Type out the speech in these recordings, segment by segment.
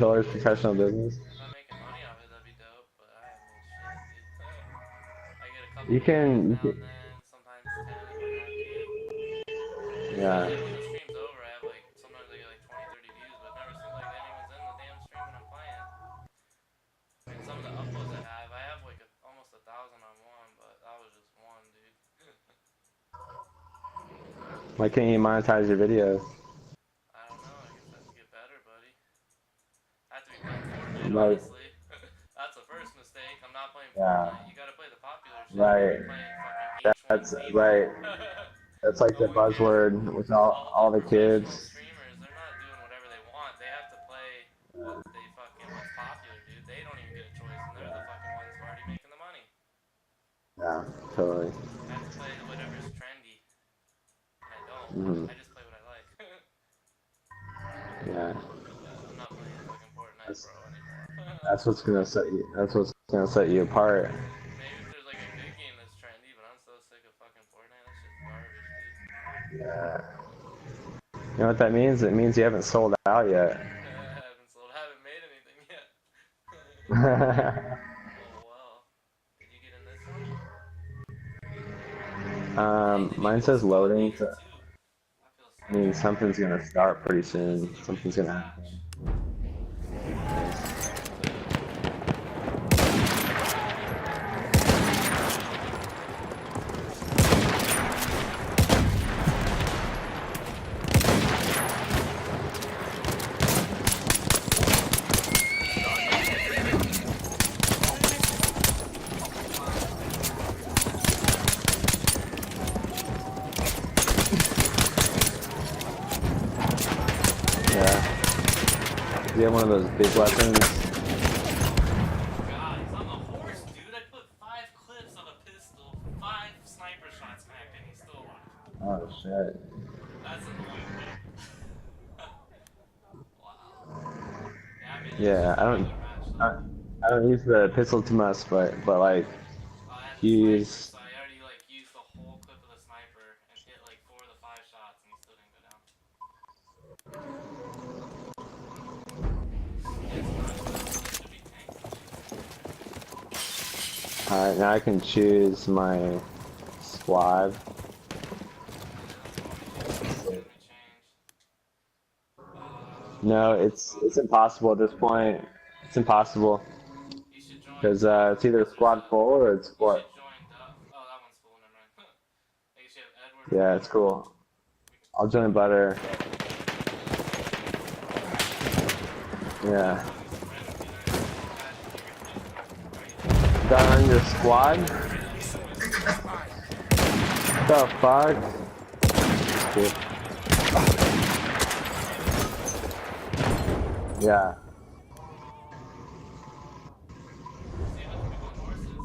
professional business. If I'm making money off it, that'd be dope, but I haven't made shit, dude. I get a couple You viewers can, now and then, sometimes 10 if I'm lucky. yeah. Usually when the stream's over, I have like, sometimes I get like 20, 30 views, but it never seems like anyone's in the damn stream when I'm playing. I mean, some of the uploads I have like almost 1,000 on one, but that was just one, dude. Why can't you monetize your videos? I don't know, I guess I have to get better, buddy. I have to be playing Fortnite, Like, honestly. That's the first mistake. I'm not playing yeah, Fortnite. You gotta play the popular shit. You can't be right. playing fucking That's H1Z1. right. That's like No the one cares. buzzword with all All the professional kids. streamers, they're not doing whatever they want. They have to play what's popular, dude. They don't even get a choice, and they're the fucking ones who are already making the money. Yeah, totally. I have to play whatever's trendy, and I don't. Hmm. I just play what I like. Yeah. I'm not playing fucking Fortnite That's Pro anymore. that's what's gonna set you. That's what's gonna set you apart. Maybe if there's like a good game that's trendy, but I'm so sick of fucking Fortnite. That shit's garbage, dude. Yeah. You know what that means? It means you haven't sold out yet. Haven't made anything yet. Oh well. Did you get in this one? Dang, didn't Mine even says spawn loading. -2. I feel I mean, sad. something's gonna start pretty Let's soon. see if we can Something's get a gonna happen. match. Yeah. Do you have one of those big weapons? Oh god, he's on the horse, dude. I put 5 clips of a pistol, 5 sniper shots smacked, and he's still alive. Oh shit. That's annoying, but wow. Yeah, I mean, let's Yeah, just do another match then. I don't use the pistol too much, but like I had the sniper, use. so I already like used the whole clip of the sniper and hit like 4 of the 5 shots, and he still didn't go down. Yeah, it's not equipped, so this should be tanky shit. Alright, now I can choose my squad. Yeah, that's always useful. It's gonna be changed. No, Let's go. it's impossible at this point. It's impossible You should join because Duff, it's either because there's squad a. full or it's You squad. should join Duff. Oh, that one's full. Never mind. I guess you have Edward or Yeah, it's Butter. cool. I'll join Butter. Yeah. Joining some random P90 cash kicker thing. How are you doing? Got on your squad? The fuck? Dude. Yeah. See what the people on horses?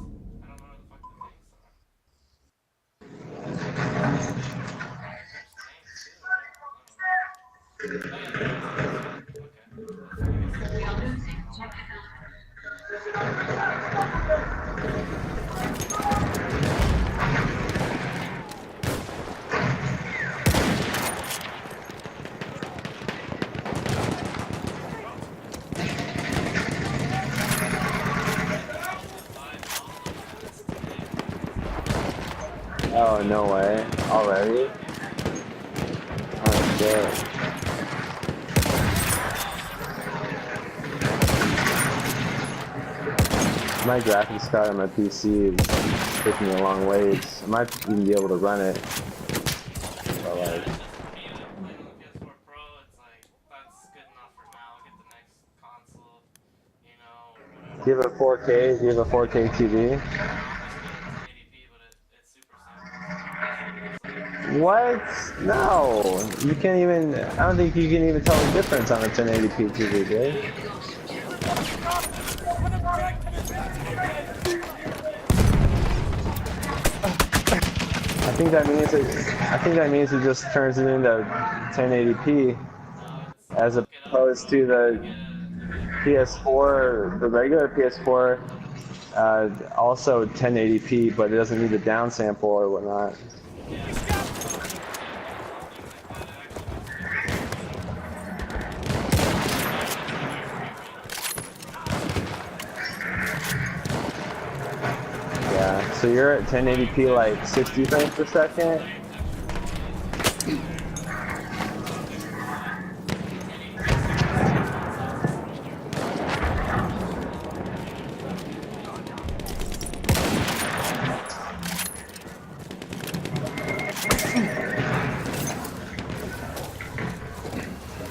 I don't know where the fuck the tanks are. There's tanks too, right? I don't know. Oh yeah, there are tanks, yeah. Okay. That's, I guess, horses and all that. Dude, the level 5 auto fast tank is insane. Oh, no way. Already? Oh, shit. My graphics card on my PC is taking me a long ways. I might even be able to run it. But Yeah, like, it's just for me that playing on the PS4 Pro, it's like, that's good enough for now. I'll get the next console, you know, or do you whatever. have a 4K? Do you have a 4K TV? No, I'm just good at 1080p, but it's super simple, so my PS4 Pro's like What? No. You can't even, I don't think you can even tell the difference on a 1080p TV, dude. I don't know. I think that means it just turns it into 1080p No, it's as look it up, opposed bro. to You get a PS4, the regular PS4, also 1080p, but it doesn't need the downsample or whatnot. yeah, no, it's doesn't need anything like that. It actually looks good. So you're at 1080p like 60 frames per second?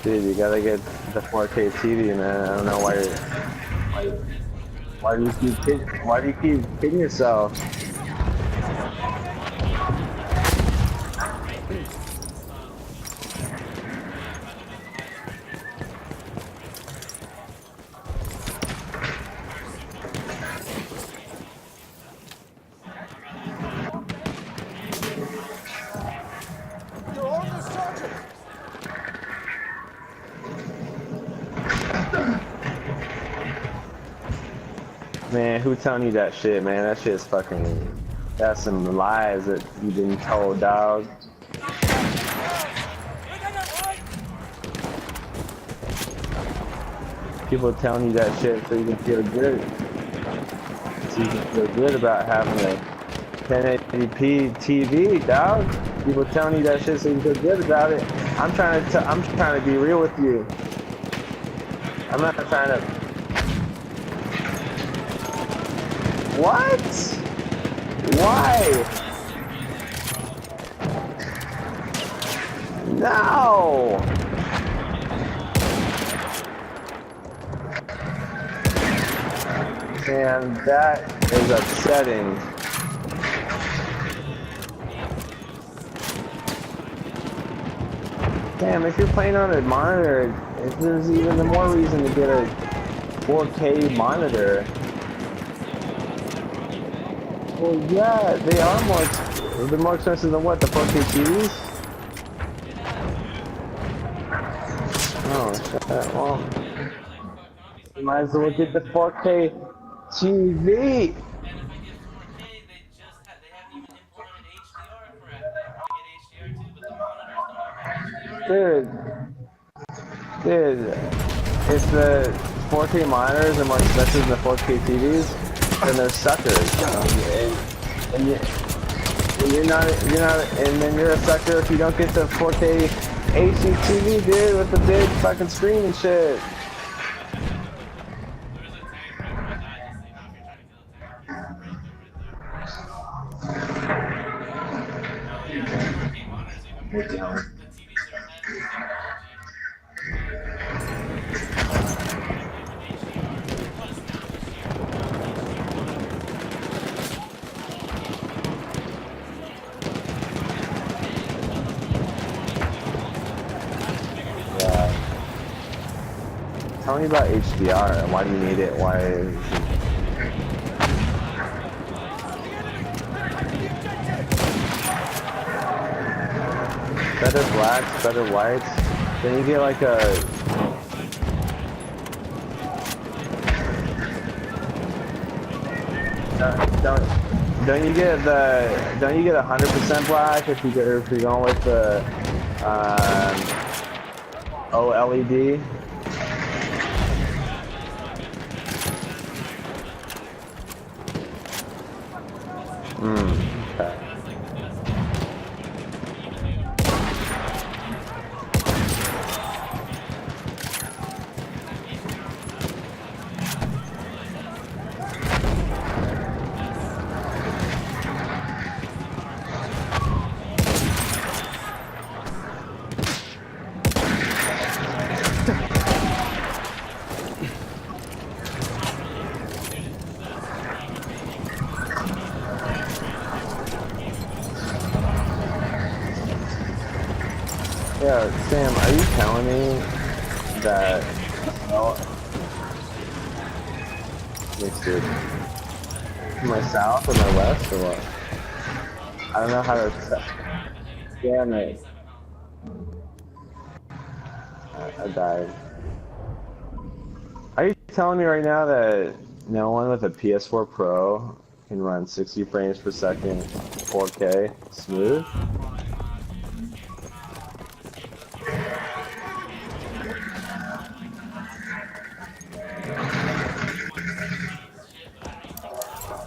Dude, you gotta get the 4K TV, man. I don't know why do you keep kidding yourself? You're on the sergeant! Man, who telling you that shit, man? That shit's fucking... That's some lies that you been told, dog. People telling you that shit so you can feel good. So you can feel good about having a 1080p TV, dog. People telling you that shit so you can feel good about it. I'm trying to be real with you. I'm not trying to... What? Why? No! Man, that is upsetting. Damn, if you're playing on a monitor, there's even more reason to get a 4K monitor. Well, yeah, they're more expensive than what, the 4K TVs? Oh, shit, well, you might as well get the 4K TV! And if I get 4K, they haven't even implemented HDR correctly. I want to get HDR too, but the monitors don't even have HDR yet. Dude, if the 4K monitors are more expensive than the 4K TVs, then they're suckers. And then you're a sucker if you don't get the 4K HD TV, dude, with the big fucking screen and shit. Tell me about HDR. Why do you need it? Why? Better blacks, better whites. Then you get like a... Don't you get 100% black if you're going with the OLED? Okay. Yeah, Sam, are you telling me that... Oh, mixed it. Am I south or my west or what? I don't know how to... Damn it. I died. Are you telling me right now that no one with a PS4 Pro can run 60 frames per second 4K smooth?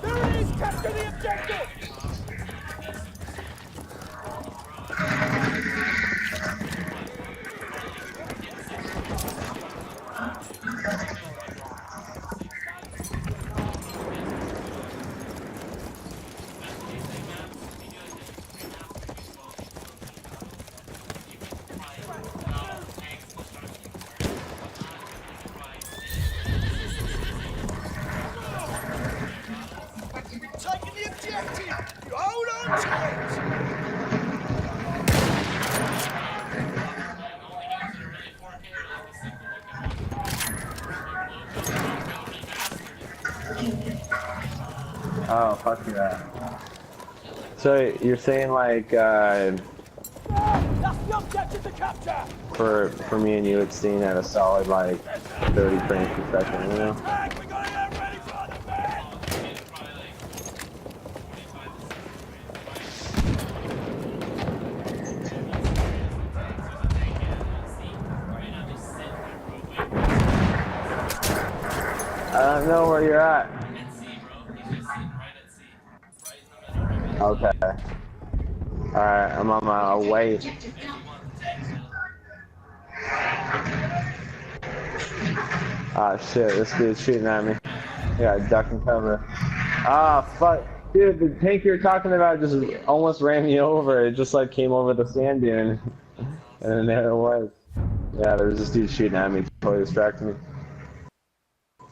There he is! Capture the objective! Taking the objective! You hold on to it! Oh, fuck yeah. So you're saying like That's the objective to capture! for me and you, it's staying at a solid like 30 frames per second, you know? Attack! We gotta get ready for the man! I don't know where you're at. Okay. Alright, I'm on my way. Ah shit, this dude's shooting at me. Yeah, duck and cover. Ah fuck. Dude, the tank you're talking about just almost ran me over. It just like came over the sand dune. And then there it was. Yeah, there was this dude shooting at me, totally distracted me. But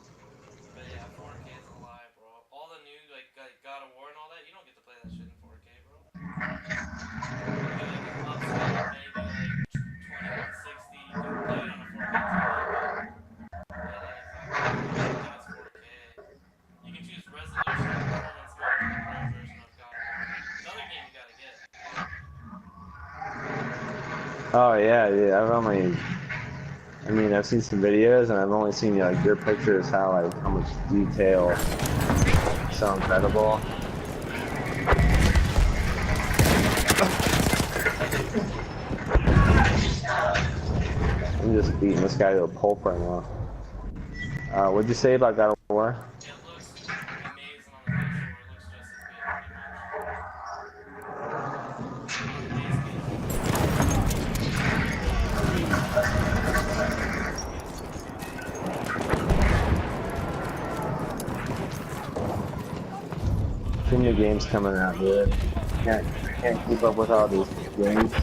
yeah, 4K is a lie, bro. All the new like God of War and all that, you don't get to play that shit in 4K, bro. You can choose resolution and performance mode in the pro version of God of War. Another game you gotta get. Oh yeah, yeah. I mean, I've seen some videos, and I've only seen like your pictures. How much detail. So incredible. I'm just beating this guy to a pulp right now. What'd you say about God of War? It looks amazing on the PS4. It looks just as good. Too many games coming out, dude. Can't keep up with all these games.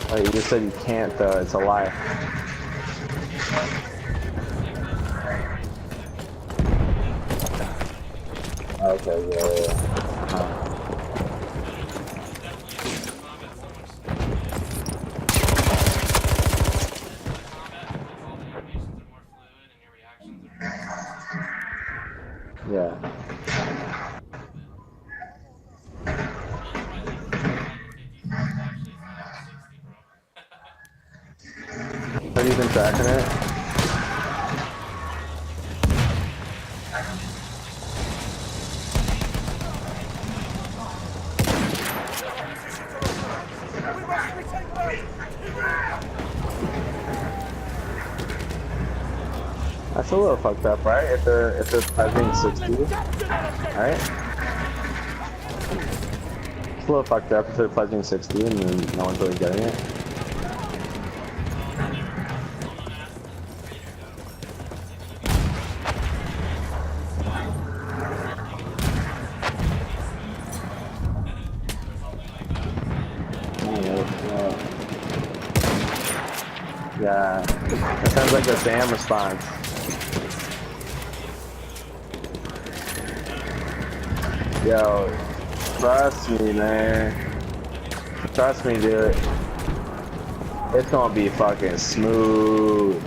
Oh, you just said you can't, though. It's a lie. Okay, yeah. Yeah. Have you been tracking it? That's a little fucked up, right? If they're pledging 60, right? It's a little fucked up if they're pledging 60 and then no one's really getting it. Yeah, that sounds like the Sam response. Yo, trust me, man. Trust me, dude. It's gonna be fucking smooth.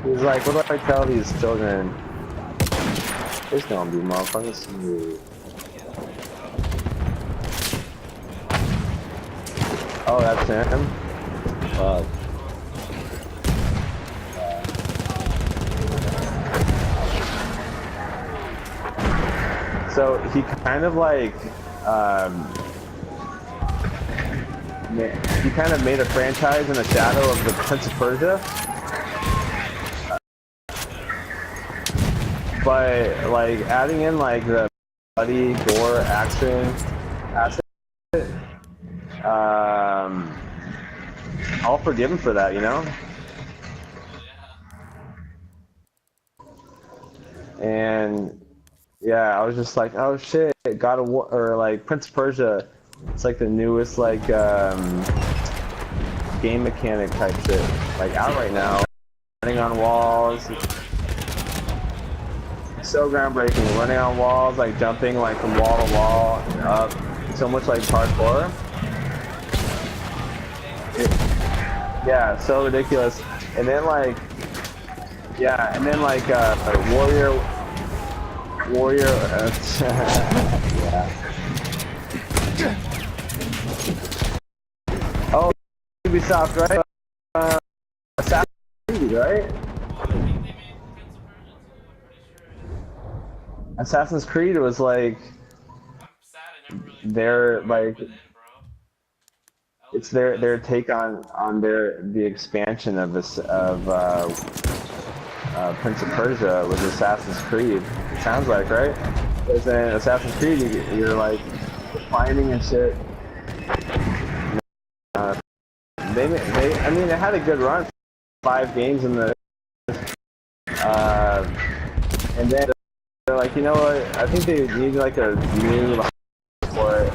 He's like, what do I tell these children? It's gonna be motherfucking smooth. Oh, that's him? Fuck. So he kind of like, he kind of made a franchise in the shadow of the Prince of Persia. But like adding in like the bloody gore action aspect, I'll forgive him for that, you know. And yeah, I was just like, oh shit, God of War or like Prince of Persia. It's like the newest like game mechanic type shit, like out right now. Running on walls. So groundbreaking. Running on walls, like jumping like from wall to wall and up. So much like parkour. Yeah, so ridiculous. And then like, yeah, and then like warrior. Yeah. Oh, Ubisoft, right? Assassin's Creed, right? Assassin's Creed was like their like it's their take on the expansion of this of Prince of Persia with Assassin's Creed. It sounds like, right? Because in Assassin's Creed you're like climbing and shit. I mean, it had a good run, 5 games in the, and then they're like, you know what? I think they need like a new like, for it,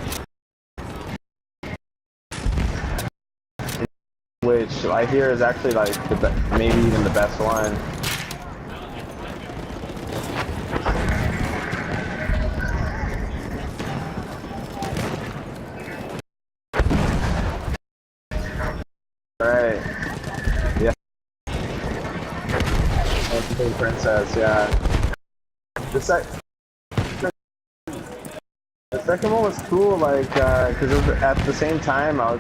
which I hear is actually like maybe even the best one. Right. Yeah. Princess, yeah. The second one was cool, like, because at the same time it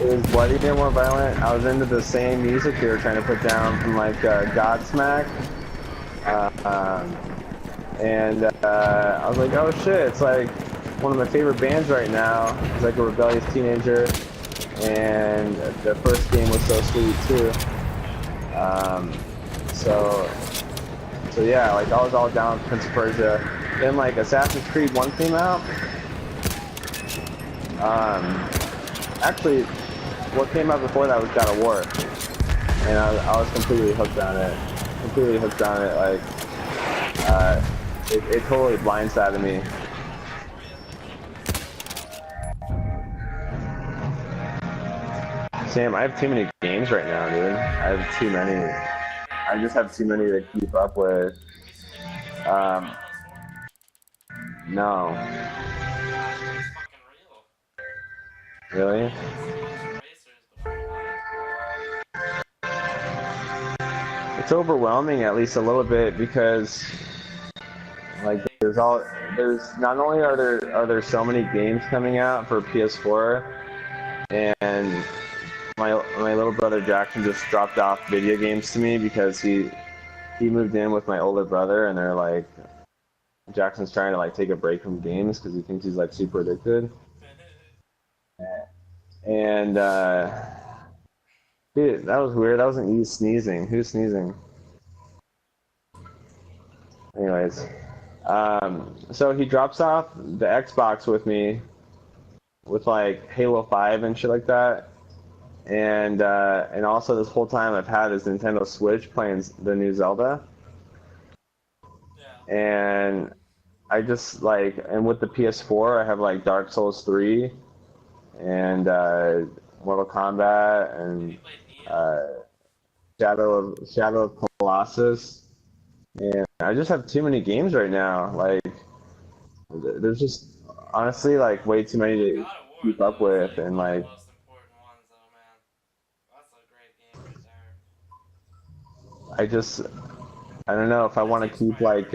was bloody and more violent. I was into the same music they were trying to put down from like Godsmack, and I was like, oh shit, it's like one of my favorite bands right now. It's like a rebellious teenager, and the first game was so sweet too. So yeah, like I was all down with Prince of Persia. Then like Assassin's Creed 1 came out. Actually, what came out before that was God of War, and I was completely hooked on it. Like, it totally blindsided me. Sam, I have too many games right now, dude. I have too many. I just have too many to keep up with. No. Really? It's overwhelming at least a little bit because like there's not only are there so many games coming out for PS4, and my little brother Jackson just dropped off video games to me because he moved in with my older brother, and they're like, Jackson's trying to like take a break from games because he thinks he's like super addicted. And dude, that was weird. That wasn't you sneezing. Who's sneezing? Anyways, so he drops off the Xbox with me with like Halo 5 and shit like that. And also this whole time I've had his Nintendo Switch playing the new Zelda. Yeah. And I just like, and with the PS4 I have like Dark Souls 3 and Mortal Kombat and Shadow of Colossus. And I just have too many games right now. Like, there's just honestly like way too many to keep up with, and like. I don't know if I want to keep like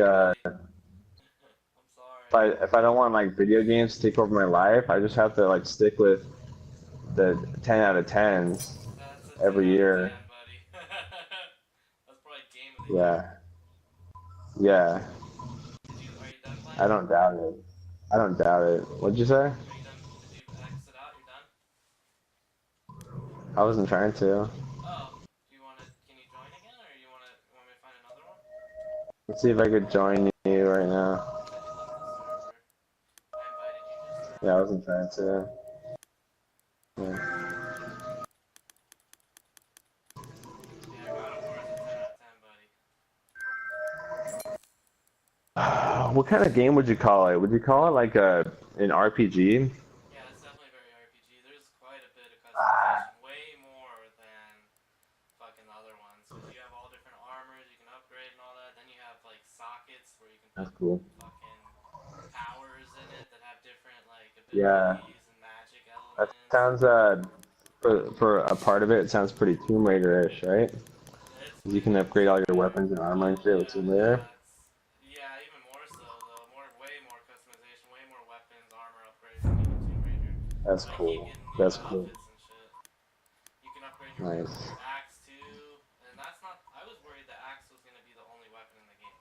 if I don't want like video games to take over my life, I just have to like stick with the 10 out of 10s every year. Yeah. Yeah. I don't doubt it. What'd you say? I wasn't trying to. Oh, do you wanna? Can you join again, or want me to find another one? Let's see if I could join you right now. Said you left the server. I invited you just now. Yeah, I wasn't trying to. Yeah. Yeah, God of War is a 10 out of 10, buddy. What kind of game would you call it? Would you call it like an RPG? Yeah, it's definitely very RPG. There's quite a bit of customization, way more than fucking the other ones, because you have all different armors you can upgrade and all that. Then you have like sockets where you can That's put cool. fucking powers in it that have different like Yeah, abilities and magic that elements. sounds for a part of it, it sounds pretty Tomb Raider-ish, right? It's 'Cause you can upgrade all your weapons and armor and shit with Tomb Raider. yeah, even more so though. Way more customization, way more weapons, armor upgrades than even Tomb Raider. That's So I keep cool. getting new That's cool. outfits and shit. You can upgrade Nice. your axe too, and that's not. I was worried the axe was gonna be the only weapon in the game.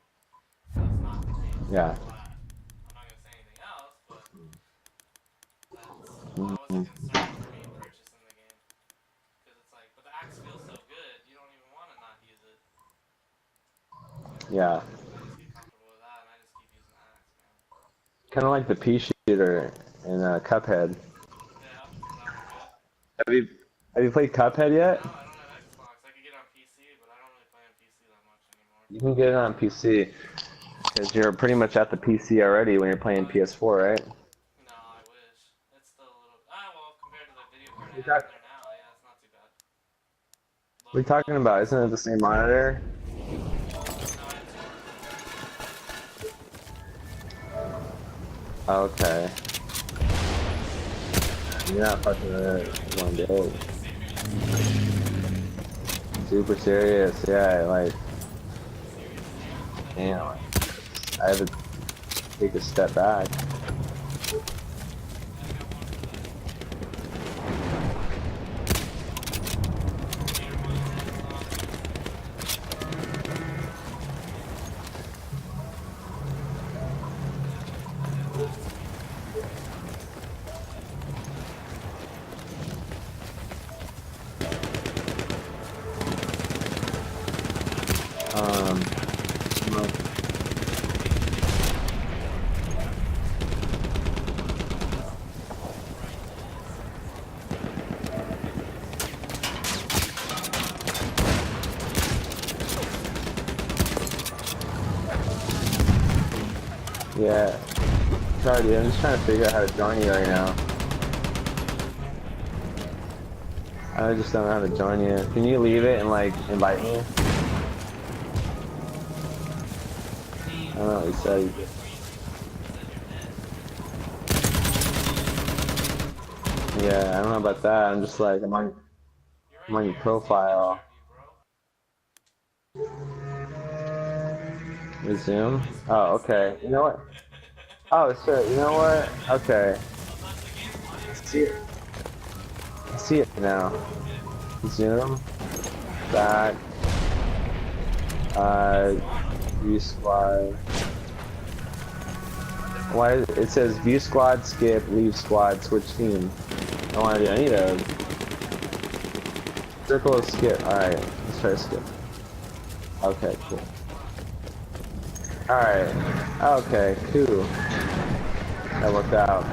That's not the case. Yeah. I'm glad. I'm not gonna say anything else, but that was a Mm-hmm. concern for me purchasing the game, because it's like, but the axe feels so good, you don't even want to not use it. Yeah. I just get comfortable with that, and I just keep using the axe, man. Kind of like the pea shooter in Cuphead. Yeah, is that one good? Have you have you played Cuphead yet? No, I don't have Xbox. I could get it on PC, but I don't really play on PC that much anymore. You can get it on PC because you're pretty much at the PC already when you're playing PS4, right? No, I wish. It's still a little. Well, compared to the video card I What have in there now, yeah, it's not too bad. are you talking about? Isn't it the same monitor? No, I have two monitors. Okay. You're not fucking with it one day. Super serious, yeah, like, damn. I have to take a step back. Yeah. Sorry, dude. I'm just trying to figure out how to join you right now. I just don't know how to join you. Can you leave it and, like, invite me? I don't know what you said. Yeah, I don't know about that. I'm just like, I'm on your profile. Resume? Oh, okay. You know what? Oh, shit. You know what? Okay. See it. See it now. Zoom. Back. View squad. Why? It says view squad, skip, leave squad, switch team. I don't want to do any of those. Circle of skip. Alright, let's try to skip. Okay, cool. Alright. Okay, cool. That worked out.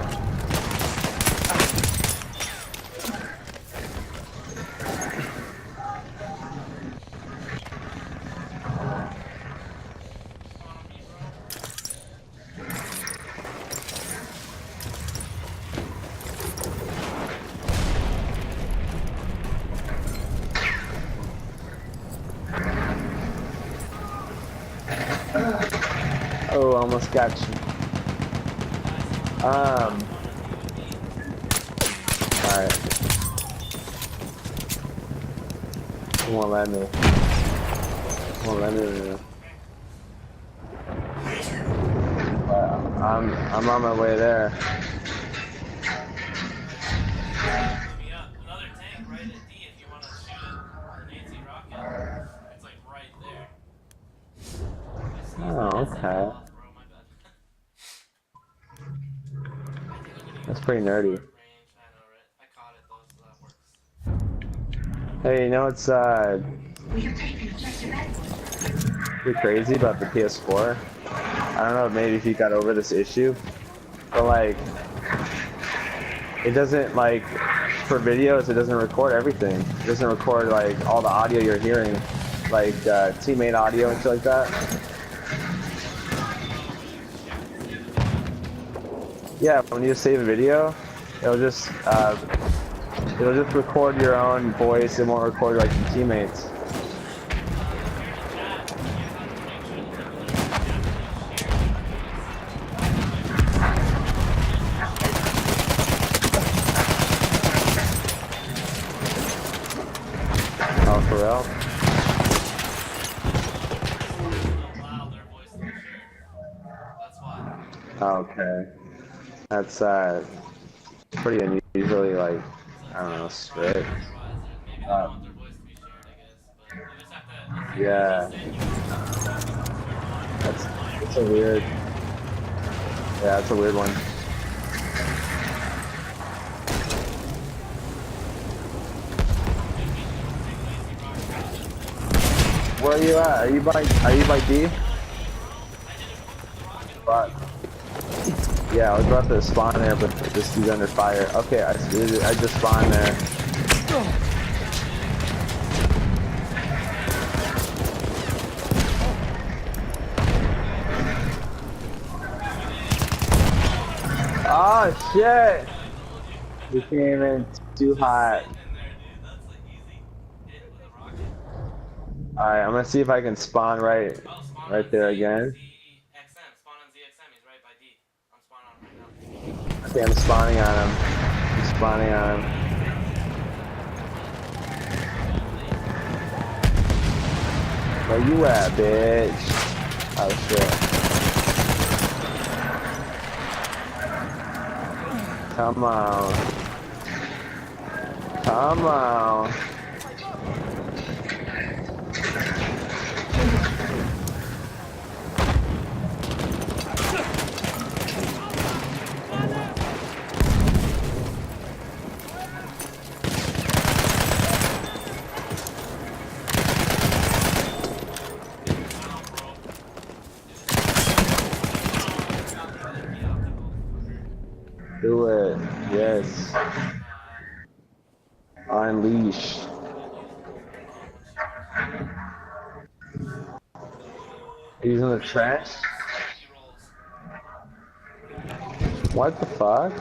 Oh, almost got you. Alright. It won't let me. It won't let me. But I'm on my way there. Another tank right at D if you want to shoot it with an anti-rocket. It's like right there. Oh, okay. That's pretty nerdy. I know, right? I caught it though, so that works. Hey, you know what's pretty crazy about the PS4? I don't know, maybe if you got over this issue, but like, it doesn't like, for videos, it doesn't record everything. It doesn't record like all the audio you're hearing, like teammate audio and shit like that. Yeah, when you save a video, it'll just record your own voice. It won't record like your teammates. Oh, for real? Okay. That's pretty unusually like, I don't know, strict. Yeah. It's a weird. Yeah, it's a weird one. Where are you at? Are you by D? But yeah, I was about to spawn there, but this dude's under fire. Okay, I just spawned there. Oh shit! We came in too hot. Alright, I'm gonna see if I can spawn right there again. Okay, I'm spawning on him. I'm spawning on him. Where you at, bitch? Oh shit. Come on. Come on. Do it. Yes. Unleash. He's in the trash? What the fuck?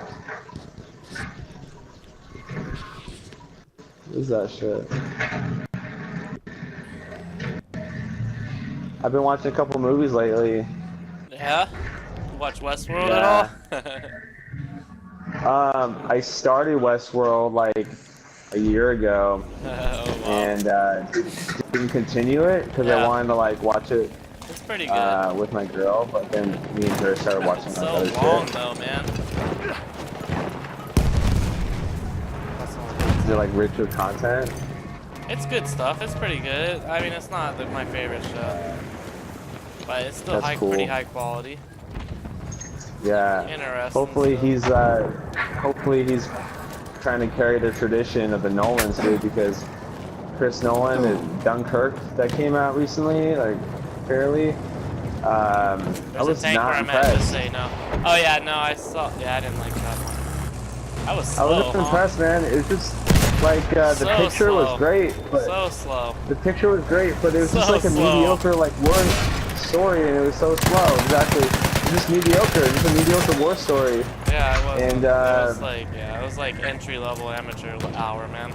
What is that shit? I've been watching a couple movies lately. Yeah? Watch Westworld Yeah. at all? I started Westworld like a year ago, Oh, wow. and didn't continue it because I wanted to like watch it. It's pretty good. With my girl, but then me and her started watching It's like so other long shit. though, man. Is it like rich with content? It's good stuff. It's pretty good. I mean, it's not my favorite show, but it's still That's pretty cool. high quality. Yeah. Interesting. Hopefully he's trying to carry the tradition of the Nolans, dude, because Chris Nolan and Dunkirk that came out recently, like fairly. I There's was a tank not where I meant to impressed. say no. Oh yeah, no, I saw. Yeah, I didn't like that one. I was slow. I wasn't impressed, man. It's just like the So picture slow. was great, but So slow. the picture was great, but it was just So like a slow. mediocre like war story, and it was so slow. Exactly, it was just mediocre. Just a mediocre war story. Yeah, it was. And it was like, yeah, it was like entry level amateur hour, man.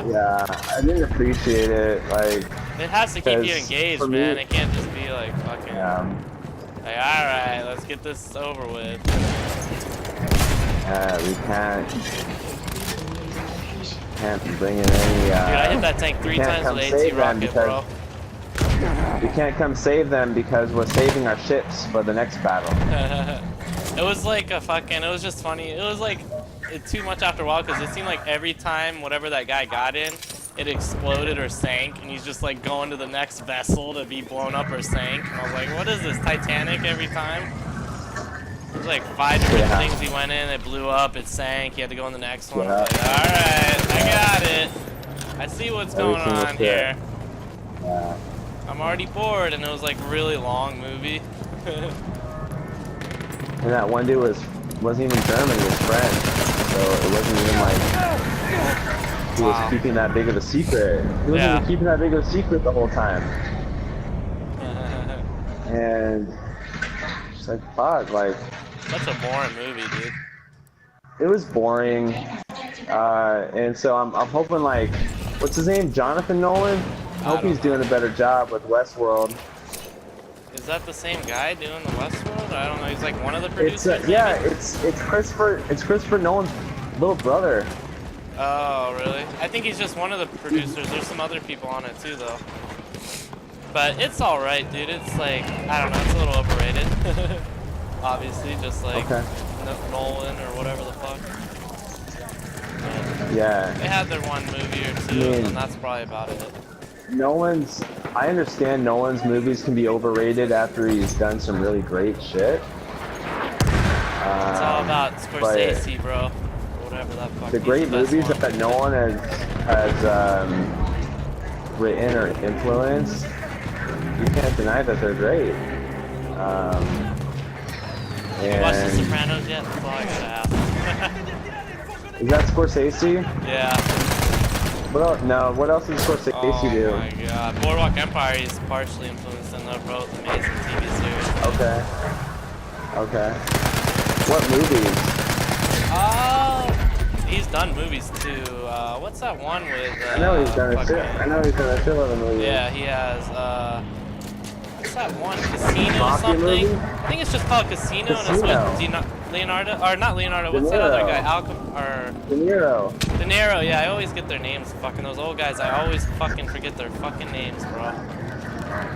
yeah, I didn't appreciate it. Like It has to keep you 'cause engaged, for me- man. It can't just be like fucking. Like, all right, let's get this over with. We can't bring in any. Dude, I hit that tank 3 times with AT rocket, bro. We can't come save them because we're saving our ships for the next battle. It was like a fucking. It was just funny. It was like too much after a while because it seemed like every time whatever that guy got in, it exploded or sank, and he's just like going to the next vessel to be blown up or sank. And I was like, what is this, Titanic every time? There's like 5 different things he went in, it blew up, it sank, he had to go in the next one. I was like, alright, I got it. I see what's Every going single on shit. here. Yeah. I'm already bored, and it was like a really long movie. And that one dude wasn't even German, he was French. So it wasn't even like he was Wow. keeping that big of a secret. He wasn't even keeping that big of a secret the whole time. And it's like, fuck, like, Such a boring movie, dude. it was boring. And so I'm hoping, like, what's his name? Jonathan Nolan? I hope he's doing a better job with Westworld. Is that the same guy doing the Westworld? I don't know. He's like one of the producers. Yeah, it's Christopher Nolan's little brother. Oh, really? I think he's just one of the producers. There's some other people on it too, though. But it's all right, dude. It's like, I don't know. It's a little overrated. Obviously, just like Nolan or whatever the fuck. Yeah. They had their one movie or two, and that's probably about it. I understand Nolan's movies can be overrated after he's done some really great shit. It's all about Scorsese, bro. Or whatever that fuck. The great movies that Nolan has written or influenced, you can't deny that they're great. Have you watched The Sopranos yet? That's all I gotta ask. Is that Scorsese? Yeah. What else? No, what else does Scorsese do? Oh my god. Boardwalk Empire is partially influenced in the Bro, amazing TV series. Okay. Okay. What movies? He's done movies too. What's that one with? I know he's done a shit. I know he's done a shitload of movies. Yeah, he has. What's that one? Casino or Mafia something? movie? I think it's just called Casino, and it's with Leonardo, or not Leonardo. What's that other guy? De Niro. De Niro. Yeah, I always get their names. Fucking those old guys. I always fucking forget their fucking names, bro.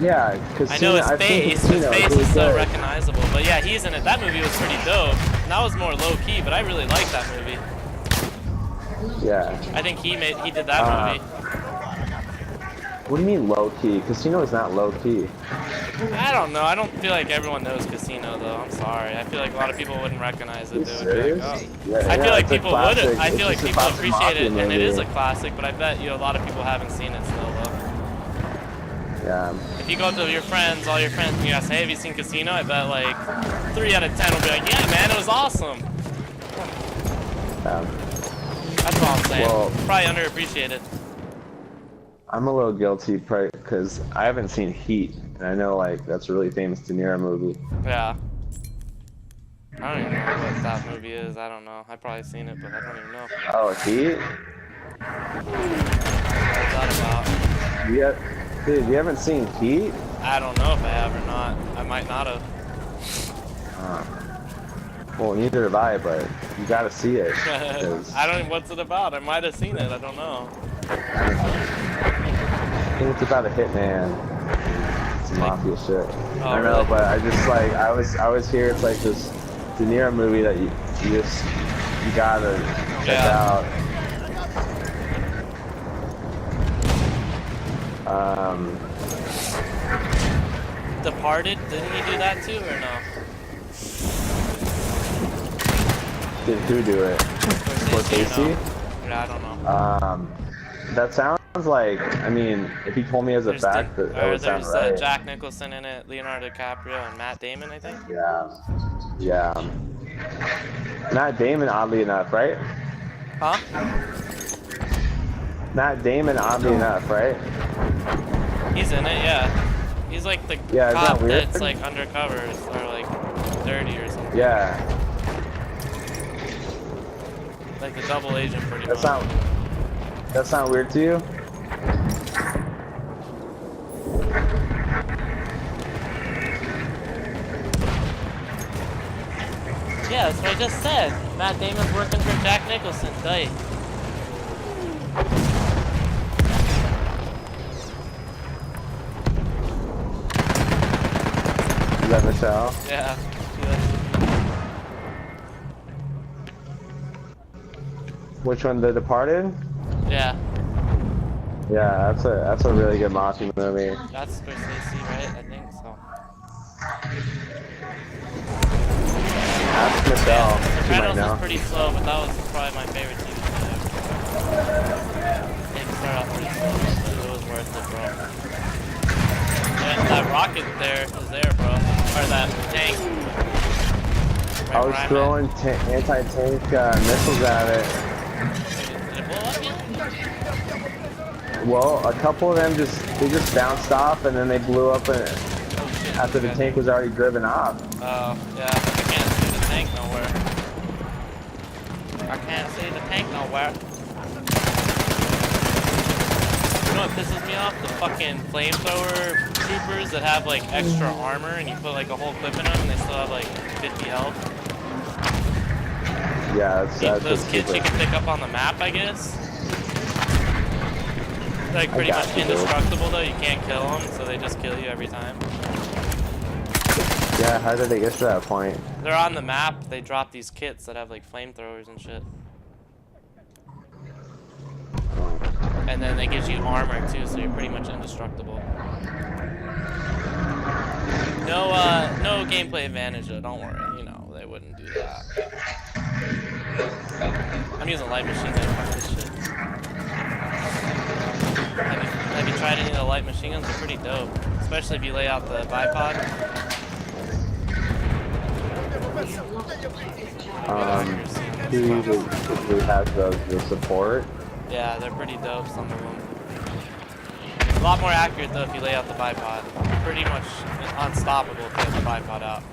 Yeah, I know his face. His face is so recognizable. But yeah, he's in it. That movie was pretty dope. And that was more low key, but I really liked that movie. Yeah. I think he did that movie. What do you mean low key? Casino is not low key. I don't know. I don't feel like everyone knows Casino though. I'm sorry. I feel like a lot of people wouldn't recognize it. They would be like, oh. Yeah, I feel like people wouldn't. I It's feel like just a people classic appreciate it, mafia and it is a movie. classic. But I bet a lot of people haven't seen it still though. Yeah. If you go to your friends, all your friends, and you ask, "Hey, have you seen Casino?" I bet like 3 out of 10 will be like, "Yeah, man, it was awesome." That's all I'm saying. Well, probably underappreciated. I'm a little guilty because I haven't seen Heat, and I know like that's a really famous De Niro movie. Yeah. I don't even know what that movie is. I don't know. I've probably seen it, but I don't even know. Oh, Heat? What's that about? Dude, you haven't seen Heat? I don't know if I have or not. I might not have. Well, neither have I, but you gotta see it. 'Cause I don't. What's it about? I might have seen it. I don't know. I think it's about a hitman. Some mafia shit. Oh, I know, really? but I just like I always hear it's like this De Niro movie that you gotta check out. Departed? Didn't he do that too, or no? Did who do it? Scorsese? Yeah, I don't know. That sounds like, I mean, if he told me as a fact, that would sound right. There's Jack Nicholson in it, Leonardo DiCaprio, and Matt Damon, I think. Yeah. Matt Damon, oddly enough, right? Huh? Matt Damon, oddly enough, right? He's in it, yeah. He's like the cop that's like undercover or like dirty or something. Yeah. Like the double agent, pretty much. That sound weird to you? Yeah, that's what I just said. Matt Damon's working for Jack Nicholson. Duh. Is that Michelle? Yeah. Which one, The Departed? Yeah. Yeah, that's a really good mafia movie. That's Scorsese, right? I think so. Ask Michelle. She might Sopranos know. was pretty slow, but that was probably my favorite TV show. start off pretty slow, but it was worth it, bro. Yeah, that rocket there is there, bro. Or that tank. I was throwing anti-tank missiles at it. Did it blow up yet? Well, a couple of them just bounced off and then they blew up after the tank was already driven off. Oh, yeah. I can't see the tank nowhere. I can't see the tank nowhere. You know what pisses me off? The fucking flamethrower troopers that have like extra armor and you put like a whole clip in them and they still have like 50 health. Yeah, that's those kids you can pick up on the map, I guess. Like pretty much indestructible though, you can't kill them, so they just kill you every time. Yeah, how did they get to that point? They're on the map, they drop these kits that have like flamethrowers and shit. And then they give you armor too, so you're pretty much indestructible. No gameplay advantage though, don't worry, you know, they wouldn't do that. I'm using light machine gun for this shit. Have you tried any of the light machine guns? They're pretty dope. Especially if you lay out the bipod. Who has the support? Yeah, they're pretty dope, some of them. A lot more accurate though if you lay out the bipod. Pretty much unstoppable if you have the bipod out.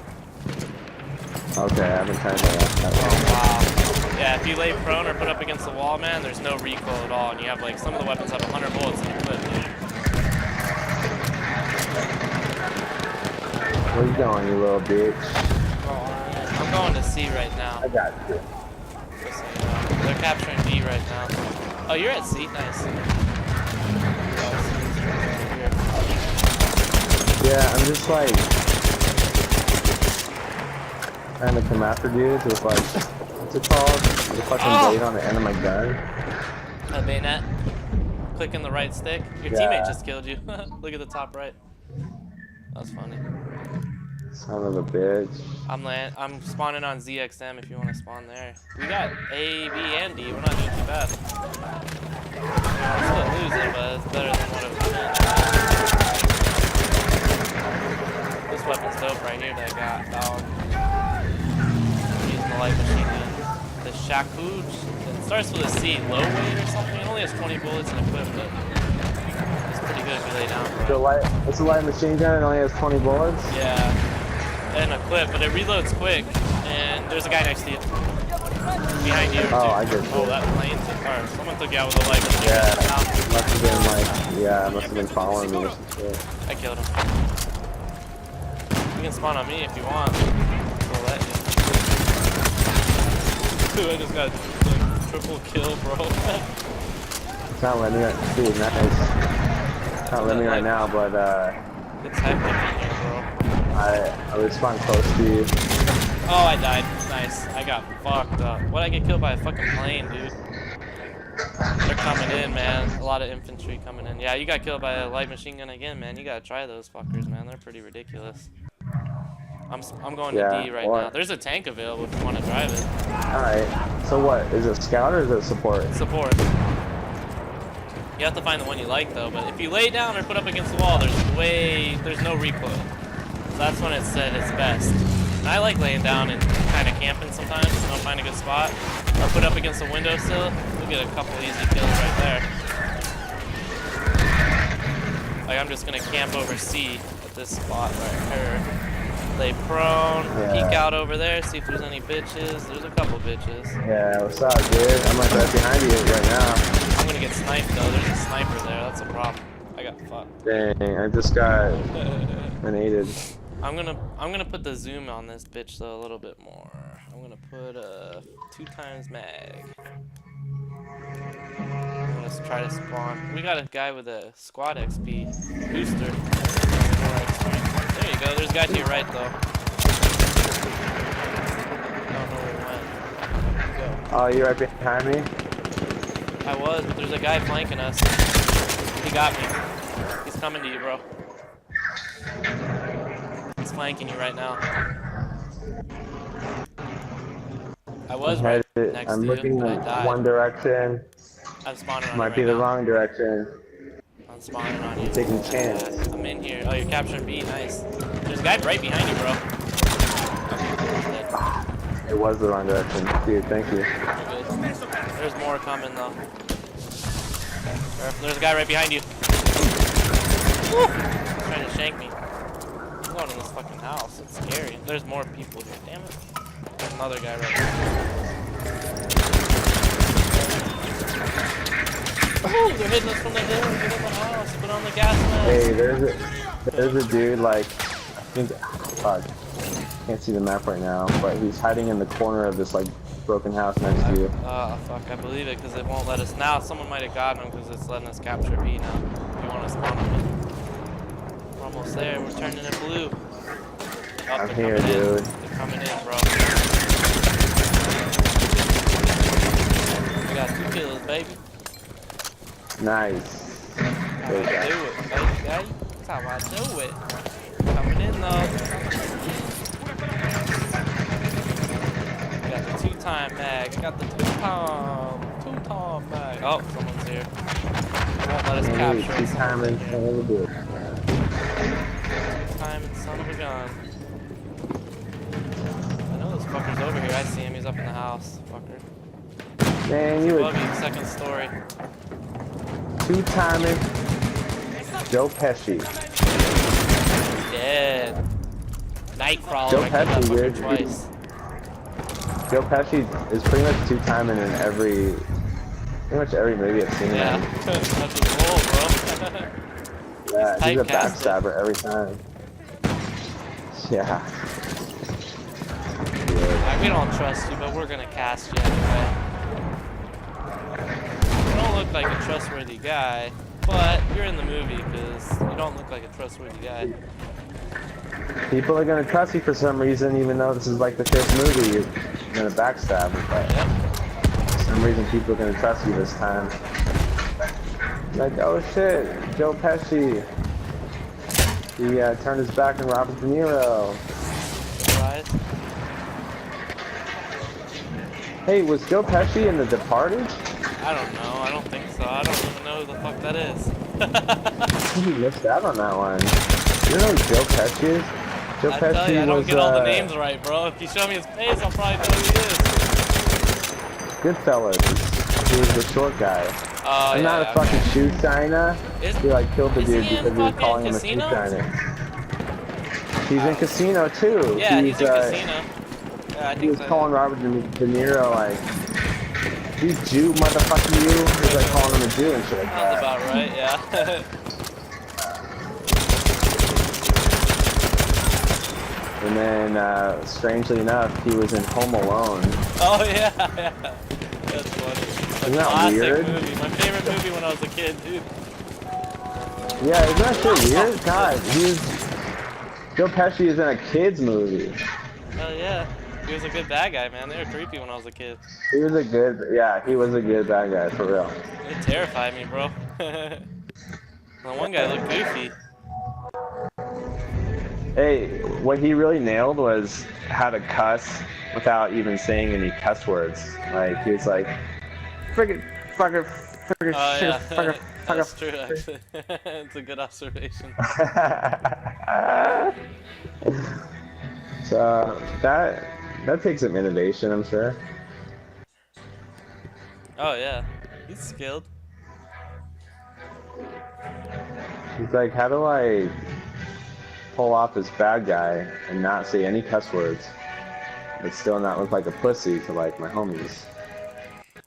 Okay, I haven't tried that. Oh wow. Yeah, if you lay prone or put up against the wall, man, there's no recoil at all, and you have like some of the weapons have 100 bullets in the clip, dude. Where you going, you little bitch? I'm going to C right now. I got you. They're capturing D right now. Oh, you're at C? Nice. Yeah, I'm just like trying to come after dudes with like, what's it called? The fucking blade on the end of my gun. A bayonet. Clicking the right stick. Your teammate just killed you. Look at the top right. That's funny. Son of a bitch. I'm spawning on ZXM if you want to spawn there. We got A, B, and D. We're not doing too bad. We're still losing, but it's better than what it was been. This weapon's dope right here that I got, dog. I'm using the light machine gun. The Shakuj. It starts with a C, low weight or something. It only has 20 bullets and equipped, but it's pretty good if you lay down, bro. It's a light machine gun. It only has 20 bullets. Yeah. And a clip, but it reloads quick. And there's a guy next to you. Behind you. Oh, I just. Oh, that plane's a car. Someone took you out with a light machine gun. Yeah. Must have been like, yeah, must have been following me or some shit. I killed him. You can spawn on me if you want. We'll let you. Dude, I just got like triple kill, bro. It's not letting me, dude, nice. It's not letting me right now, but it's hectic in here, bro. I respawn close to you. Oh, I died. Nice. I got fucked up. Why'd I get killed by a fucking plane, dude? They're coming in, man. A lot of infantry coming in. Yeah, you got killed by a light machine gun again, man. You gotta try those fuckers, man. They're pretty ridiculous. I'm going to D right now. There's a tank available if you want to drive it. Alright. So what? Is it scout or is it support? Support. You have to find the one you like though, but if you lay down or put up against the wall, there's no recoil. So that's when it said it's best. And I like laying down and kind of camping sometimes, so I'll find a good spot. Or put up against a windowsill, you'll get a couple easy kills right there. Like I'm just gonna camp over C at this spot right here. Lay prone, peek out over there, see if there's any bitches. There's a couple bitches. Yeah, what's up, dude? I'm like right behind you right now. I'm gonna get sniped though. There's a sniper there. That's a problem. I got fucked. Dang, I just got grenaded. I'm gonna put the zoom on this bitch though a little bit more. I'm gonna put 2x mag. I'm gonna try to spawn. We got a guy with a squad XP booster. There you go. There's a guy to your right though. I don't know where he went. Go. Oh, you're right behind me? I was, but there's a guy flanking us. He got me. He's coming to you, bro. He's flanking you right now. I was right next to you, but I died. One direction. I I'm spawning on you Might right be the now. wrong direction. I'm spawning on you. Taking a chance. I'm in here. Oh, you're capturing B. Nice. There's a guy right behind you, bro. Okay, It was the wrong direction. Dude, thank you. you're good. There's more coming, though. There's a guy right behind you. Woo! He's trying to shank me. I'm going in this fucking house. It's scary. There's more people here. Damn it. There's another guy right there. Oh, they're hitting us from the hill. Get in the house. Put on the gas mask. Hey, there's a dude like, I think, fuck, can't see the map right now, but he's hiding in the corner of this like broken house next to you. Oh, fuck. I believe it because it won't let us. Now someone might have gotten him because it's letting us capture B now. You want to spawn him in. We're almost there. We're turning it blue. Oh, I'm here, dude. They're coming in, bro. We got 2 kills, baby. Nice. That's how I do it, baby. That's how I do it. Coming in, though. We got the 2-time mag. We got the 2-time mag. Oh, someone's here. They won't let us capture it. 2-timing son of a bitch. 2-timing son of a gun. I know this fucker's over here. I see him. He's up in the house. Fucker. Man, you Above would you, second story. 2-timing Joe Pesci. Dead. Nightcrawler. Joe I killed that Pesci, fucker dude. twice. Joe Pesci is pretty much 2-timing in pretty much every movie I've seen him Yeah, in. that's his role, bro. Yeah, he's a typecasted. backstabber every time. Yeah. We don't trust you, but we're gonna cast you anyway. You don't look like a trustworthy guy, but you're in the movie because you don't look like a trustworthy guy. People are gonna trust you for some reason, even though this is like the first movie you're gonna backstab. But Yep. for some reason, people are gonna trust you this time. Like, oh shit, Joe Pesci. He turned his back on Robert De Niro. Right? Hey, was Joe Pesci in The Departed? I don't know. I don't think so. I don't even know who the fuck that is. I think you missed out on that one. You know who Joe Pesci is? Joe I Pesci tell you, I don't was get all the names right, bro. If you show me his face, I'll probably know who he is. Goodfellas. He was the short guy. Oh, I'm yeah, not a fucking shoe shiner. He like killed the is dude he in because he was fucking calling him a shoe Casino? shiner. He's in Casino too. Yeah, he's in uh, Casino. Yeah, I He think was so. calling Robert De Niro like, "You Jew, motherfucker, you." He was like calling him a Jew and shit like Sounds that. about right, yeah. And then, strangely enough, he was in Home Alone. Oh yeah, yeah. That's funny. Isn't that Classic weird? movie. My favorite movie when I was a kid, dude. Yeah, isn't that shit weird? God, Joe Pesci is in a kids movie. Hell yeah. He was a good bad guy, man. They were creepy when I was a kid. He was a good bad guy, for real. It terrified me, bro. The one guy looked goofy. Hey, what he really nailed was how to cuss without even saying any cuss words. Like, he was like, friggin', fucker, friggin', Oh shit, yeah, fucker, that's fucker. true actually. It's a good observation. So, that takes some innovation, I'm sure. Oh yeah, he's skilled. He's like, how do I pull off this bad guy and not say any cuss words, but still not look like a pussy to like my homies?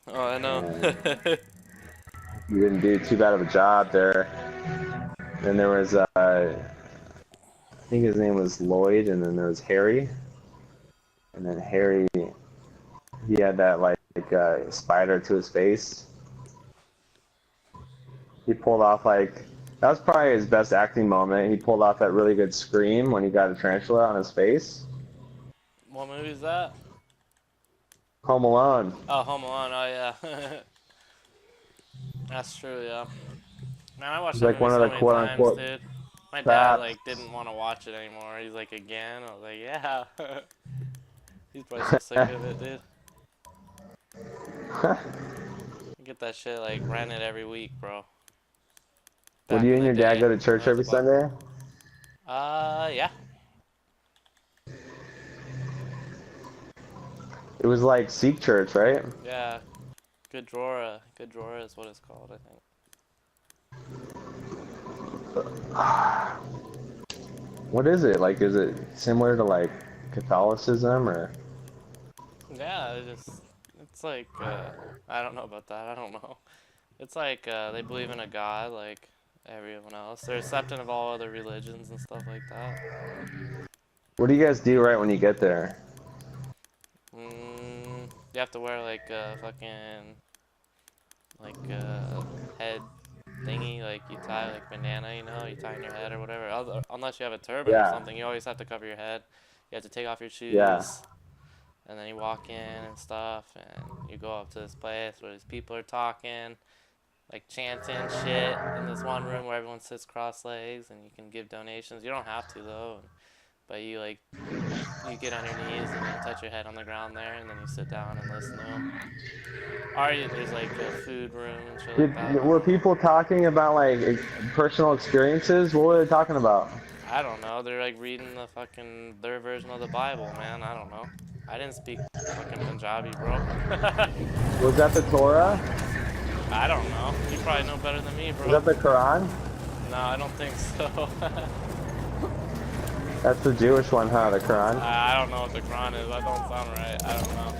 Oh, I know. You didn't do too bad of a job there. Then there was, I think his name was Lloyd, and then there was Harry. And then Harry, he had that like spider to his face. He pulled off like, that was probably his best acting moment. He pulled off that really good scream when he got a tarantula on his face. What movie is that? Home Alone. Oh, Home Alone. Oh yeah. That's true, yeah. Man, I watched It's that like movie one of so the many quote times, unquote dude. My dad traps. like didn't want to watch it anymore. He's like, again? I was like, yeah. He's probably so sick of it, dude. Get that shit like rented every week, bro. Would Back you in and the your dad day, go to church when it was every a buck. Sunday? Yeah. It was like Sikh church, right? Yeah. Good drawer is what it's called, I think. What is it? Like, is it similar to like Catholicism or? Yeah, it's like, I don't know about that, I don't know. It's like, they believe in a god like everyone else. They're accepting of all other religions and stuff like that. What do you guys do right when you get there? You have to wear like a fucking, like head thingy, like you tie like bandana, you know, you tie in your head or whatever. Unless you have a turban or Yeah, something, you always have to cover your head. You have to take off your yeah. shoes, and then you walk in and stuff, and you go up to this place where these people are talking, like chanting shit in this one room where everyone sits cross legs, and you can give donations. You don't have to though, but you like, you get on your knees and you touch your head on the ground there, and then you sit down and listen to them. Or there's like a food room and shit like that. Were people talking about like personal experiences? What were they talking about? I don't know. They're like reading their version of the Bible, man. I don't know. I didn't speak fucking Punjabi, bro. Was that the Torah? I don't know. You probably know better than me, Was bro. that the Quran? No, I don't think so. That's the Jewish one, huh? The Quran? I don't know what the Quran is. That don't sound right. I don't know.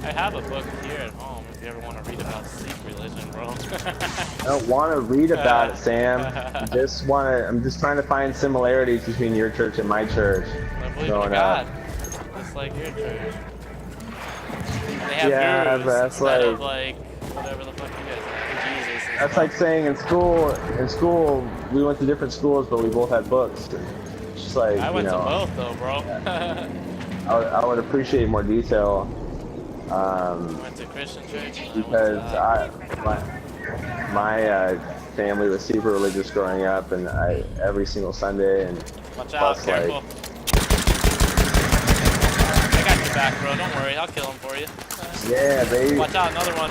I have a book here at home if you ever want to read about Sikh religion, bro. I don't want to read about it, Sam. I'm just trying to find similarities between your church and my church. I believe in a God. Just like your church. And they have Yeah, gurus but that's instead like, of like whatever the fuck you guys have. Jesus and that's stuff. like saying in school, we went to different schools, but we both had books. It's just like, I went you know, to both though, bro. I would appreciate more detail. I went to Christian church and Because I went to my family was super religious growing up, and every single Sunday, and Watch out, plus careful. like, I got your back, bro. Don't worry, I'll kill him for you. yeah, baby. Watch out, another one.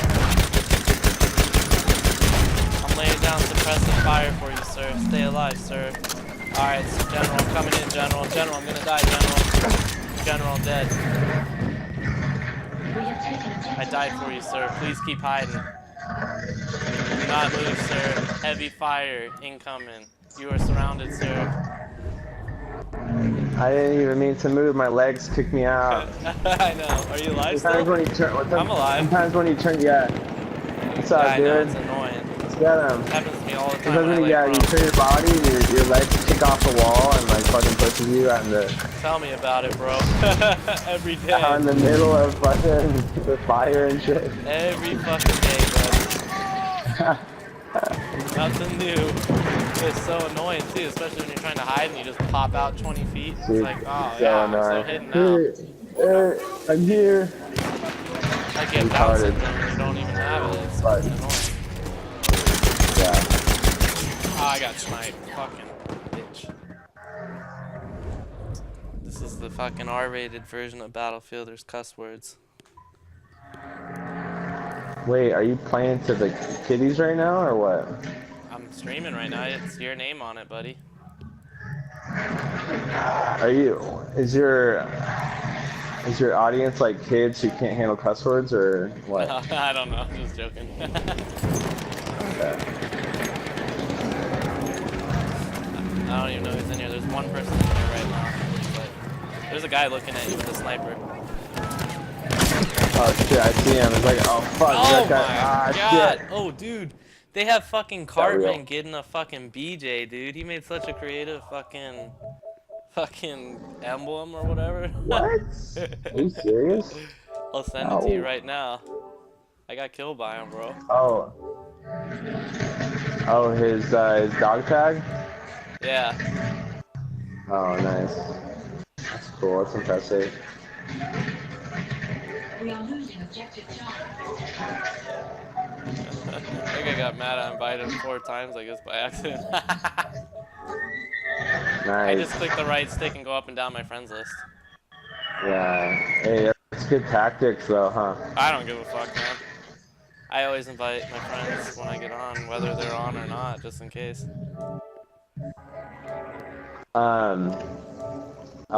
I'm laying down suppressive fire for you, sir. Stay alive, sir. Alright, so General, I'm coming in, General. General, I'm gonna die, General. General, I'm dead. I died for you, sir. Please keep hiding. Do not move, sir. Heavy fire incoming. You are surrounded, sir. I didn't even mean to move. My legs kicked me out. I know. Are you alive Sometimes still? when you turn, I'm alive. Sometimes when you turn, yeah. What's up, I know, dude? it's annoying. Let's get him. It happens to me all the time. Sometimes When when you turn your body, and your legs kick off the wall, and like fucking pushes you out in Tell me about it, bro. Every day. out in the middle of fucking the fire and shit. Every fucking day, buddy. Nothing new. It's so annoying too, especially when you're trying to hide and you just pop out 20 feet. It's like, oh so yeah, annoying. I'm so hidden now. I'm here. I get Down syndrome and you don't even have it. It's fucking annoying. Yeah. Oh, I got sniped. Fucking bitch. This is the fucking R-rated version of Battlefield. There's cuss words. Wait, are you playing to the kiddies right now, or what? I'm streaming right now. It's your name on it, buddy. Is your audience like kids who can't handle cuss words, or what? No, I don't know. I'm just joking. I don't even know who's in here. There's one person in here right now. But there's a guy looking at you with a sniper. Oh shit, I see him. It's like, oh fuck, Oh that guy. my god! Shit. Oh dude, they have fucking Cartman getting a fucking BJ, dude. He made such a creative fucking emblem or whatever. What? Are you serious? I'll send it to you right now. I got killed by him, bro. Oh. Oh, his dog tag? Yeah. Oh, nice. That's cool. That's impressive. We are losing objective Charlie. I think I got mad. I invited him 4 times, I guess by accident. Nice. I just click the right stick and go up and down my friends list. Yeah. Hey, that's good tactics, though, huh? I don't give a fuck, man. I always invite my friends when I get on, whether they're on or not, just in case. I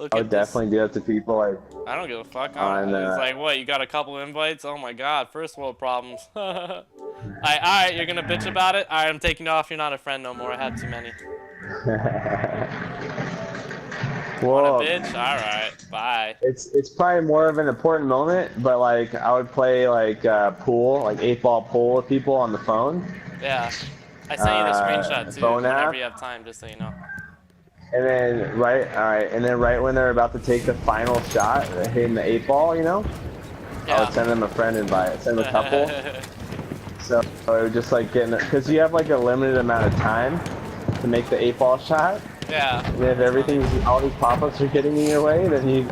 Look would at this. definitely do that to people like I don't give a fuck. on. It's like, what, you got a couple invites? Oh my god, first world problems. Alright, you're gonna bitch about it? Alright, I'm taking you off. You're not a friend no more. I had too many. Wanna Well, bitch? Alright, bye. it's probably more of an important moment, but like I would play like pool, like 8-ball pool with people on the phone. Yeah. I sent you the screenshot too, phone whenever app. you have time, just so you know. And then right when they're about to take the final shot, hitting the 8-ball, you know, I would send them a friend invite, send them a couple. So I would just like because you have like a limited amount of time to make the 8-ball shot. Yeah. And if all these pop-ups are getting in your way, then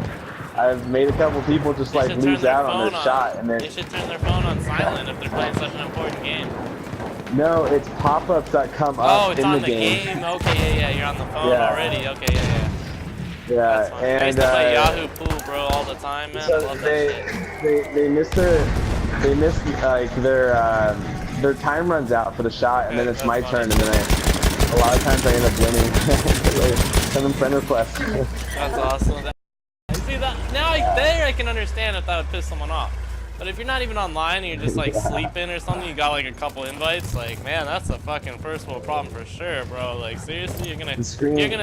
I've made a couple people just like lose out on their shot, and then they should turn their phone on silent if they're playing such an important game. no, it's pop-ups that come up in the game. Okay, yeah, you're on the phone already. Okay, yeah. Yeah, and I used to play Yahoo Pool, bro, all the time, man. So I love that shit. they missed like their time runs out for the shot, and then it's my turn, and then a lot of times I end up winning. Send them friend requests. That's awesome. See that now? I can understand if that would piss someone off. But if you're not even online and you're just like sleeping or something, you got like a couple invites, like man, that's a fucking first world problem for sure, bro. Like seriously, you're gonna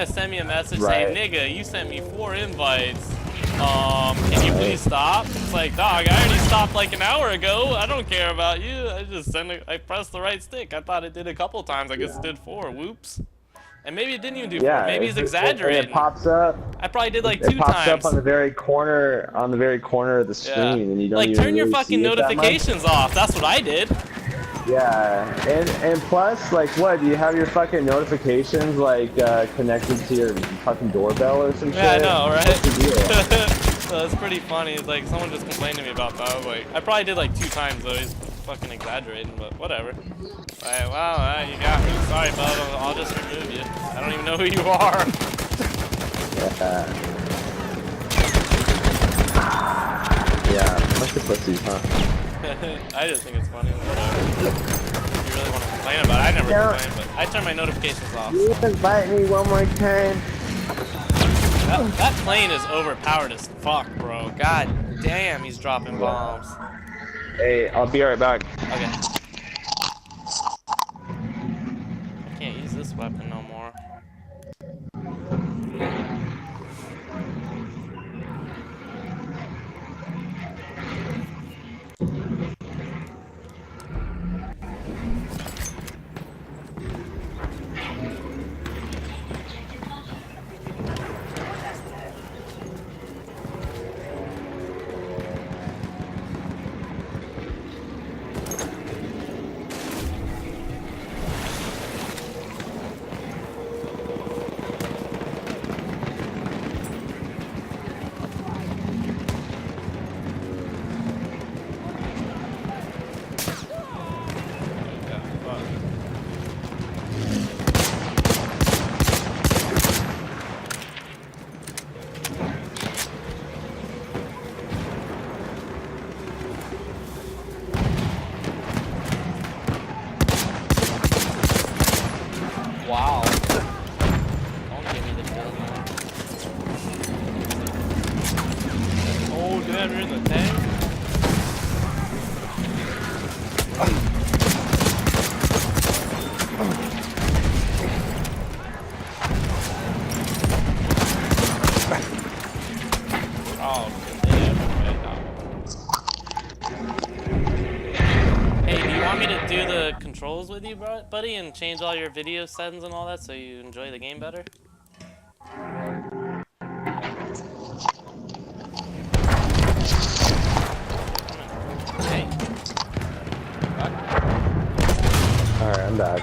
send me a message saying, nigga, you sent me 4 invites. Can you please stop? It's like, dog, I already stopped like an hour ago. I don't care about you. I pressed the right stick. I thought it did a couple times. I guess it did 4. Whoops. And maybe it didn't even do 4. Maybe he's exaggerating. It pops up. I probably did like 2 times. It pops up on the very corner of the screen, and you don't like even turn your really fucking see it notifications off. That's what I did. Yeah, and plus, like, what? Do you have your fucking notifications like connected to your fucking doorbell or some shit? Yeah, I know, right? What's the deal? So it's pretty funny. It's like someone just complained to me about that. I was like, I probably did like 2 times though. He's fucking exaggerating, but whatever. Alright, well, you got me. Sorry, bud. I'll just remove you. I don't even know who you are. Yeah, bunch of pussies, huh? I just think it's funny. Whatever. If you really want to complain about it, I never complain, but I turn my notifications off. You invite me one more time. That plane is overpowered as fuck, bro. God damn, he's dropping bombs. Hey, I'll be right back. Okay. I can't use this weapon no more. Wow. Don't give me the kill, man. Oh, damn, you're in the tank? Oh, damn. Hey, do you want me to do the controls with you, buddy, and change all your video settings and all that so you enjoy the game better? Hey. Alright, I'm back.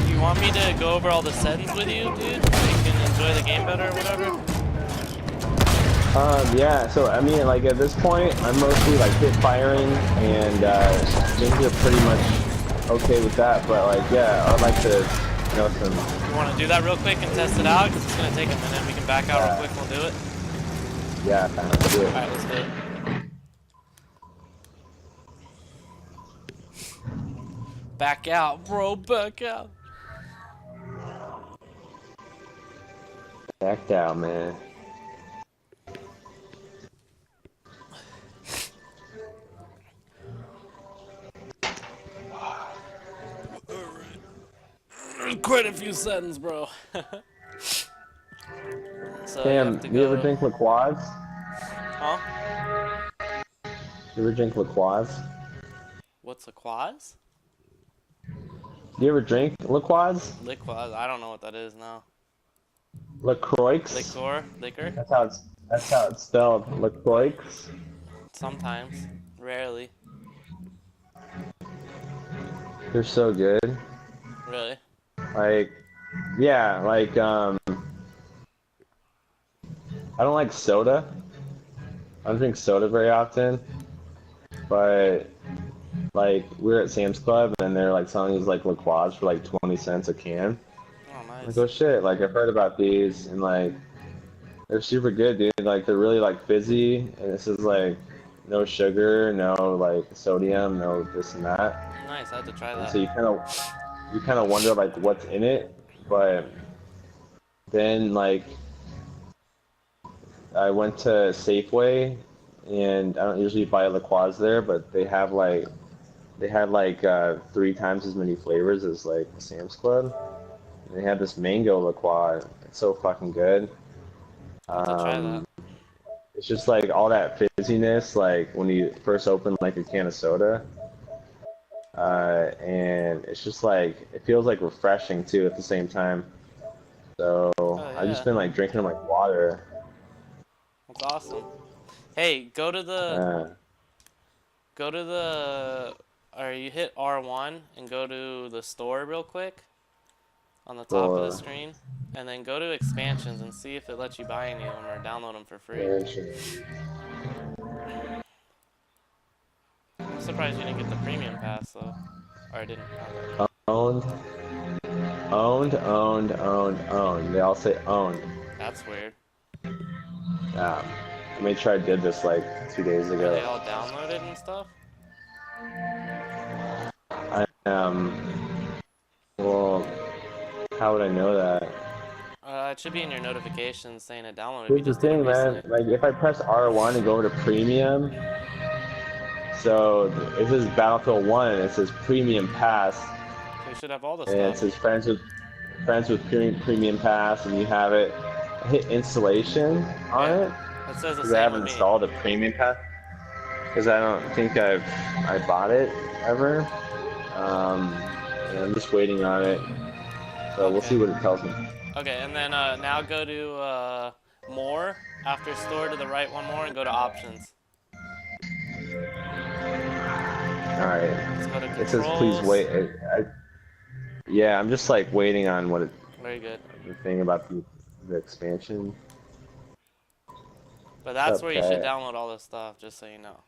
Do you want me to go over all the settings with you, dude, so you can enjoy the game better or whatever? Yeah, so I mean, like at this point, I'm mostly like hip firing, and things are pretty much okay with that, but like, yeah, I'd like to know some... You want to do that real quick and test it out? Because it's going to take a minute. We can back out real quick, we'll do it. Yeah, let's do it. Alright, let's do it. Back out, bro. Back out. Back down, man. Quite a few settings, bro. So Cam, you ever drink liqueurs? Huh? You ever drink liqueurs? What's a quaz? You ever drink liqueurs? Liquaz? I don't know what that is now. LaCroix? Liquor? That's how it's spelled. LaCroix? Sometimes. Rarely. They're so good. Really? Like, yeah, like, I don't like soda. I don't drink soda very often. But, like, we were at Sam's Club and they're like selling these like liqueurs for like 20 cents a can. Oh, nice. Like, oh shit, like I've heard about these and like, they're super good, dude. Like, they're really like fizzy and this is like, no sugar, no like sodium, no this and that. Nice, I had to try And that. so you kind of wonder like what's in it, but then like I went to Safeway and I don't usually buy liqueurs there, but they had like 3 times as many flavors as like Sam's Club. And they had this mango liqueur. It's so fucking good. I have to try that. It's just like all that fizziness, like when you first open like a can of soda. And it's just like, it feels like refreshing too at the same time. So yeah. I've just been like drinking them like water. That's awesome. Hey, go to the, or you hit R1 and go to the store real quick on the top of the screen, and then go to expansions and see if it lets you buy any of them or download them for free. I'm surprised you didn't get the premium pass though, or I didn't. Owned. They all say owned. That's weird. I made sure I did this like 2 days Are ago. they all downloaded and stuff? Well, how would I know that? It should be in your notifications saying it downloaded. Here's the thing, man. Like, if I press R1 and go over to premium, so it says Battlefield 1 and it says premium pass. So you should have all the and stuff. It says friends with premium pass, and you have it. I hit installation on it. It says the Because same I haven't with me. installed a premium pass. Because I don't think I bought it ever. And I'm just waiting on it. So we'll see what it tells me. Okay, and then now go to more after store to the right one more and go to options. Alright. Let's go to controls. It says please wait. Yeah, I'm just like waiting on what it. Very good. The thing about the expansion. But that's where you should download all this stuff, just so you know.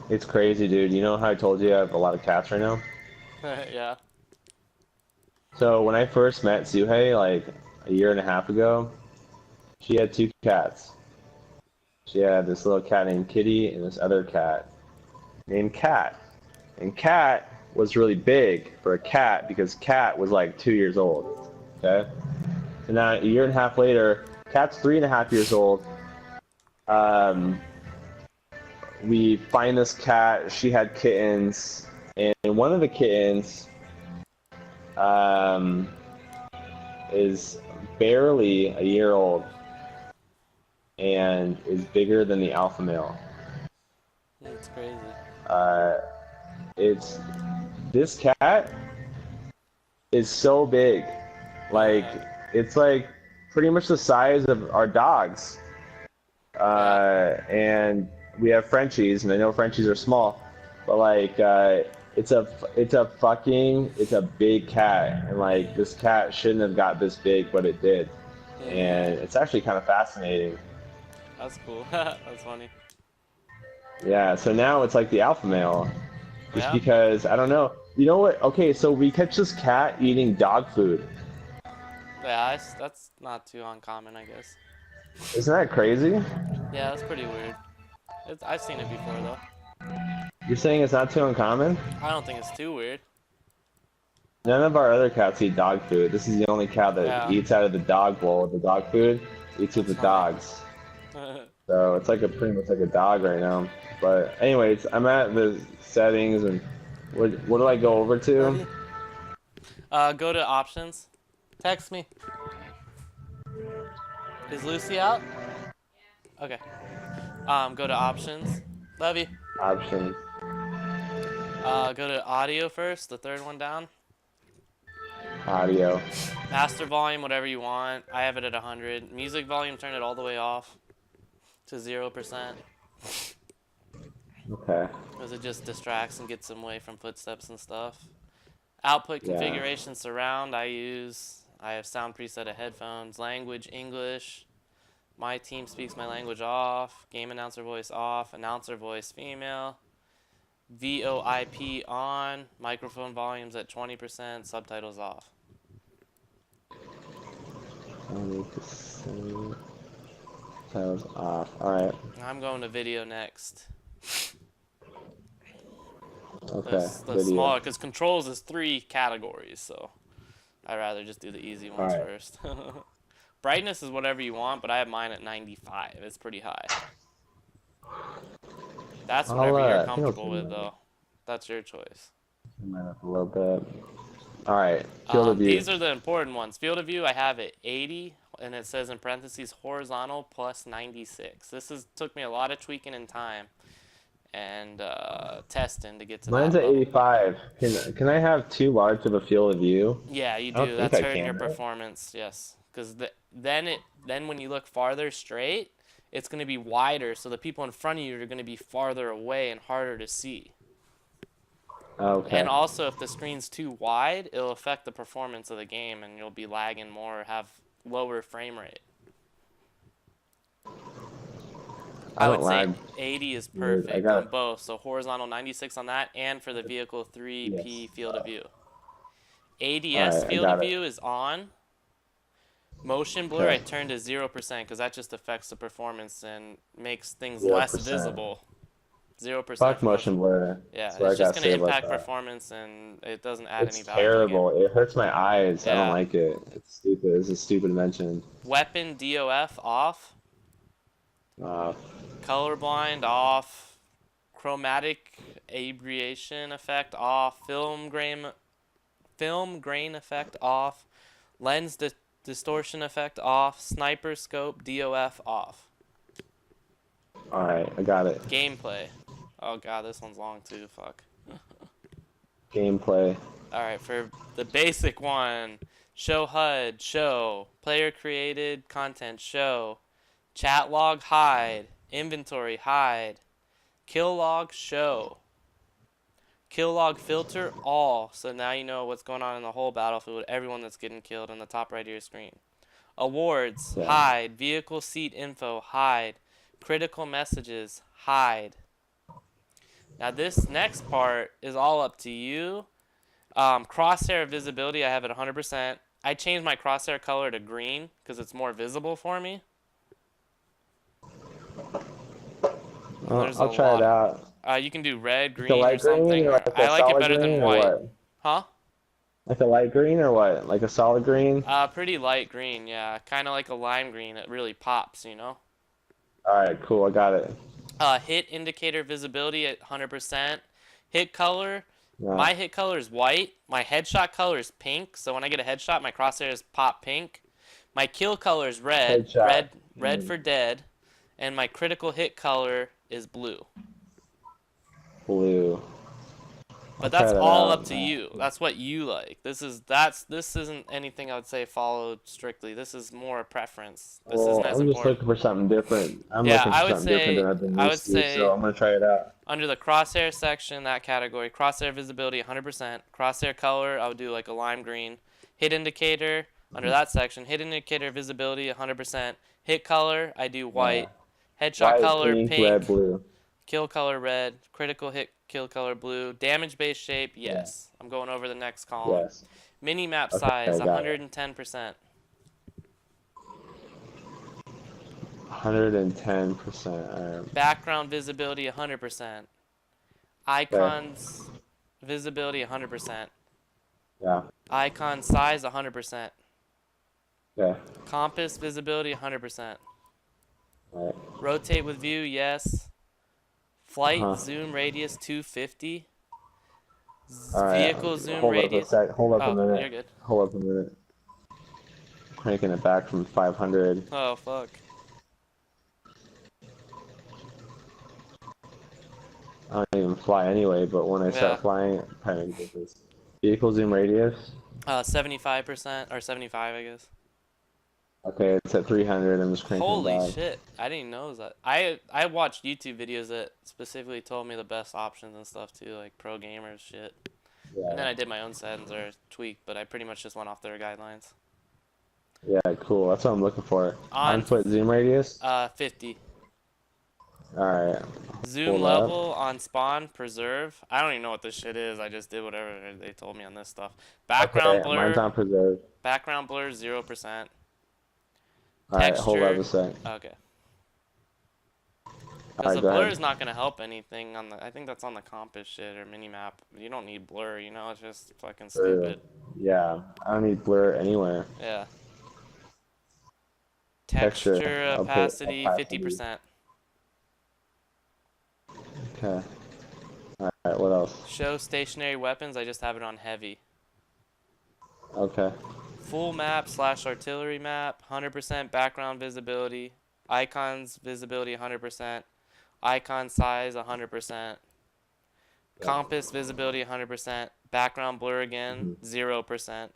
It's crazy, dude. You know how I told you I have a lot of cats right now? Yeah. So when I first met Suhei, like a year and a half ago, she had 2 cats. She had this little cat named Kitty and this other cat named Cat. And Cat was really big for a cat because Cat was like 2 years old. Okay? So now a year and a half later, Cat's 3.5 years old. We find this cat. She had kittens, and one of the kittens is barely a year old and is bigger than the alpha male. That's crazy. This cat is so big, like it's like pretty much the size of our dogs. And we have Frenchies, and I know Frenchies are small, but like it's a big cat, and like this cat shouldn't have got this big, but it did, and it's actually kind of fascinating. That's cool. That's funny. Yeah, so now it's like the alpha male, just because I don't know. You know what? Okay, so we catch this cat eating dog food. Yeah, that's not too uncommon, I guess. Isn't that crazy? Yeah, that's pretty weird. I've seen it before though. You're saying it's not too uncommon? I don't think it's too weird. None of our other cats eat dog food. This is the only cat that Yeah. eats out of the dog bowl. The dog food eats with That's the funny. dogs. So it's like a pretty much like a dog right now. But anyways, I'm at the settings and what do I go over to? Go to options. Text me. Is Lucy out? Okay. Go to options. Love you. Options. Go to audio first, the third one down. Audio. Master volume, whatever you want. I have it at 100. Music volume, turn it all the way off to 0%. Okay. Because it just distracts and gets them away from footsteps and stuff. Output configuration surround, I have sound preset of headphones. Language, English. My team speaks my language off. Game announcer voice off. Announcer voice female. VoIP on. Microphone volumes at 20%. Subtitles off. 20%. Titles off. Alright. I'm going to video next. Okay. The Video. smaller, because controls is 3 categories, so I'd rather just do the easy ones first. Brightness is whatever you want, but I have mine at 95. It's pretty high. That's whatever you're comfortable with, though. That's your choice. Turn mine up a little bit. Alright. Field of view. These are the important ones. Field of view, I have it 80, and it says in parentheses horizontal plus 96. This took me a lot of tweaking in time and testing to get to Mine's that at level. 85. Can I have too large of a field of view? Yeah, you I do. don't That's think I hurting can, your right? performance. Yes, because then when you look farther straight, it's going to be wider, so the people in front of you are going to be farther away and harder to see. Okay. And also, if the screen's too wide, it'll affect the performance of the game, and you'll be lagging more or have lower frame rate. I would say 80 is perfect on both. So horizontal 96 on that, and for the vehicle 3P field of view. ADS field of view is on. Motion blur I turned to 0% because that just affects the performance and makes things 0%. less visible. 0%. Fuck motion blur. Yeah, That's what it's I just gotta going say to about impact that. performance, and it doesn't add It's any value to the game. terrible. It hurts my eyes. I Yeah. don't like it. It's stupid. It's a stupid invention. Weapon DOF off. Colorblind off. Chromatic aberration effect off. Film grain effect off. Lens distortion effect off. Sniper scope DOF off. Alright, I got it. Gameplay. Oh god, this one's long too. Fuck. Gameplay. Alright, for the basic one, show HUD, show. Player created content, show. Chat log, hide. Inventory, hide. Kill log, show. Kill log filter, all. So now you know what's going on in the whole battlefield, everyone that's getting killed on the top right of your screen. Awards, hide. Vehicle seat info, hide. Critical messages, hide. Now this next part is all up to you. Crosshair visibility, I have it 100%. I changed my crosshair color to green because it's more visible for me. I'll try it out. You can do red, green, light or something. green, or like I a like it solid better than green, or white. what? Huh? Like a light green or what? Like a solid green? Pretty light green, yeah. Kind of like a lime green. It really pops, you know? Alright, cool. I got it. Hit indicator visibility at 100%. Hit color. Yeah. My hit color is white. My headshot color is pink. So when I get a headshot, my crosshairs pop pink. My kill color is red. Headshot. Red for dead. And my critical hit color is blue. Blue. But that's all up to you. That's what you like. This isn't anything I would say followed strictly. This is more a preference. This isn't as I'm just important. looking for something different. I'm looking for something different than I've been used to, so I'm gonna try it out. Under the crosshair section, that category, crosshair visibility 100%. Crosshair color, I would do like a lime green. Hit indicator, under that section, hit indicator visibility 100%. Hit color, I do white. Headshot color, pink. Red, blue. Kill color, red. Critical hit, kill color, blue. Damage base shape, yes. I'm going over the next column. Yes. Mini map size, 110%. 110%. Background visibility 100%. Icons visibility 100%. Yeah. Icon size 100%. Okay. Compass visibility 100%. All right. Rotate with view, yes. Flight Uh-huh. zoom radius 250. All right. Vehicle zoom Hold up a radius. sec. Hold up a Oh, minute. you're good. Hold up a minute. Cranking it back from 500. Oh, fuck. I don't even fly anyway, but when I Yeah. start flying, it kind of difference. Vehicle zoom radius. 75% or 75, I guess. Okay, it's at 300. I'm just cranking it Holy back. shit. I didn't know that. I watched YouTube videos that specifically told me the best options and stuff too, like pro gamers shit. And then Yeah. I did my own settings or tweak, but I pretty much just went off their guidelines. Yeah, cool. That's what I'm looking for. On 1 foot zoom radius. 50. All right. Zoom Hold up. level on spawn preserve. I don't even know what this shit is. I just did whatever they told me on this stuff. Okay, Background mine's blur. on preserve. Background blur 0%. All right, hold up Texture. a sec. Okay. All Because right, the go blur ahead. is not gonna help anything on the. I think that's on the compass shit or minimap. You don't need blur. You know, it's just fucking stupid. Yeah, I don't need blur anywhere. Yeah. Texture. Texture I'll put opacity opacity. 50%. Okay. All right, what else? Show stationary weapons. I just have it on heavy. Okay. Full map / artillery map. 100% background visibility. Icons visibility 100%. Icon size 100%. Compass visibility 100%. Background blur again 0%.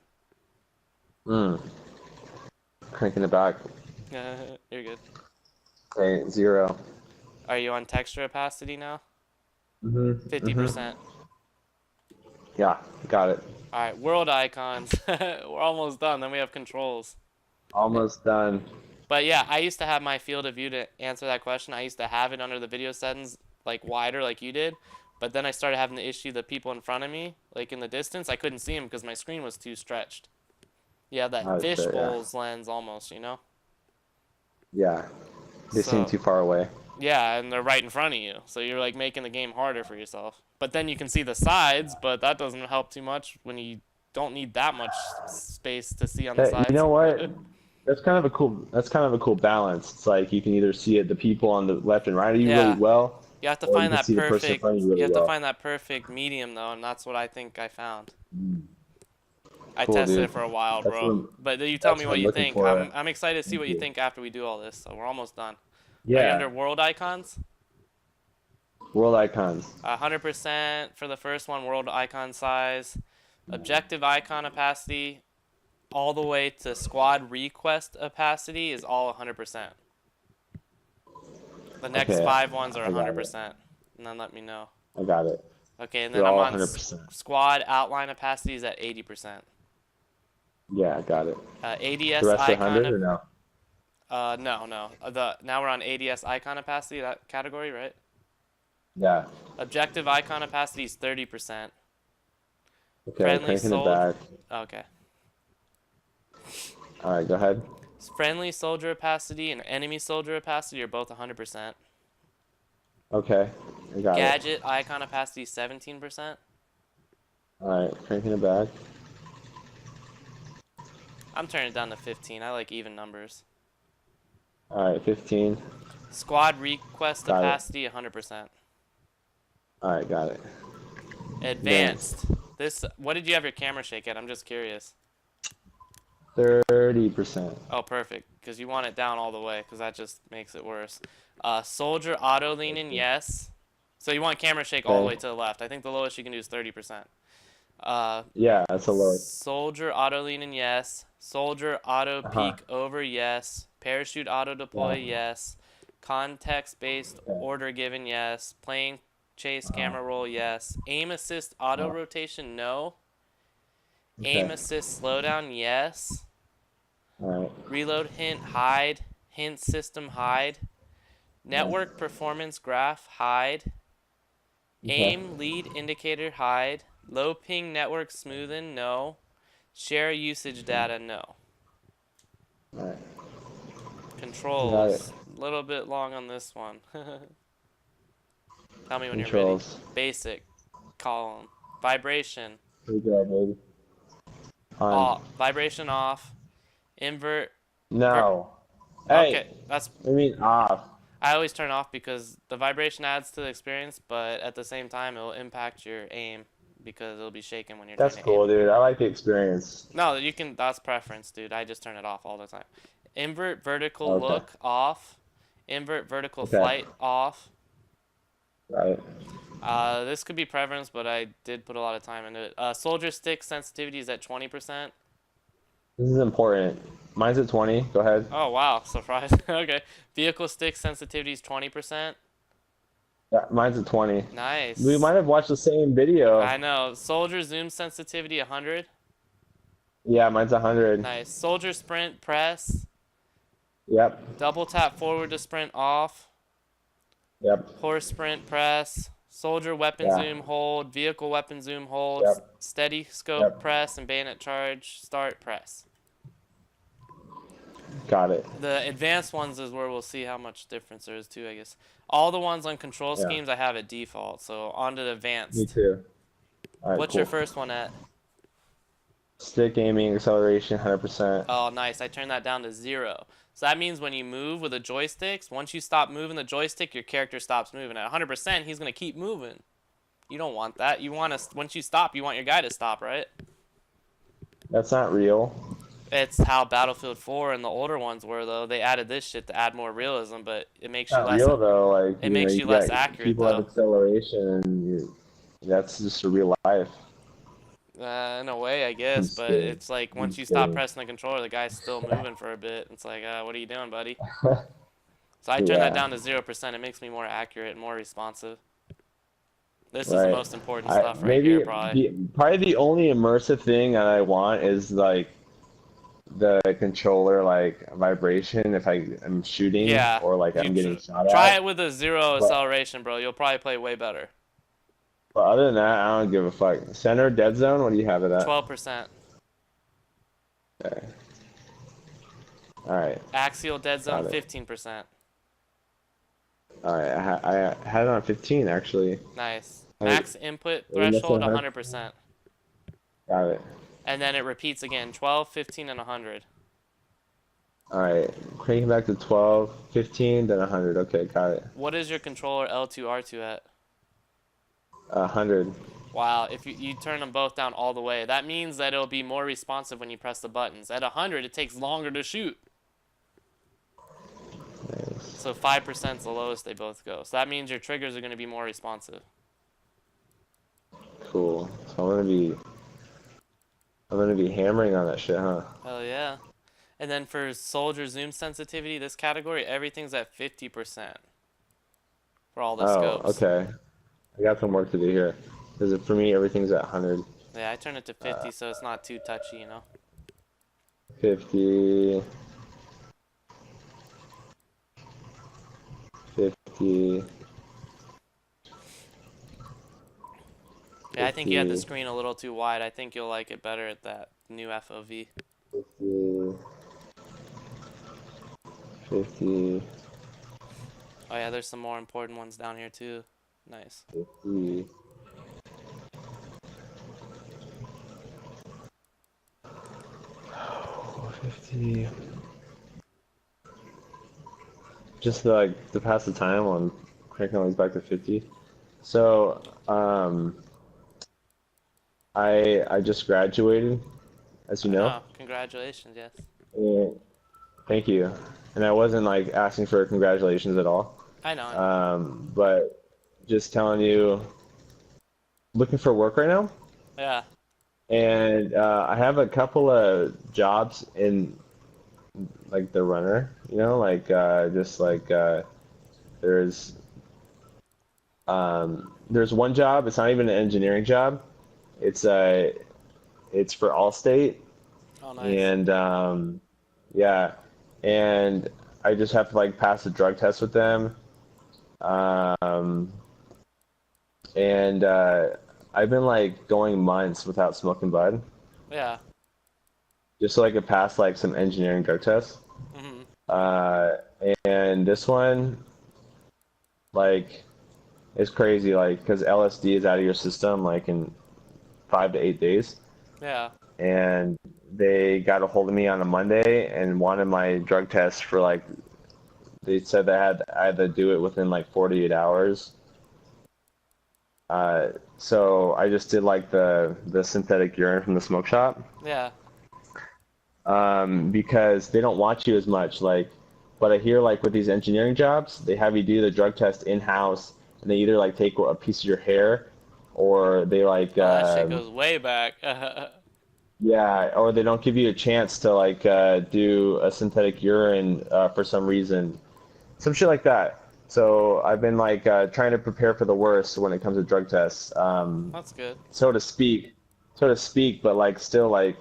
Cranking it back. You're good. Okay, 0. Are you on texture opacity now? 50%. Yeah, got it. Alright, world icons. We're almost done. Then we have controls. Almost done. But yeah, I used to have my field of view to answer that question. I used to have it under the video settings, like wider, like you did. But then I started having the issue that people in front of me, like in the distance, I couldn't see them because my screen was too stretched. Yeah, that Oh, shit, fishbowl's lens almost, you know? Yeah. They seem too far away. Yeah, and they're right in front of you. So you're like making the game harder for yourself. But then you can see the sides, but that doesn't help too much when you don't need that much space to see on the sides. You know what? That's kind of a cool balance. It's like you can either see the people on the left and right of you Yeah. really well. You have to or find you can that see the person in perfect. front of you really You have to well. find that perfect medium though, and that's what I think I found. I Cool, tested dude. it for a while, That's bro. what- But you tell that's me what what I'm you looking think. for. I'm excited to see what you you. think after we do all this. So we're almost done. Are Yeah. you under world icons? World icons. 100% for the first one, world icon size. Objective icon opacity, all the way to squad request opacity is all 100%. The next Okay, 5 ones are I got it. 100%. And then let me know. I got it. Okay, and They're then I'm all on 100%. squad outline opacity is at 80%. Yeah, I got it. ADS The rest are icon. 100 or no? No. Now we're on ADS icon opacity, that category, right? Yeah. Objective icon opacity is 30%. Okay, Friendly cranking it soldier. back. Okay. All right, go ahead. Friendly soldier opacity and enemy soldier opacity are both 100%. Okay, I got it. Gadget icon opacity 17%. All right, cranking it back. I'm turning it down to 15. I like even numbers. All right, 15. Squad request Got it. opacity 100%. All right, got it. Advanced. What did you have your camera shake at? I'm just curious. 30%. Oh, perfect. Because you want it down all the way, because that just makes it worse. Soldier auto lean in, yes. So you want camera shake all the way to the left. I think the lowest you can do is 30%. Yeah, that's a lowest. Soldier auto lean in, yes. Soldier auto peek over, yes. Parachute auto deploy, yes. Context-based order given, yes. Plane chase camera roll, yes. Aim assist auto rotation, no. Aim assist slowdown, yes. All right. Reload hint hide. Hint system hide. Network performance graph hide. Aim lead indicator hide. Low ping network smoothen, no. Share usage data, no. All right. Controls, little bit long on this one. Tell me when you're ready. Controls. Basic. Column. Vibration. Here we go, baby. On. Vibration off. Invert. No. Hey. Okay, that's. I mean off. I always turn off because the vibration adds to the experience, but at the same time, it will impact your aim because it'll be shaking when you're That's trying to cool, aim. dude. I like the experience. No, you can. That's preference, dude. I just turn it off all the time. Invert vertical Okay. look off. Invert vertical Okay. flight off. Right. This could be preference, but I did put a lot of time into it. Soldier stick sensitivity is at 20%. This is important. Mine's at 20. Go ahead. Oh wow, surprise. Okay. Vehicle stick sensitivity is 20%. Yeah, mine's at 20. Nice. We might have watched the same video. I know. Soldier zoom sensitivity 100. Yeah, mine's 100. Nice. Soldier sprint press. Yep. Double tap forward to sprint off. Yep. Horse sprint press. Soldier weapon Yeah. zoom hold. Vehicle weapon zoom hold. Yep. Steady scope Yep. press and bayonet charge. Start press. Got it. The advanced ones is where we'll see how much difference there is too, I guess. All the ones on control Yeah. schemes I have at default, so on to the Me advanced. too. All right, What's cool. your first one at? Stick aiming, acceleration, 100%. Oh, nice. I turned that down to 0. So that means when you move with the joysticks, once you stop moving the joystick, your character stops moving. At 100%, he's going to keep moving. You don't want that. You want to, once you stop, you want your guy to stop, right? That's not real. It's how Battlefield 4 and the older ones were, though. They added this shit to add more realism, but it makes you Not less. real though. Like It makes you less got accurate, People though. have acceleration, and that's just a real life. In a way, I guess, but kidding. it's like once I'm you stop kidding. pressing the controller, the guy's still moving for a bit. It's like, what are you doing, buddy? So I turned that down to 0%. It makes me more accurate and more responsive. This is the most important stuff right here, probably. Probably the only immersive thing that I want is like the controller like vibration if I'm shooting Yeah. or like I'm getting shot at. Try it with a 0 acceleration, bro. You'll probably play way better. But other than that, I don't give a fuck. Center dead zone. What do you have it at? 12%. Okay. All right. Axial dead zone, Got it. 15%. All right. I had it on 15 actually. Nice. All right. Max input Are we missing threshold, 100? 100%. Got it. And then it repeats again, 12, 15, and 100. All right. Cranking back to 12, 15, then 100. Okay, got it. What is your controller L2, R2 at? 100. Wow, if you turn them both down all the way, that means that it'll be more responsive when you press the buttons. At 100, it takes longer to shoot. Nice. So 5% is the lowest they both go. So that means your triggers are going to be more responsive. Cool. So I'm gonna be hammering on that shit, huh? Hell yeah. And then for soldier zoom sensitivity, this category, everything's at 50% for all the scopes. Okay. I got some work to do here. Because for me, everything's at 100. Yeah, I turn it to 50 so it's not too touchy, you know? 50. 50. Yeah, I think you had the 50. screen a little too wide. I think you'll like it better at that new FOV. 50. 50. Oh yeah, there's some more important ones down here too. Nice. 50. Oh, 50. Just to pass the time on cranking all these back to 50. So, I just graduated, as you know. Oh, congratulations, yes. And thank you. And I wasn't like asking for congratulations at all. I know. But just telling you, looking for work right now. Yeah. And I have a couple of jobs in like the runner, you know, like there's one job. It's not even an engineering job. It's for Allstate. Oh, nice. And yeah, and I just have to like pass a drug test with them. And I've been like going months without smoking bud, Yeah. just so I could pass like some engineering drug tests. Mhm. Uh, and this one, like, is crazy, like, because LSD is out of your system, like, in 5 to 8 days. Yeah. And they got a hold of me on a Monday and wanted my drug test for, like, they said I had to do it within, like, 48 hours. So I just did, like, the synthetic urine from the smoke shop. Yeah. Because they don't want you as much. Like, but I hear like with these engineering jobs, they have you do the drug test in house, and they either like take a piece of your hair, or they like Oh, that shit goes way back. yeah, or they don't give you a chance to like do a synthetic urine for some reason, some shit like that. So I've been like trying to prepare for the worst when it comes to drug tests, That's good. so to speak, but like still like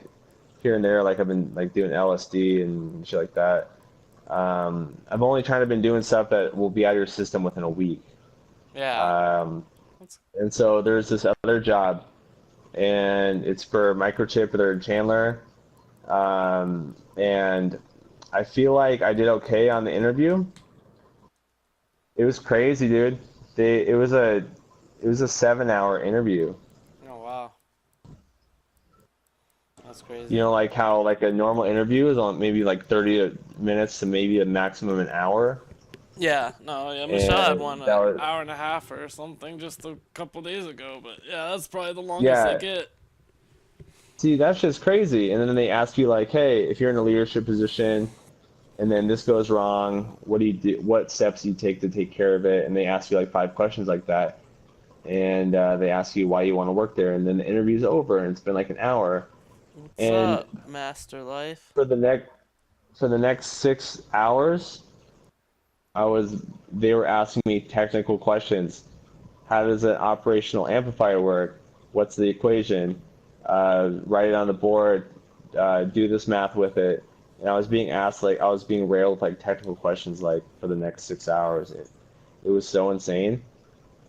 here and there, like I've been like doing LSD and shit like that. I've only kind of been doing stuff that will be out of your system within a week. Yeah. Um, That's, and so there's this other job, and it's for microchip. They're in Chandler, and I feel like I did okay on the interview. It was crazy, dude. It was a 7 hour interview. oh, wow. That's You crazy. know, like how like a normal interview is on maybe like 30 minutes to maybe a maximum an hour. Yeah, no, yeah, Michelle had And one that an was, hour and a half or something just a couple days ago, but yeah, that's probably the longest they yeah, get. see, that's just crazy. And then they ask you like, hey, if you're in a leadership position and then this goes wrong, what do you do? What steps do you take to take care of it? And they ask you like 5 questions like that. And they ask you why you want to work there. And then the interview's over and it's been like an hour. What's And up, Master Life? for the next 6 hours, they were asking me technical questions. How does an operational amplifier work? What's the equation? Write it on the board. Do this math with it. And I was being asked, like, I was being railed with, like, technical questions, like, for the next 6 hours. It was so insane.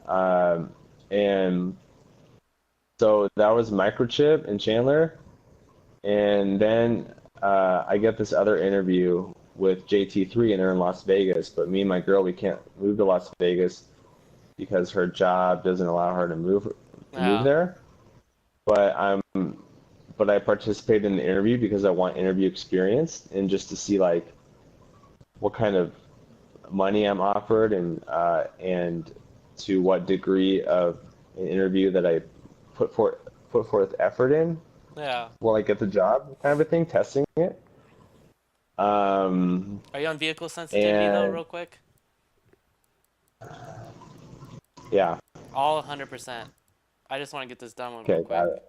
Um, and so that was Microchip in Chandler. And then I get this other interview with JT3, and they're in Las Vegas. But me and my girl, we can't move to Las Vegas because her job doesn't allow her to move Yeah, there. But I participated in the interview because I want interview experience and just to see like what kind of money I'm offered and to what degree of an interview that I put forth effort in. yeah. Will I get the job kind of a thing, testing it. Um, Are you on vehicle sensitivity though, and real quick? yeah, All 100%. I just want to get this done with real okay, quick. got it.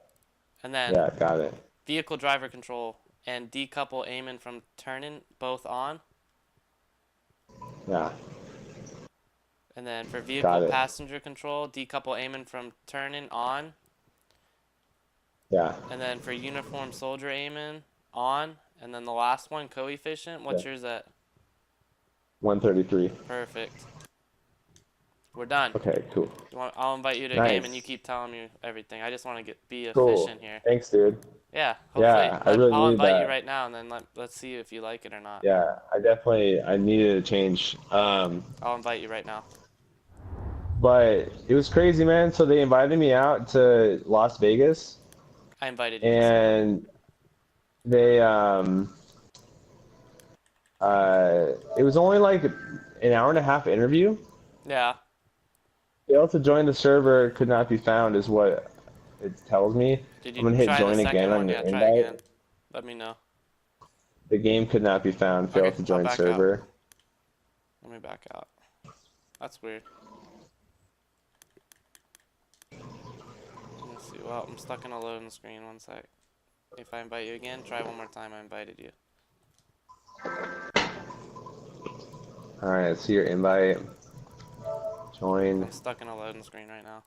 And then Yeah, got it. vehicle driver control and decouple aiming from turning both on. Yeah, And then for vehicle got it. passenger control, decouple aiming from turning on. Yeah, And then for uniform soldier aiming on. And then the last one, coefficient. yeah. What's yours at? 133. Perfect. We're done. Okay, cool. I'll invite you to a game and you Nice. keep telling me everything. I just want to be Cool. efficient here. Thanks, dude. Yeah, hopefully. Yeah, I really I'll needed invite you that. right now and then let's see if you like it or not. Yeah, I needed a change. I'll invite you right now. But it was crazy, man. So they invited me out to Las Vegas, I invited you, just so you know. and they it was only like an hour and a half interview. Yeah. Failed to join the server, could not be found, is what it tells me. Did I'm you gonna hit try the join second again on one? your Yeah, try again. invite. Let me know. The game could not be found. Okay, Failed to I'll join back out. server. Let me back out. That's weird. Let me see. Well, I'm stuck in a loading screen. One sec. If I invite you again, try one more time. I invited you. All right, see your invite. Join. I'm stuck in a loading screen right now.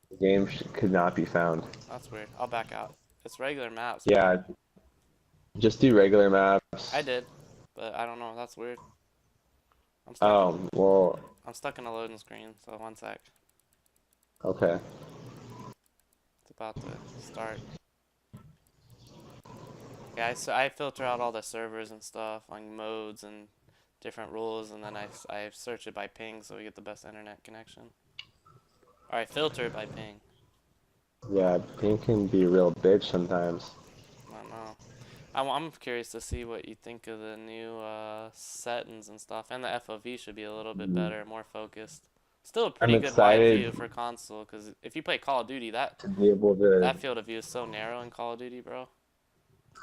The game could not be found. That's weird. I'll back out. It's regular maps, man. Yeah, just do regular maps. I did, but I don't know. That's weird. Oh, well, I'm stuck in a loading screen. So one sec. okay. It's about to start. Yeah, I filter out all the servers and stuff, like modes and different rules, and then I search it by ping so we get the best internet connection. Or I filter it by ping. Yeah, ping can be a real bitch sometimes. I don't know. I'm curious to see what you think of the new settings and stuff, and the FOV should be a little bit better, more focused. Still a I'm pretty good wide excited view for console, because if you play Call of Duty, to be able to. that field of view is so narrow in Call of Duty, bro.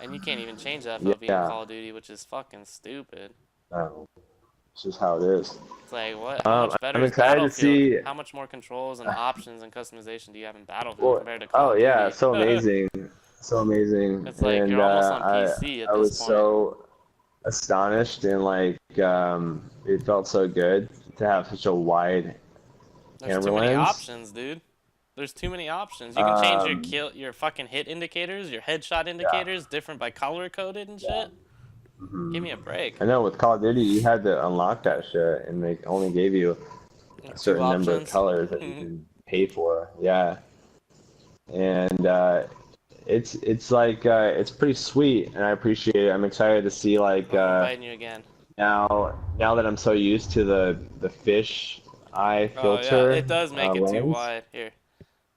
And you can't even change the FOV in Yeah, Call of Duty, which is fucking stupid. it's just how it is. It's like, what? How much better I'm is excited to Battlefield? see. How much more controls and options and customization do you have in Battlefield Well, compared to Call oh of yeah, Duty? so amazing, so amazing, It's like and you're almost on PC at I this was point. so astonished and like it felt so good to have such a wide There's too camera many lens. options, dude. There's too many options. You can change Um, your fucking hit indicators, your headshot yeah, indicators, different by color coded and yeah. shit. Give me a break. I know with Call of Duty you had to unlock that shit, and they only gave you a Like two certain number of options. colors that you can pay for. Yeah, and it's like it's pretty sweet, and I appreciate it. I'm excited to see like I'm inviting you again. now that I'm so used to the fish eye Oh yeah, filter it does make it too lens. wide. Here.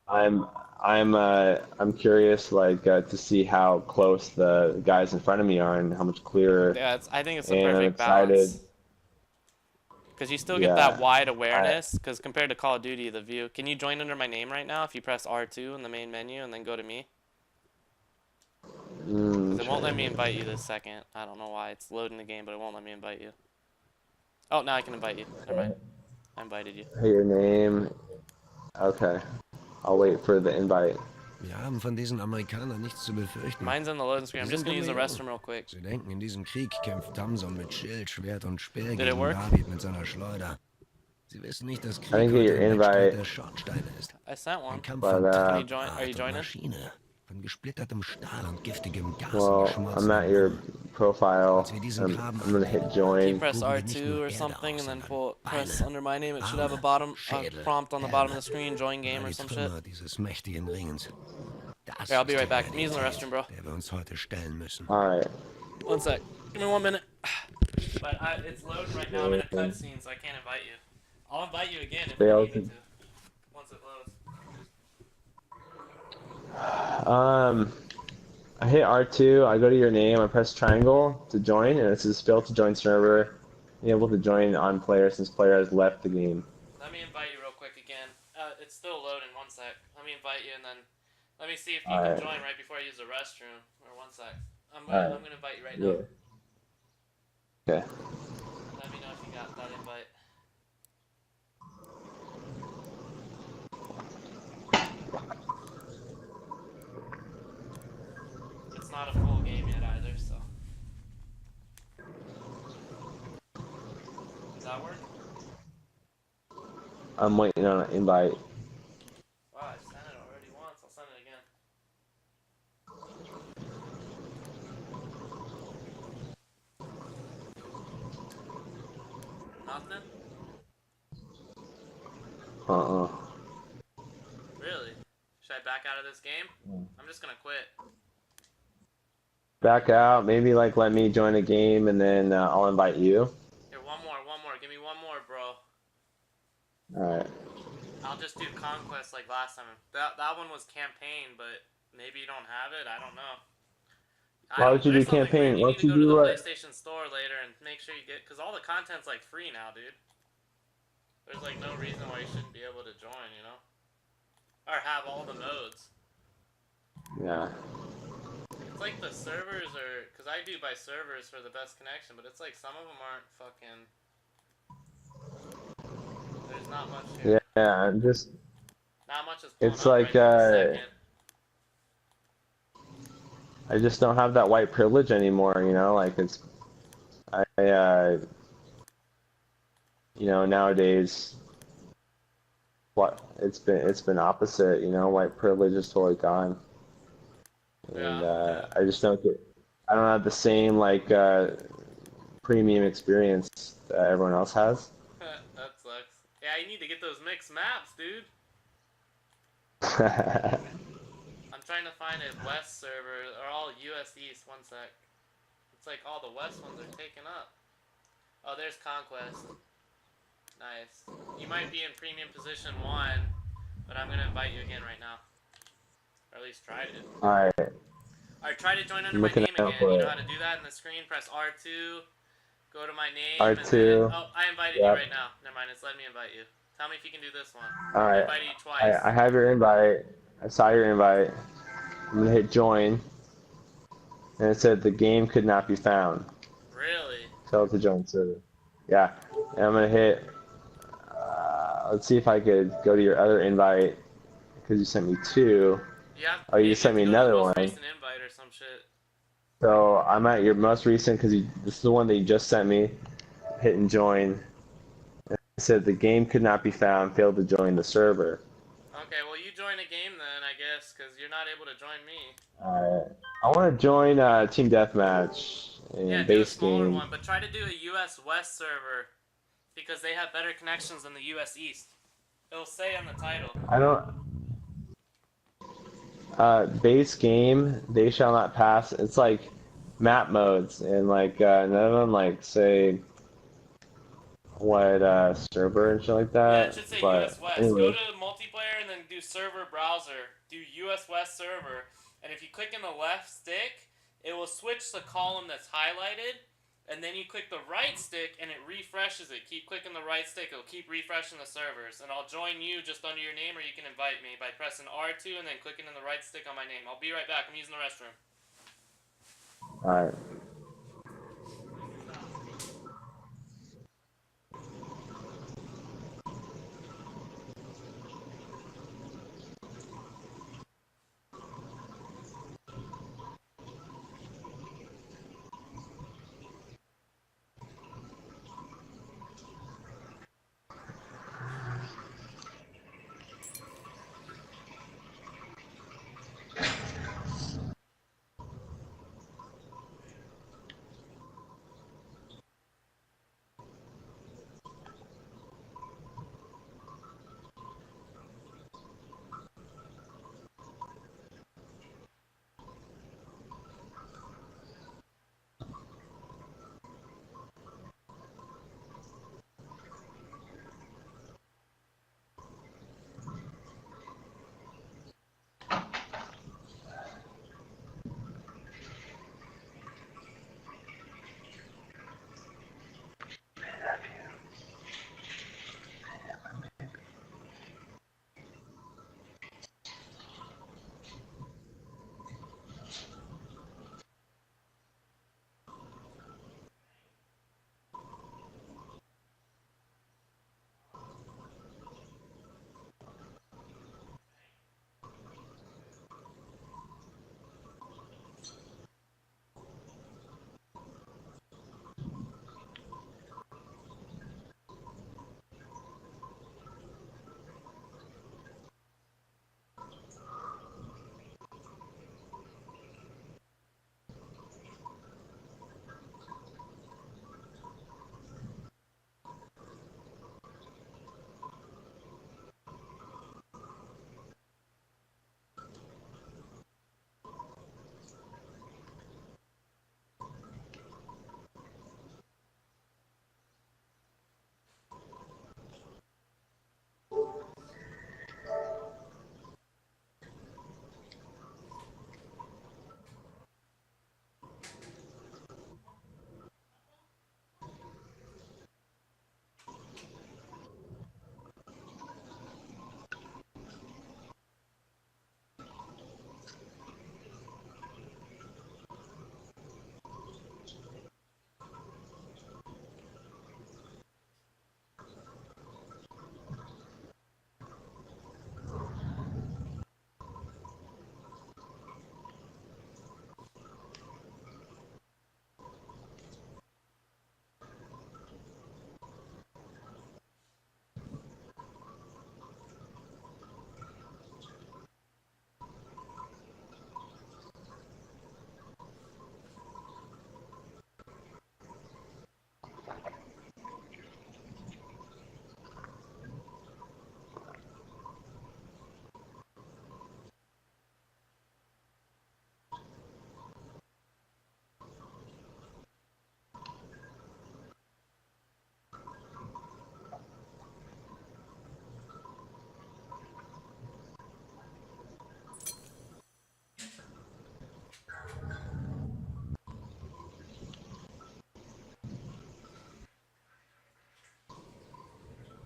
I'm I'm curious like to see how close the guys in front of me are and how much clearer. Yeah, I think it's the And I'm perfect excited. balance. Because you still get that Yeah, wide I awareness, because compared to Call of Duty, the view... Can you join under my name right now if you press R2 in the main menu and then go to me? Because it won't let me invite you this second. I don't know why. It's loading the game, but it won't let me invite you. Oh, now I can invite you. Never mind. I invited you. Hey, your name. Okay, I'll wait for the invite. Wir haben von diesen Amerikanern nichts zu befürchten. Mine's on the loading screen. I'm Sie just sind going to use the dumme restroom real quick. Sie denken, in diesem Krieg kämpft Samson mit Schild, Schwert und Speer Did it gegen work? David mit seiner Schleuder. Sie wissen nicht, dass I Krieg didn't get heute your ein Wettstreit invite, der Schornsteine ist. I sent one. Ein Kampf but von Can you Trieb, join? Are you Art und joining? Maschine. Von gesplittertem Stahl und giftigem Gas well, geschmolzen. I'm at your profile. Als wir diesen Graben I'm gonna hit anlegen, Can you join. press gruben wir nicht R2 nur or Erde something aus, and then sondern press Beine, under my name? It should have a Arme, bottom Schädel, prompt on the bottom of Hände, the screen, join game oder or die some shit. Trümmer dieses mächtigen Ringens. Das Here, I'll be ist right die back. I'm using the Realität, restroom, bro. der wir uns heute stellen müssen. All right. One sec. Give me 1 minute. But it's loading right now. I'm in a cutscene, so I can't invite you. I'll invite you again if you need me to. Once it loads. I hit R2. I go to your name. I press triangle to join, and it says fail to join server. You're able to join on player since player has left the game. Let me invite you real quick again. It's still loading. 1 sec. Let me invite you and then let me see if you can Alright. join right before I use the restroom. Or 1 sec. I'm Alright. gonna invite you right now. Okay. Let me know if you got that invite. It's not a full game yet either, so. Does that work? I'm waiting on an invite. Wow, I sent it already once. I'll send it again. Nothing? Really? Should I back out of this game? I'm just gonna quit. Back out. Maybe like let me join a game, and then I'll invite you. Here, one more. Give me one more, bro. All right. I'll just do Conquest like last time. That one was campaign, but maybe you don't have it. I don't know. Why would you do There's something campaign? weird. Why You need don't to you go to do the what? PlayStation Store later and make sure you get, because all the content's like free now, dude. There's like no reason why you shouldn't be able to join, you know? Or have all the modes. Yeah. It's like the servers are, because I do by servers for the best connection, but it's like some of them aren't fucking, there's not much here. Yeah. I'm just. Not much is pulling It's up like right this second. I just don't have that white privilege anymore. You know, like it's. You know, nowadays. What it's been opposite. You know, white privilege is totally gone. And Yeah. I just don't get. I don't have the same like premium experience that everyone else has. That sucks. Yeah, you need to get those mixed maps, dude. I'm I'm trying to find a West server. They're all US East. One sec. It's like all the West ones are taken up. Oh, there's Conquest. Nice. You might be in premium position 1, but I'm gonna invite you again right now. Or at least try to. Alright, Alright, try to join under I'm my looking name out again. for You know it. how to do that in the screen? Press R2, go to my name, and then... R2. Oh, I invited you Yep. right now. Never mind, it's letting me invite you. Tell me if you can do this one. Alright. I invited you twice. I have your invite. I saw your invite. I'm gonna hit join. And it said the game could not be found. Really? Failed to join server. Yeah. And I'm gonna hit. Let's see if I could go to your other invite because you sent me 2. Yeah. Oh, you sent me another one. Recent invite or some shit. So I'm at your most recent because this is the one that you just sent me. Hitting join. It said the game could not be found. Failed to join the server. Okay, well you join a game then, I guess, because you're not able to join me. I want to join Team Deathmatch and Yeah, do a base smaller game. one, but try to do a US West server because they have better connections than the US East. It'll say on the title. I don't. Base game, they shall not pass. It's like map modes and like none of them like say what server and shit like Yeah, that. it should say But US West. anyway. Go to multiplayer and then do server browser. Do US West server, and if you click in the left stick, it will switch the column that's highlighted. And then you click the right stick and it refreshes it. Keep clicking the right stick. It'll keep refreshing the servers. And I'll join you just under your name, or you can invite me by pressing R2 and then clicking in the right stick on my name. I'll be right back. I'm using the restroom. Alright.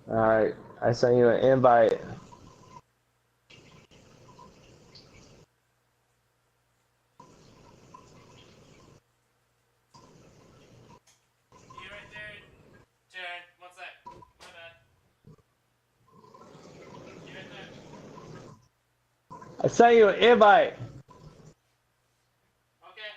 Alright, I sent you an invite. You right there, Jared. One sec. My bad. You right there. I sent you an invite. Okay.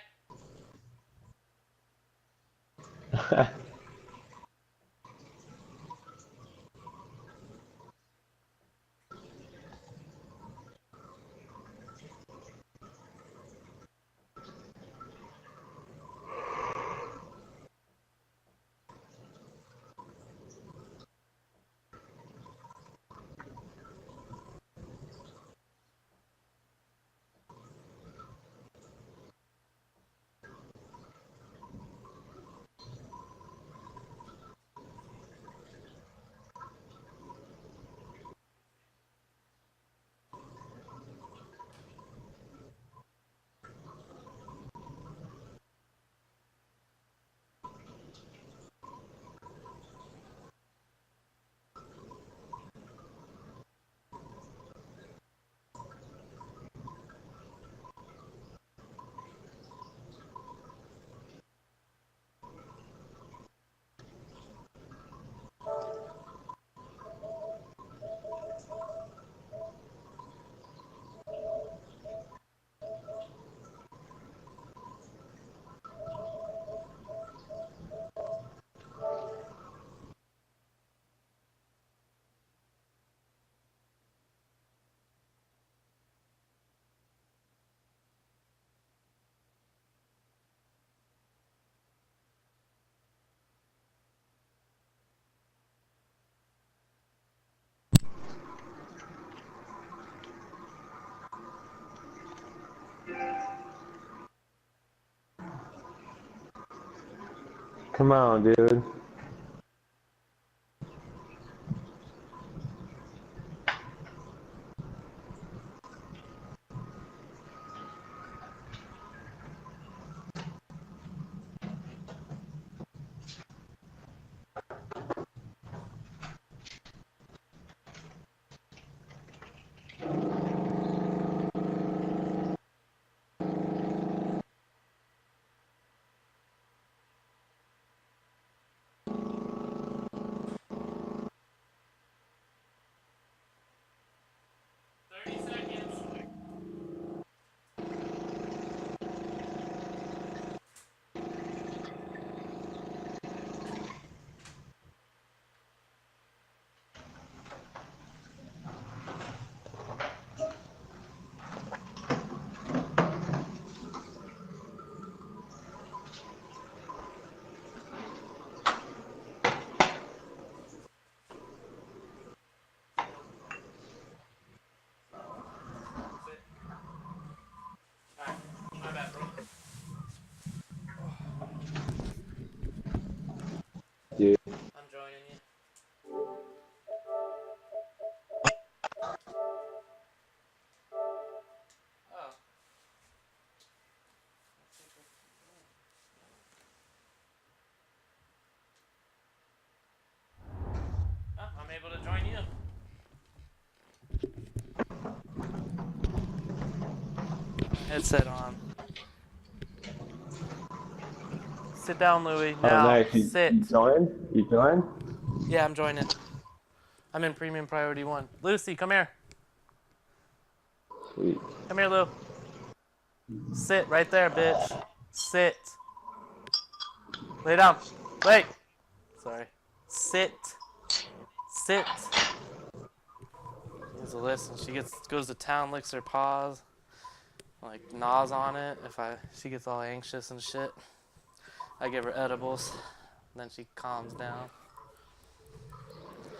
Come on, dude. Alright. My bad, bro. Dude. I'm joining you. Oh. Oh, I'm able to join you. Headset on. Sit down, Louie. Oh, Now. nice. Sit. You joined? You joined? Yeah, I'm joining. I'm in premium priority 1. Lucy, come here. Sweet. Come here, Lou. Sit right there, bitch. Sit. Lay down. Wait. Sorry. Sit. Sit. She needs to listen. She goes to town, licks her paws, like gnaws on it. She gets all anxious and shit. I give her edibles, then she calms down.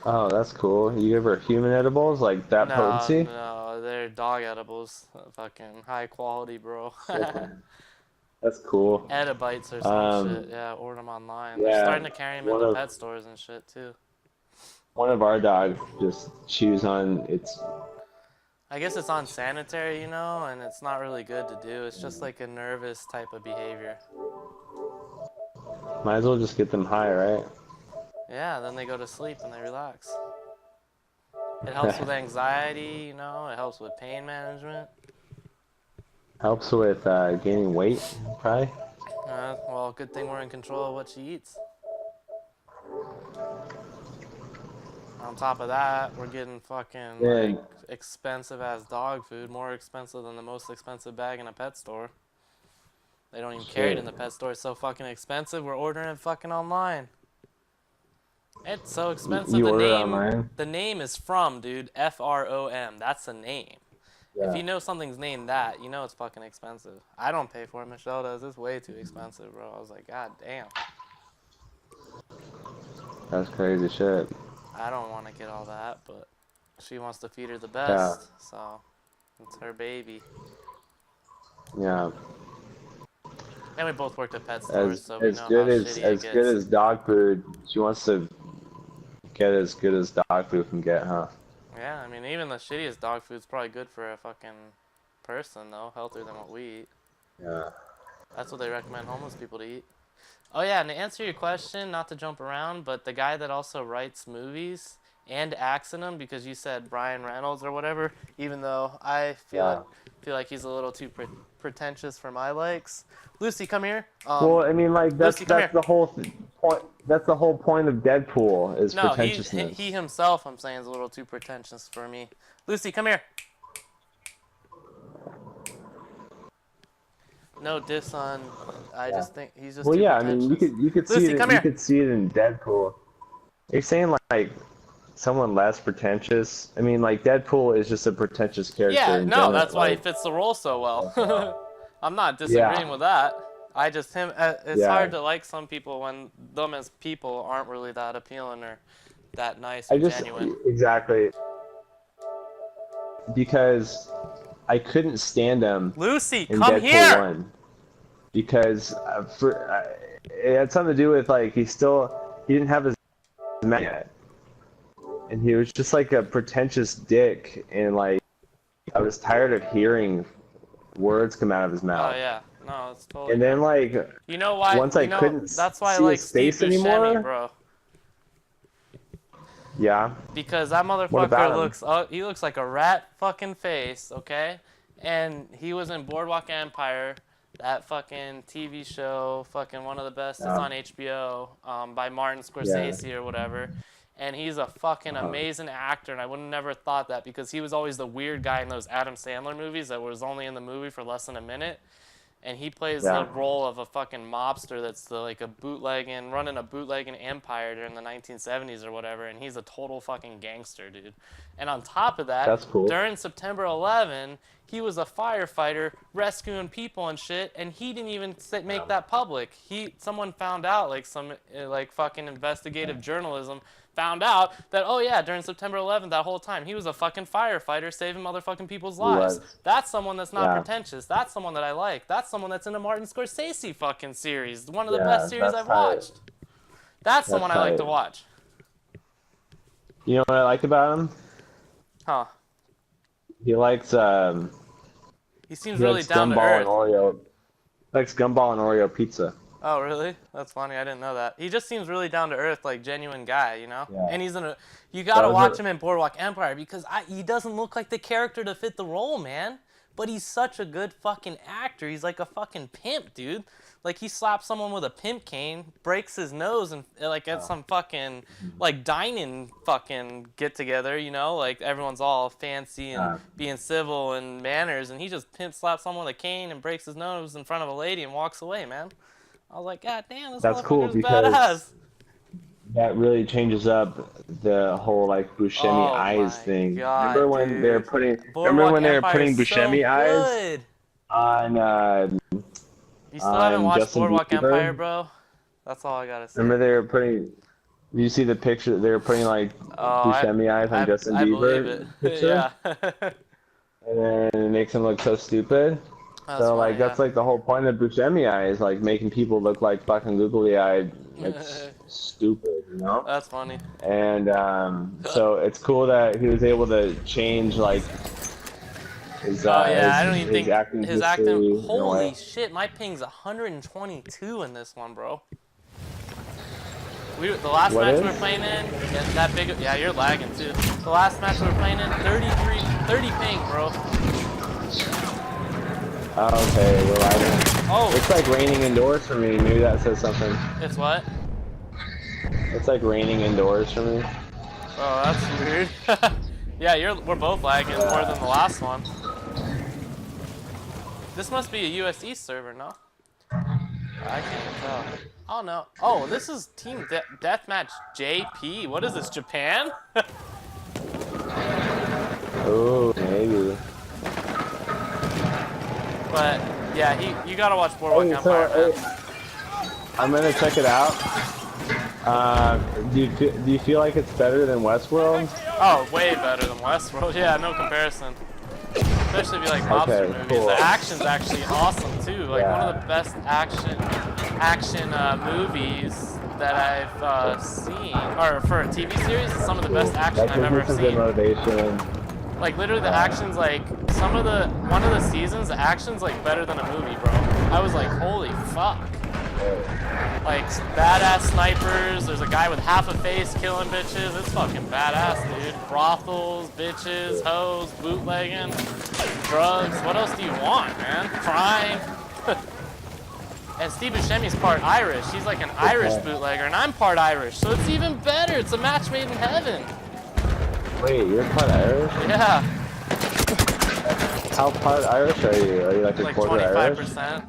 Oh, that's cool. You give her human edibles like that No, potency? no, they're dog edibles. Fucking high quality, bro. That's cool. Edibites or some Um, shit. Yeah, order them online. They're yeah, starting to carry them one into of pet stores and shit too. one of our dogs just chews on its. I guess it's unsanitary, and it's not really good to do. It's just like a nervous type of behavior. Might as well just get them high, right? Yeah, then they go to sleep and they relax. It helps with anxiety, you know. It helps with pain management. Helps with gaining weight, probably. Well, good thing we're in control of what she eats. On top of that, we're getting fucking like expensive ass dog food, more expensive than the most expensive bag in a pet store. They don't even carry it in the pet store. It's so fucking expensive. We're ordering it fucking online. It's so expensive. You order it online? The name is From, dude. FROM. That's the name. Yeah. If you know something's named that, you know it's fucking expensive. I don't pay for it. Michelle does. It's way too expensive, bro. I was like, God damn. That's crazy shit. I don't want to get all that, but she wants to feed her the best, so it's her baby. Yeah. And we both worked at pet stores, so we know how good shitty it as gets. good as dog food. She wants to get as good as dog food can get, huh? Yeah, I mean, even the shittiest dog food's probably good for a fucking person, though. Healthier than what we eat. Yeah. That's what they recommend homeless people to eat. Oh yeah, and to answer your question, not to jump around, but the guy that also writes movies and acts in them, because you said Brian Reynolds or whatever, even though I feel like he's a little too pretentious for my likes. Lucy, come here. Well, I mean, like that's Lucy, the whole point. That's the whole point of Deadpool is pretentiousness. he himself, I'm saying, is a little too pretentious for me. Lucy, come here. No diss on. I just think he's just. Well, too yeah, I mean, you could Lucy, see it. You could see it in Deadpool. You're saying like someone less pretentious. I mean, like Deadpool is just a pretentious character. Yeah, in no, general, that's why he like, fits the role so well. I'm not disagreeing with that. I just it's hard to like some people when them as people aren't really that appealing or that nice or genuine. Exactly. Because I couldn't stand him. Lucy, in come Deadpool here. 1 because it had something to do with like he didn't have his man yet, and he was just like a pretentious dick, and like I was tired of hearing words come out of his mouth. Oh yeah, no, it's totally. And then like you know why? once I couldn't that's why I see like his Steve face anymore, bro. Yeah. Because that motherfucker he looks like a rat fucking face, okay? And he was in Boardwalk Empire, that fucking TV show, fucking one of the best. It's on HBO, by Martin Scorsese or whatever. And he's a fucking amazing actor, and I would have never thought that because he was always the weird guy in those Adam Sandler movies that was only in the movie for less than a minute. And he plays the role of a fucking mobster that's like running a bootlegging empire during the 1970s or whatever, and he's a total fucking gangster, dude. And on top of that, that's cool. During September 11, he was a firefighter rescuing people and shit, and he didn't even make that public. Someone found out, like some fucking investigative journalism found out that, oh yeah, during September 11th, that whole time, he was a fucking firefighter saving motherfucking people's lives. That's someone that's not pretentious. That's someone that I like. That's someone that's in a Martin Scorsese fucking series. One of the best series I've watched. That's someone I like to watch. You know what I like about him? Huh. He likes he seems really down to earth. He likes gumball and Oreo pizza. Oh, really? That's funny. I didn't know that. He just seems really down to earth, like genuine guy, you know? Yeah. And he's you gotta watch him in Boardwalk Empire because he doesn't look like the character to fit the role, man. But he's such a good fucking actor. He's like a fucking pimp, dude. Like he slaps someone with a pimp cane, breaks his nose, and like at some fucking like dining fucking get together, you know? Like everyone's all fancy and being civil and manners, and he just pimp slaps someone with a cane and breaks his nose in front of a lady and walks away, man. I was like, God damn, this motherfucker's badass. That really changes up the whole like Buscemi eyes thing. God, remember when they were putting Buscemi eyes on you still haven't watched Justin Boardwalk Bieber? Empire, bro? That's all I gotta say. Remember they were putting you see the picture they were putting like Buscemi eyes on Justin Bieber? I believe it. Picture? Yeah. And then it makes him look so stupid. That's like the whole point of Buscemi eyes, like making people look like fucking googly eyed. It's stupid, you know? That's funny. And so it's cool that he was able to change like his I don't even think his acting. Holy way. shit, my ping's 122 in this one, bro. The last What match is? we were playing in, that big. Yeah, you're lagging too. The last match we were playing in, 30 ping, bro. Oh, okay, we're lagging. Oh, It's like raining indoors for me. Maybe that says something. it's what? It's like raining indoors for me. Oh, that's weird. Yeah, we're both lagging more than the last one. This must be a US East server, no? I can't tell. Oh no. Oh, this is Team Deathmatch JP. What is this, Japan? Oh, maybe. But yeah, you gotta watch Boardwalk Hey, Empire, man. I'm gonna check it out. Do you feel like it's better than Westworld? Oh, way better than Westworld. Yeah, no comparison. Especially if you like mobster movies. cool. The action's actually awesome too. Like Yeah. one of the best action movies that I've seen, or for a TV series, it's some of the best action That I've ever gives me some good seen. motivation. Like literally, the action's like one of the seasons, the action's like better than a movie, bro. I was like, holy fuck. Like badass snipers. There's a guy with half a face killing bitches. It's fucking badass, dude. Brothels, bitches, hoes, bootlegging, drugs. What else do you want, man? Crime. And Steve Buscemi's part Irish. He's like an Irish bootlegger, and I'm part Irish, so it's even better. It's a match made in heaven. Wait, you're part Irish? Yeah. How part Irish are you? Are you like a Like quarter Irish? 25%.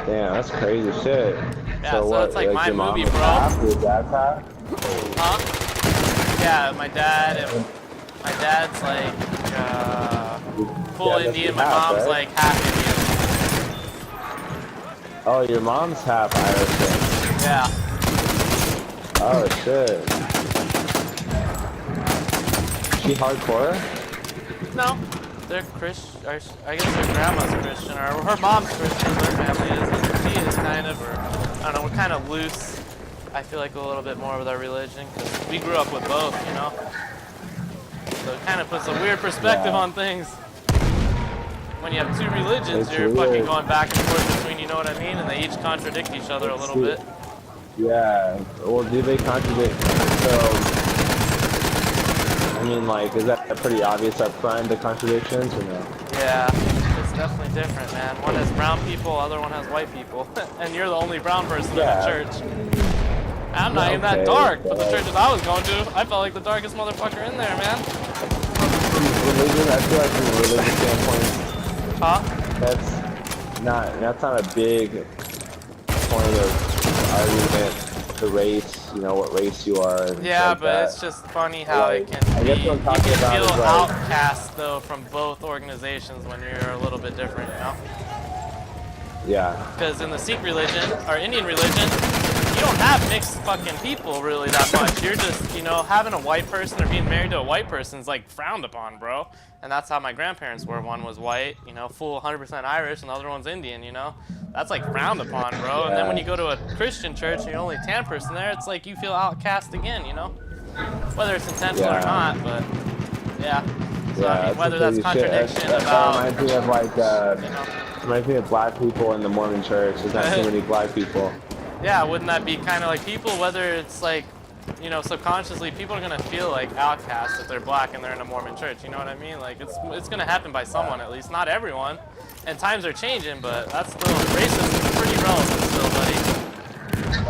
Damn, that's crazy shit. Yeah, so what, it's like my your mom movie, is bro. half, your dad's half? Huh? Yeah, my dad's like full that's Indian. your My half, mom's right? like half Oh, your mom's half Irish then. Indian. Yeah. Oh shit. She hardcore? No, they're Christian. I guess her grandma's Christian, or her mom's Christian. Her family is. She is kind of, or I don't know. We're kind of loose. I feel like a little bit more with our religion because we grew up with both, you know. So it kind of puts a weird perspective on things. When you have two religions, It's you're fucking weird. going back and forth between, you know what I mean, and they each contradict each other a little bit. Yeah. Well, do they contradict? So, I mean, like, is that pretty obvious up front, the contradictions, or no? Yeah, it's definitely different, man. One has brown people, other one has white people, and you're the only brown person in the church. I'm not even that dark, but the churches I was going to, I felt like the darkest motherfucker in there, man. Religion, I feel like from a religious standpoint, Huh? that's not a big point of argument, the race, you know, what race you are. And Yeah, like but that. it's just funny how Like, it can I be. guess what I'm You talking can about feel is, like- outcast though from both organizations when you're a little bit different, you know? Yeah. Because in the Sikh religion, or Indian religion, you don't have mixed fucking people really that much. You're just, you know, having a white person or being married to a white person is like frowned upon, bro. And that's how my grandparents were. One was white, you know, full 100% Irish, and the other one's Indian, you know? That's like frowned upon, bro. And then when you go to a Christian church and you're only tan person there, it's like you feel outcast again, you know? Whether it's intentional or not, but yeah. So I mean, whether that's contradiction about, That reminds me of like, you know? reminds me of black people in the Mormon church. There's not too many black people. Yeah, wouldn't that be kind of like people, whether it's like, you know, subconsciously, people are gonna feel like outcasts if they're black and they're in a Mormon church, you know what I mean? Like, it's gonna happen by someone at least, not everyone. And times are changing, but that's still, racism is pretty relevant still, buddy.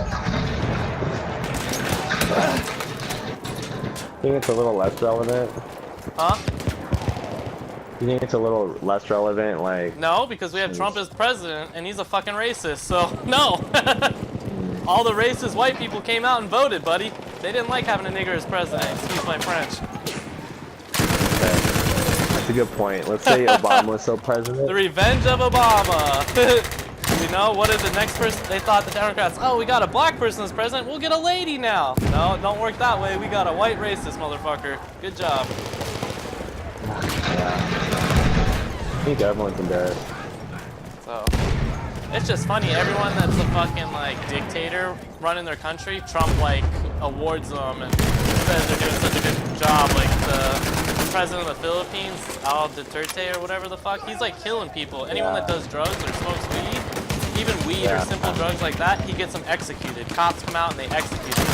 I think it's a little less relevant. Huh? You think it's a little less relevant, like... No, because we have Trump as president, and he's a fucking racist, so no. All the racist white people came out and voted, buddy. They didn't like having a nigger as president, excuse my French. Okay. That's a good point. Let's say Obama was still president. The revenge of Obama. You know, what is the next person? They thought the Democrats, oh, we got a black person as president, we'll get a lady now. No, it don't work that way. We got a white racist motherfucker. Good job. Yeah. I think everyone's embarrassed. So, it's just funny. Everyone that's a fucking, like, dictator running their country, Trump, like, awards them and says they're doing such a good job. Like, the president of the Philippines, Al Duterte or whatever the fuck, he's, like, killing people. Anyone that does drugs or smokes weed, even weed or simple drugs like that, he gets them executed. Cops come out and they execute them.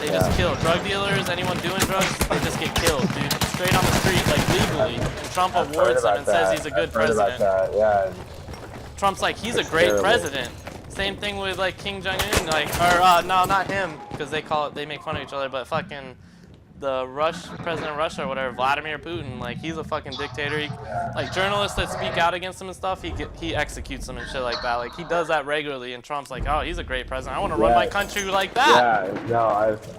They just kill drug dealers, anyone doing drugs, they just get killed, dude. Straight on the street, like legally. And Trump awards him and says he's a good president. Yeah. Trump's like, he's a great president. Same thing with like Kim Jong-un, like, or no, not him, because they make fun of each other, but fucking the president of Russia or whatever, Vladimir Putin, like he's a fucking dictator. Like journalists that speak out against him and stuff, he executes them and shit like that. Like he does that regularly, and Trump's like, oh, he's a great president. I want to run my country like that. Yeah, no,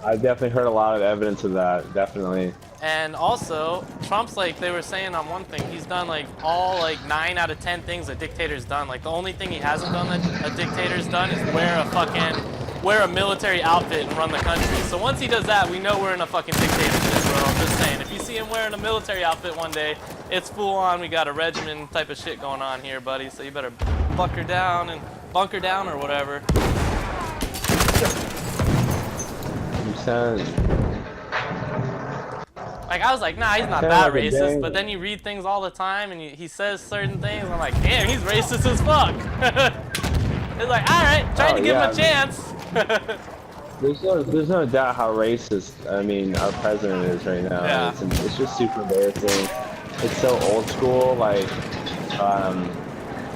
I've definitely heard a lot of evidence of that, definitely. And also, Trump's like, they were saying on one thing, he's done like all like 9 out of 10 things a dictator's done. Like the only thing he hasn't done that a dictator's done is wear a military outfit and run the country. So once he does that, we know we're in a fucking dictatorship, bro. I'm just saying, if you see him wearing a military outfit one day, it's full on, we got a regimen type of shit going on here, buddy. So you better bunker down or whatever. You sound... Like, I was like, nah, he's not that racist, but then you read things all the time, and he says certain things, and I'm like, damn, he's racist as fuck. It's like, alright, trying to give him a chance. There's no doubt how racist, I mean, our president is right now. Yeah. It's just super embarrassing. It's so old school, like,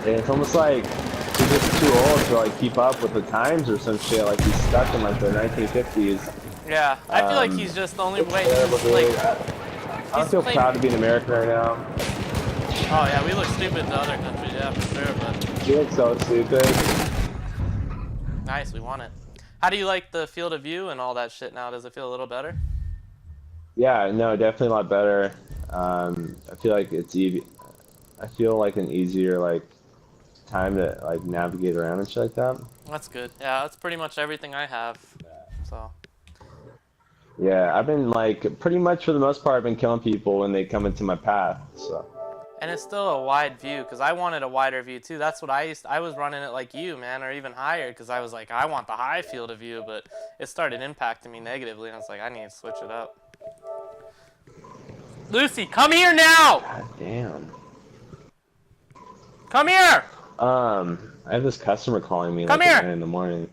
it's almost like he's just too old to, like, keep up with the times or some shit, like he's stuck in, like, the 1950s. Yeah, I feel like he's just the only way. I feel proud to be an American right now. Oh yeah, we look stupid in other countries, yeah, for sure, but... You look so stupid. Nice, we won it. How do you like the field of view and all that shit now? Does it feel a little better? Yeah, no, definitely a lot better. I feel like it's easy. I feel like an easier, like, time to, like, navigate around and shit like that. That's good. Yeah, that's pretty much everything I have, so... Yeah, I've been like pretty much for the most part I've been killing people when they come into my path. So. And it's still a wide view because I wanted a wider view too. That's what I was running it like you, man, or even higher because I was like, I want the high field of view, but it started impacting me negatively, and I was like, I need to switch it up. Lucy, come here now! God damn. Come here! I have this customer calling me come like here! at 9 in the morning.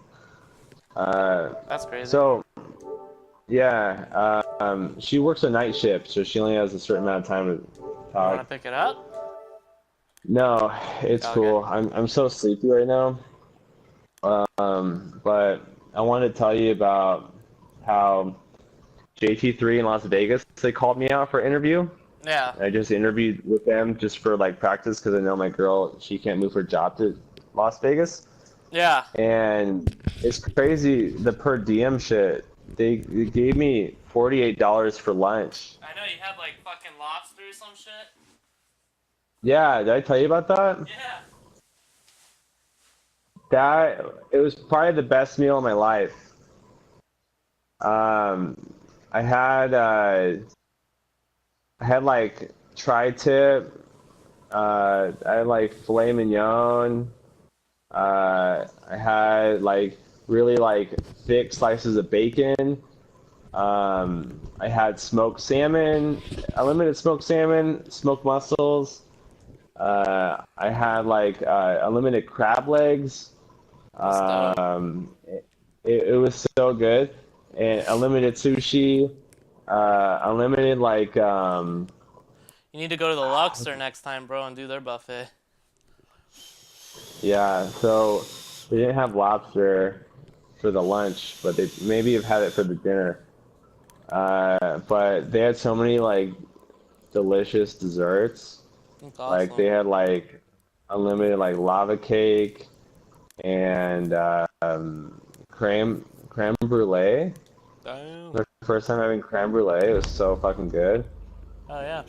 That's crazy. So. Yeah, she works a night shift, so she only has a certain amount of time to talk. You wanna pick it up? No, it's cool. I'm so sleepy right now. But I wanted to tell you about how JT3 in Las Vegas, they called me out for an interview. Yeah. I just interviewed with them just for like practice because I know my girl, she can't move her job to Las Vegas. Yeah. And it's crazy, the per diem shit. They gave me $48 for lunch. I know you had like fucking lobster or some shit. Yeah, did I tell you about that? Yeah. It was probably the best meal of my life. I had like tri-tip. I had like filet mignon. I had like really like thick slices of bacon. I had smoked salmon, unlimited smoked salmon, smoked mussels. I had like unlimited crab legs. It was so good. And unlimited sushi. Unlimited like You need to go to the Luxor next time, bro, and do their buffet. Yeah, so they didn't have lobster for the lunch, but they maybe have had it for the dinner. But they had so many like delicious desserts. That's awesome. Like they had like unlimited like lava cake and creme brulee. Damn. The first time having creme brulee, it was so fucking good. Oh yeah.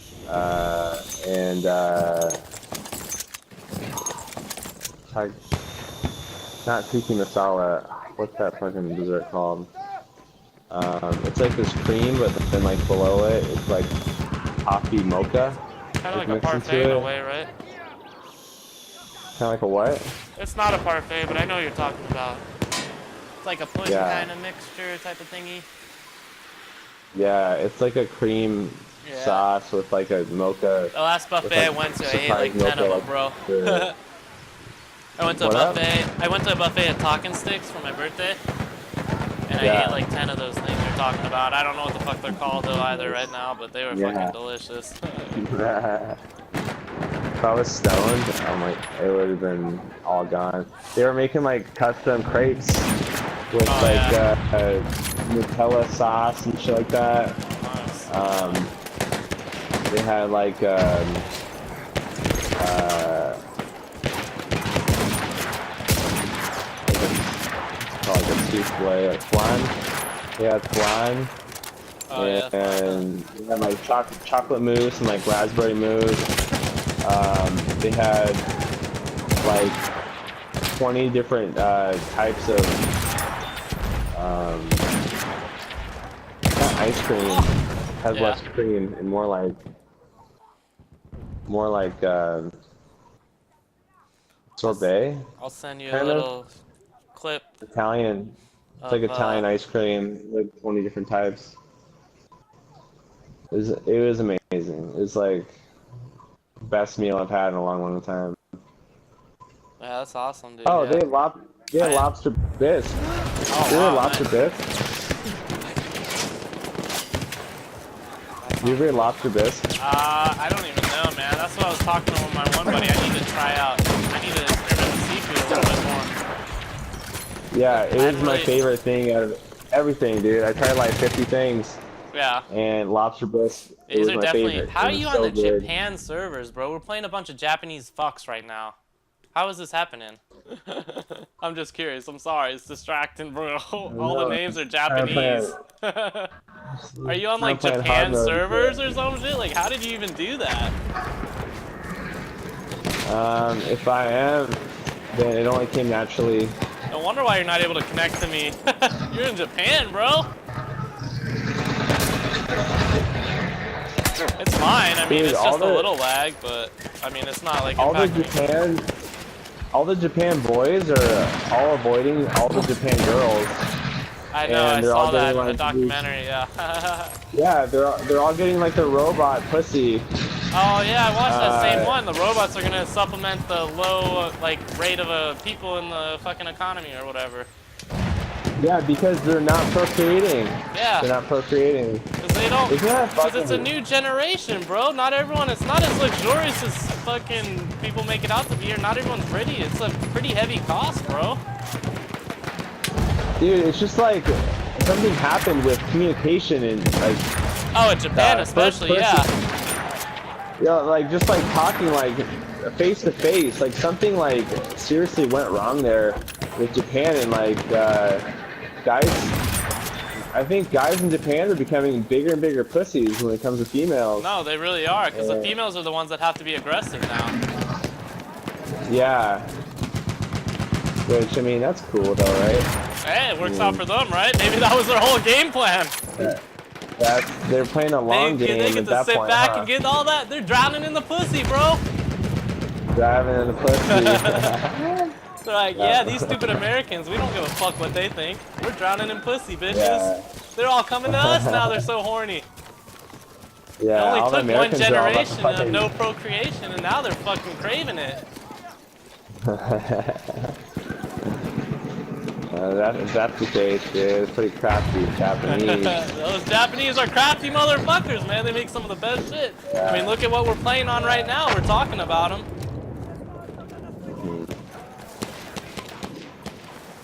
Like, not tiki masala. What's that fucking dessert called? It's like this cream, but then like below it, it's like coffee mocha. Kind of like a parfait in a way, right? Kind of like a what? It's not a parfait, but I know what you're talking about. It's like a pudding kind of mixture type of thingy. Yeah, it's like a cream sauce with like a mocha. The last buffet I went to, I ate like 10 of them, bro. I went to a What up? buffet. I went to a buffet at Talking Sticks for my birthday, and I Yeah. ate like 10 of those things you're talking about. I don't know what the fuck they're called though either right now, but they were fucking delicious. If I was stoned, I'm like, it would have been all gone. They were making like custom crepes with Nutella sauce and shit like that. Nice. They had like called like a souffle, like flan. They had flan. Oh, yeah. And they had like chocolate mousse and like raspberry mousse. They had like 20 different types of not ice cream. Has less cream and more like sorbet. I'll send you a kind of little clip. Italian. It's like Italian ice cream, like 20 different types. It was amazing. It was like the best meal I've had in a long time. Yeah, that's awesome, dude. Oh, yeah. they had lobster bisque. Oh, You wow, ever lobster nice. bisque? You ever had lobster bisque? I don't even know, man. That's what I was talking to my one buddy. I need to try out. I need to experiment with seafood a little bit more. Yeah, it was my really- favorite thing out of everything, dude. I tried like 50 things, Yeah. and lobster bisque These was are my definitely. favorite. How It are was you so on the good. Japan servers, bro? We're playing a bunch of Japanese fucks right now. How is this happening? I'm just curious. I'm sorry. It's distracting, bro. All the names are Japanese. Are you on like playing Japan hard mode, servers or some shit? Like, how did you even do that? If I am, then it only came naturally. No wonder why you're not able to connect to me. You're in Japan, bro. It's fine. I mean, Dude, it's all just a the- little lag, but I mean, it's not like All the impacting me. Japan boys are all avoiding all the Japan girls. I know. I and they're saw all that getting, in the like, documentary. Yeah. Yeah, they're all getting like the robot pussy. Oh yeah, I watched that same one. The robots are gonna supplement the low like rate of people in the fucking economy or whatever. Yeah, because they're not procreating. Yeah. They're not procreating. Cause they don't. Isn't that Cause it's a fucking- new generation, bro. Not everyone. It's not as luxurious as fucking people make it out to be, or not everyone's pretty. It's a pretty heavy cost, bro. Dude, it's just like something happened with communication and like. Oh, in Japan first especially, person- yeah. Yeah, like just like talking like face to face, like something like seriously went wrong there with Japan and like guys. I think guys in Japan are becoming bigger and bigger pussies when it comes to females. No, they really are. Cause the females are the ones that have to be aggressive now. Yeah. Which I mean, that's cool though, right? Hey, it works out for them, right? Maybe that was their whole game plan. They're playing a long game They get at to that sit point. back huh? and get all that. They're drowning in the pussy, bro. Driving in the pussy. They're like, yeah, these stupid Americans, we don't give a fuck what they think. We're drowning in pussy, bitches. Yeah. They're all coming to us now. They're so horny. Yeah, It only all the took one Americans are all about generation of fucking- no procreation, and now they're fucking craving it. If that's the case, dude, it's pretty crafty Japanese. Those Japanese are crafty motherfuckers, man. They make some of the best shit. I mean, look at what we're playing on right now. We're talking about them.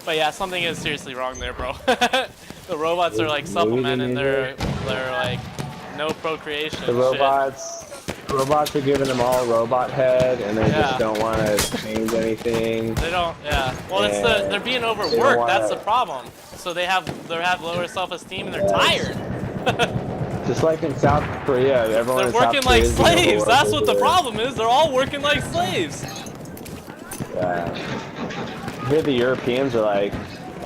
But yeah, something is seriously wrong there, bro. The robots are like supplementing their like no procreation. The shit. robots are giving them all robot head, and they Yeah. just don't want to change anything. They don't. Yeah. Well, it's Yeah. they're being They don't overworked. wanna- That's the problem. So they have lower self-esteem and they're tired. Just like in South Korea, everyone They're in South working Korea like is being slaves. overworked That's what over the there. problem is. They're all working like slaves. Yeah. Here the Europeans are like,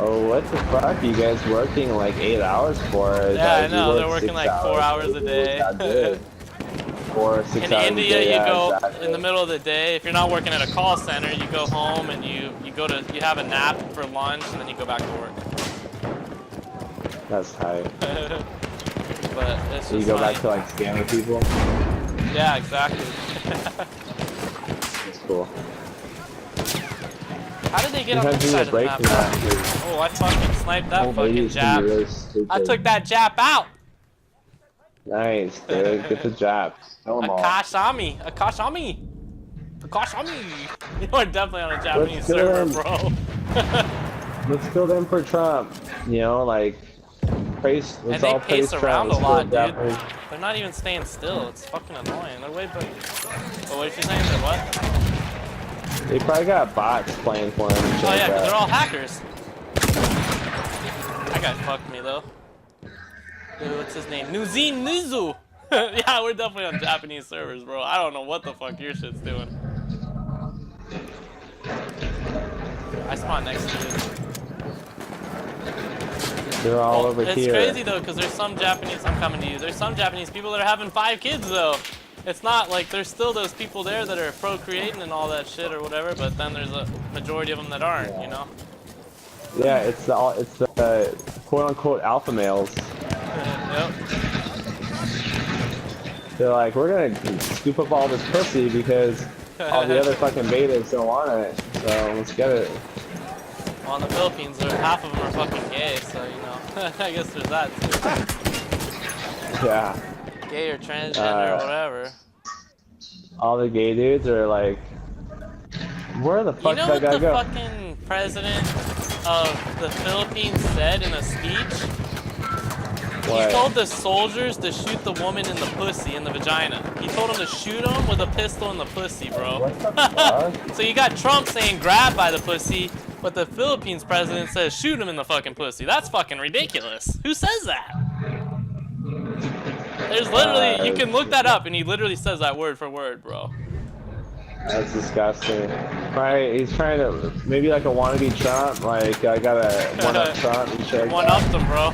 oh, what the fuck? Are you guys working like 8 hours for? Yeah, I You know. work They're working 6 like 4 hours a You work day. that good. 4 or 6 In hours India, a day, you yeah, go exactly. in the middle of the day. If you're not working at a call center, you go home and you have a nap for lunch, and then you go back to work. That's tight. But it's So you just go funny. back to like scamming people? Yeah, exactly. That's cool. How did they get on Sometimes this you side get of the map? breaks in that. Dude. Oh, I fucking sniped that Old fucking ladies can jab. be really stupid. I took that jab out. Nice, dude. Get the jabs. Kill them all. Akashami. Akashami. Akashami. You know, we're definitely on a Japanese kill server, him. bro. Let's kill them for Trump. You know, like, praise. And Let's they all praise pace Trump. around a Let's kill lot, dude. Japanese. They're not even staying still. It's fucking annoying. They're way better. Oh, what is she saying? They're what? They probably got bots playing for them. And shit Oh yeah, like 'cause that. they're all hackers. That guy fucked me though. Dude, what's his name? Nuzin Nizu! Yeah, we're definitely on Japanese servers, bro. I don't know what the fuck your shit's doing. I spawned next to it. They're all over It's here. crazy though, because there's some Japanese, I'm coming to you, there's some Japanese people that are having 5 kids though. It's not like there's still those people there that are procreating and all that shit or whatever, but then there's a majority of them that aren't, you know? Yeah, it's the quote unquote alpha males. Yep. They're like, we're gonna scoop up all this pussy because all the other fucking betas don't want it. So let's get it. Well, in the Philippines, half of them are fucking gay, so you know, I guess there's that too. Yeah. Gay or transgender or whatever. All the gay dudes are like, where the fuck You know did what that guy the go? fucking president of the Philippines said in a speech? What? He told the soldiers to shoot the woman in the pussy, in the vagina. He told them to shoot them with a pistol in the pussy, bro. What the fuck? So you got Trump saying grab by the pussy, but the Philippines president says shoot him in the fucking pussy. That's fucking ridiculous. Who says that? There's literally, you can look that up, and he literally says that word for word, bro. That's disgusting. Right, he's trying to, maybe like a wannabe Trump, like I gotta one-up Trump and shit. One up them, bro.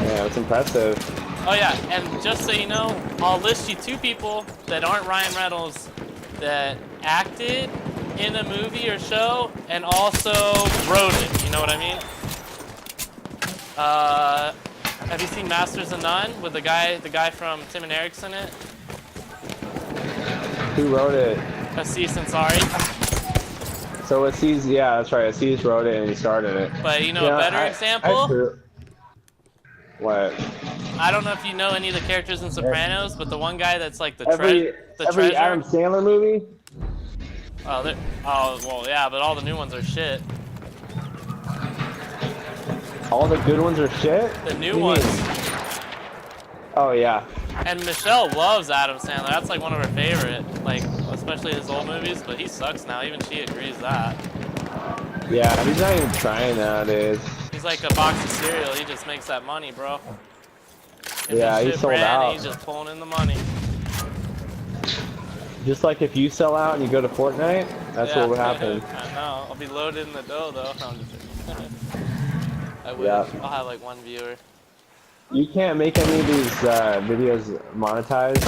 Yeah, it's impressive. Oh yeah, and just so you know, I'll list you 2 people that aren't Ryan Reynolds that acted in a movie or show and also wrote it. You know what I mean? Have you seen Masters of None with the guy from Tim and Eric's in it? Who wrote it? Aziz Ansari. So Aziz, yeah, that's right. Aziz wrote it and he started it. But you know Yeah, a better example? What? I don't know if you know any of the characters in Sopranos, but the one guy that's like the Every treasure. Adam Sandler movie? Oh, well, yeah, but all the new ones are shit. All the good ones are shit? The What new do you ones. mean? Oh yeah. And Michelle loves Adam Sandler. That's like one of her favorite, like especially his old movies. But he sucks now. Even she agrees that. Yeah, he's not even trying nowadays. He's like a box of cereal. He just makes that money, bro. If Yeah, his he's shit sold brand, out. He's just pulling in the money. Just like if you sell out and you go to Fortnite, that's Yeah. what would happen. I know. I'll be loaded in the dough though. No, I'm just kidding. I wish. Yeah. I'll have like 1 viewer. You can't make any of these videos monetized.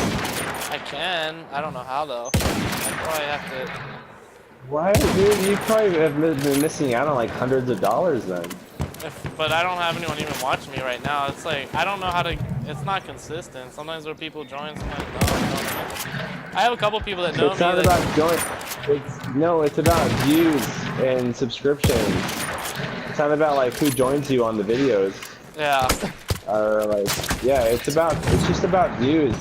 I can. I don't know how though. I probably have to. Why, dude? You probably have been missing out on like hundreds of dollars then. But I don't have anyone even watching me right now. It's like, I don't know how to, it's not consistent. Sometimes there are people join, sometimes no. I have a couple people that know It's me. not about no, it's about views and subscriptions. It's not about like who joins you on the videos. Yeah. Or like, yeah, it's just about views.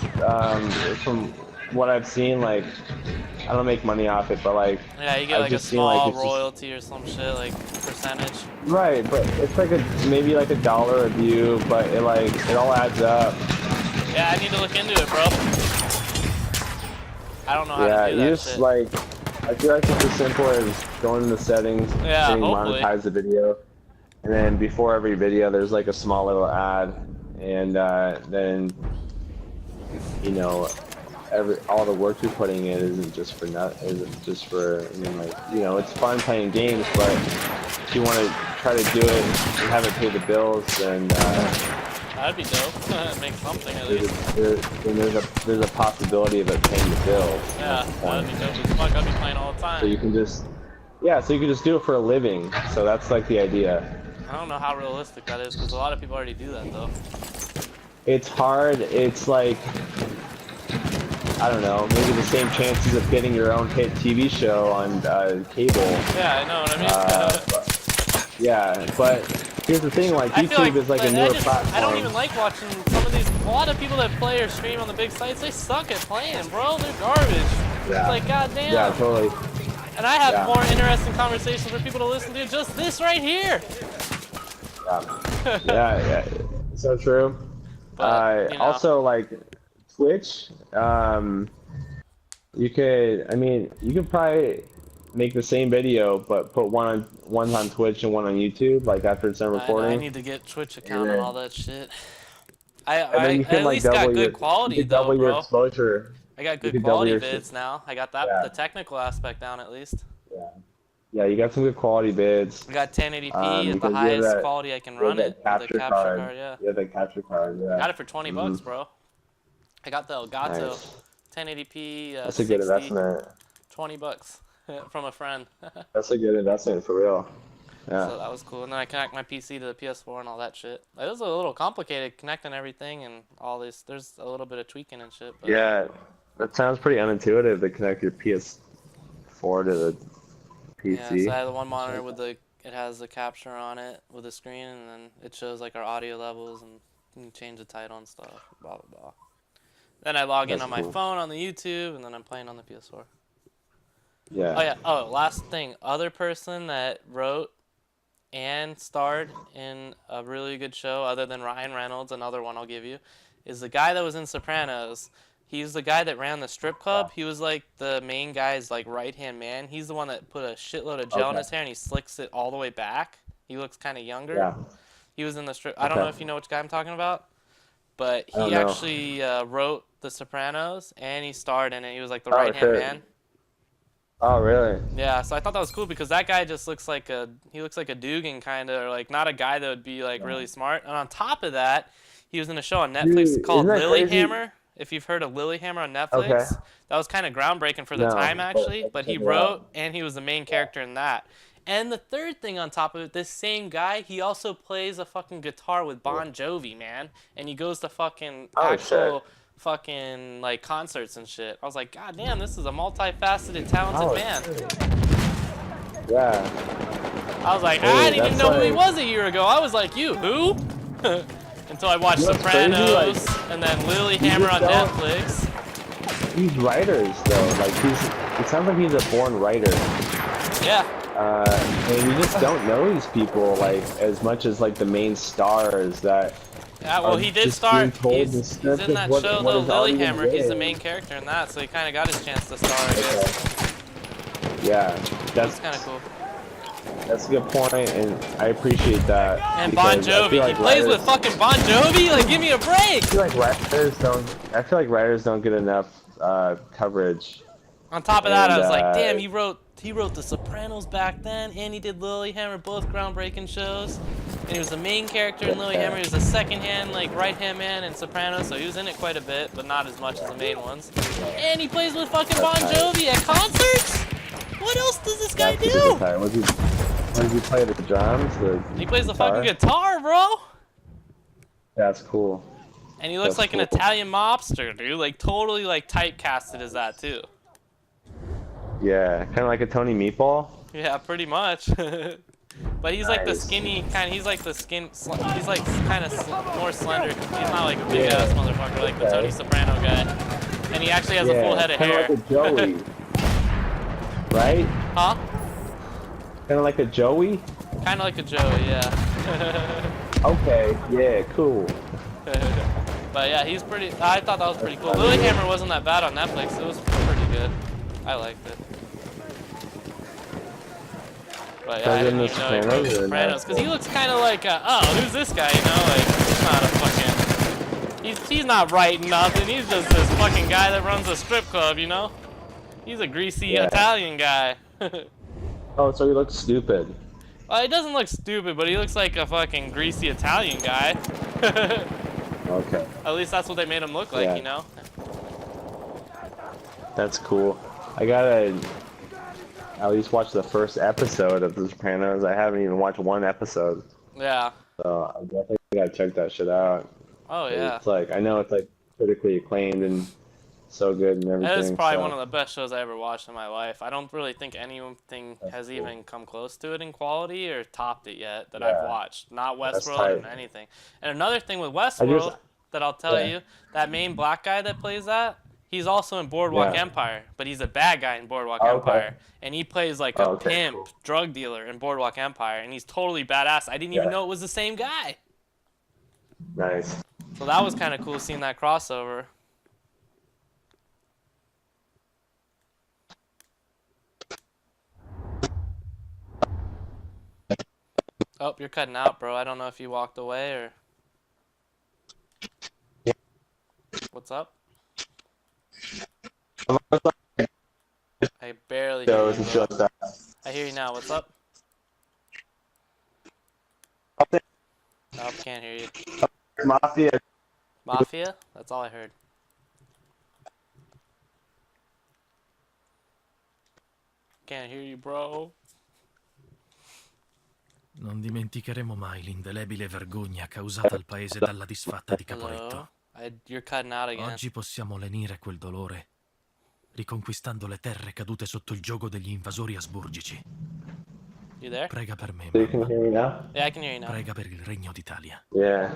From what I've seen, like, I don't make money off it, but like, Yeah, you get I've like a just seen, like, small it's just- royalty or some shit, like percentage. right, but it's like maybe like $1 a view, but it all adds up. Yeah, I need to look into it, bro. I don't know how Yeah, to do you that just shit. like, I feel like it's as simple as going in the settings, Yeah, hitting hopefully. monetize the video, and then before every video there's like a small little ad, and then, you know, all the work you're putting in isn't just for I mean, like, you know, it's fun playing games, but if you want to try to do it and have it pay the bills, then That'd be dope. Make something at least. there's a possibility of it paying the bills. Yeah, That's the that'd point. be dope as fuck. I'd be playing all the time. So you can just, yeah, so you can just do it for a living. So that's like the idea. I don't know how realistic that is, because a lot of people already do that, though. It's hard. It's like, I don't know, maybe the same chances of getting your own hit TV show on cable. Yeah, I know what I mean. Yeah, but here's the thing, like I feel YouTube is like a newer platform. I don't even like watching some of these. A lot of people that play or stream on the big sites, they suck at playing, bro. They're garbage. Yeah. It's like, goddamn. Yeah, totally. And I have more interesting conversations for people to listen to. Just this right here. Yeah, so true. But, you know. Also, like Twitch, you could probably make the same video, but put one on Twitch and one on YouTube, like after it's done recording. I need to get Twitch account and all that shit. I you can, at like, least got double good quality though, double your bro. exposure. I got good quality vids now. I got that the technical aspect down at least. Yeah, you got some good quality vids. I got 1080p at the highest quality I can run it with a capture card. Yeah. Yeah, the capture card. Yeah. Got it for 20 bucks, bro. I got the Elgato 1080p. That's a good investment. 20 bucks from a friend. That's a good investment for real. Yeah. So that was cool. And then I connect my PC to the PS4 and all that shit. It was a little complicated connecting everything and all this. There's a little bit of tweaking and shit. But yeah, that sounds pretty unintuitive to connect your PS4 to the PC. yeah, so I have the one monitor with it has the capture on it with the screen, and then it shows like our audio levels and you can change the title and stuff. Blah blah blah. Then I log in on my phone on the YouTube, and then I'm playing on the PS4. Yeah. Oh yeah. Oh, last thing. Other person that wrote and starred in a really good show, other than Ryan Reynolds, another one I'll give you, is the guy that was in Sopranos. He's the guy that ran the strip club. He was like the main guy's like right-hand man. He's the one that put a shitload of gel in his hair and he slicks it all the way back. He looks kind of younger. Yeah. He was in the strip. I don't know if you know which guy I'm talking about, but he actually wrote The Sopranos and he starred in it. He was like the right-hand man. Oh, really? Yeah, so I thought that was cool because that guy just looks like he looks like a Dugan kind of, or like not a guy that would be like really smart. And on top of that, he was in a show on Netflix called Lilyhammer. If you've heard of Lilyhammer on Netflix, that was kind of groundbreaking for the time actually. But he wrote and he was the main character in that. And the third thing on top of it, this same guy, he also plays a fucking guitar with Bon Jovi, man. And he goes to fucking actual fucking like concerts and shit. I was like, God damn, this is a multifaceted, talented man. Yeah. I was like, I didn't even know who he was a year ago. I was like, you who? Until I watched Sopranos and then Lilyhammer on Netflix. These writers though, like it sounds like he's a born writer. Yeah. And you just don't know these people like as much as like the main stars that. Yeah, well, he did start. He's in that show though, Lilyhammer. He's the main character in that, so he kind of got his chance to star, I guess. Yeah, that's kind of cool. That's a good point, and I appreciate that. And Bon Jovi, he plays with fucking Bon Jovi. Like, give me a break. I feel like writers don't get enough coverage. On top of that, I was like, damn, he wrote The Sopranos back then, and he did Lilyhammer, both groundbreaking shows. And he was the main character in Lilyhammer. He was the second-hand, like, right-hand man in Sopranos, so he was in it quite a bit, but not as much as the main ones. And he plays with fucking Bon Jovi at concerts? What else does this guy do? What does he play, the drums? He plays the fucking guitar, bro! That's cool. And he looks like an Italian mobster, dude. Like, totally, like, typecasted as that, too. Yeah, kind of like a Tony Meatball? Yeah, pretty much. But he's like the skinny kind. He's like the he's like kind of more slender. He's not like a big ass motherfucker like the Tony Soprano guy. And he actually has a full head of hair. Like a Joey, right? Huh? Kind of like a Joey. Kind of like a Joey, yeah. Okay. Yeah. Cool. But yeah, he's pretty. I thought that was pretty cool. Lilyhammer wasn't that bad on Netflix. It was pretty good. I liked it. But yeah, I didn't even know he wrote Sopranos because he looks kind of like, oh, who's this guy? You know, like he's not a fucking, he's not writing nothing. He's just this fucking guy that runs a strip club. You know, he's a greasy Italian guy. Oh, so he looks stupid. Well, he doesn't look stupid, but he looks like a fucking greasy Italian guy. Okay. At least that's what they made him look like, you know. That's cool. I gotta at least watch the first episode of The Sopranos. I haven't even watched one episode. Yeah. So I definitely gotta check that shit out. Oh yeah. It's like, I know it's like critically acclaimed and so good and everything. That is probably so. one of the best shows I ever watched in my life. I don't really think anything has even come close to it in quality or topped it yet that I've watched. Not Westworld and anything. And another thing with Westworld that I'll tell you, that main black guy that plays that, he's also in Boardwalk Empire, but he's a bad guy in Boardwalk Empire. And he plays like a pimp drug dealer in Boardwalk Empire, and he's totally badass. I didn't even know it was the same guy. Nice. So that was kind of cool seeing that crossover. Oh, you're cutting out, bro. I don't know if you walked away or... What's up? I barely hear you, bro. I hear you now. What's up? Nope, can't hear you. Mafia. Mafia? That's all I heard. Can't hear you, bro. Non dimenticheremo mai l'indelebile vergogna causata al paese dalla disfatta di Caporetto. You're cutting out again. Oggi possiamo lenire quel dolore, riconquistando le terre cadute sotto il giogo degli invasori asburgici. You there? Prega per me, So you can hear me now? Yeah, I can hear you now. Prega per il Regno d'Italia. Yeah.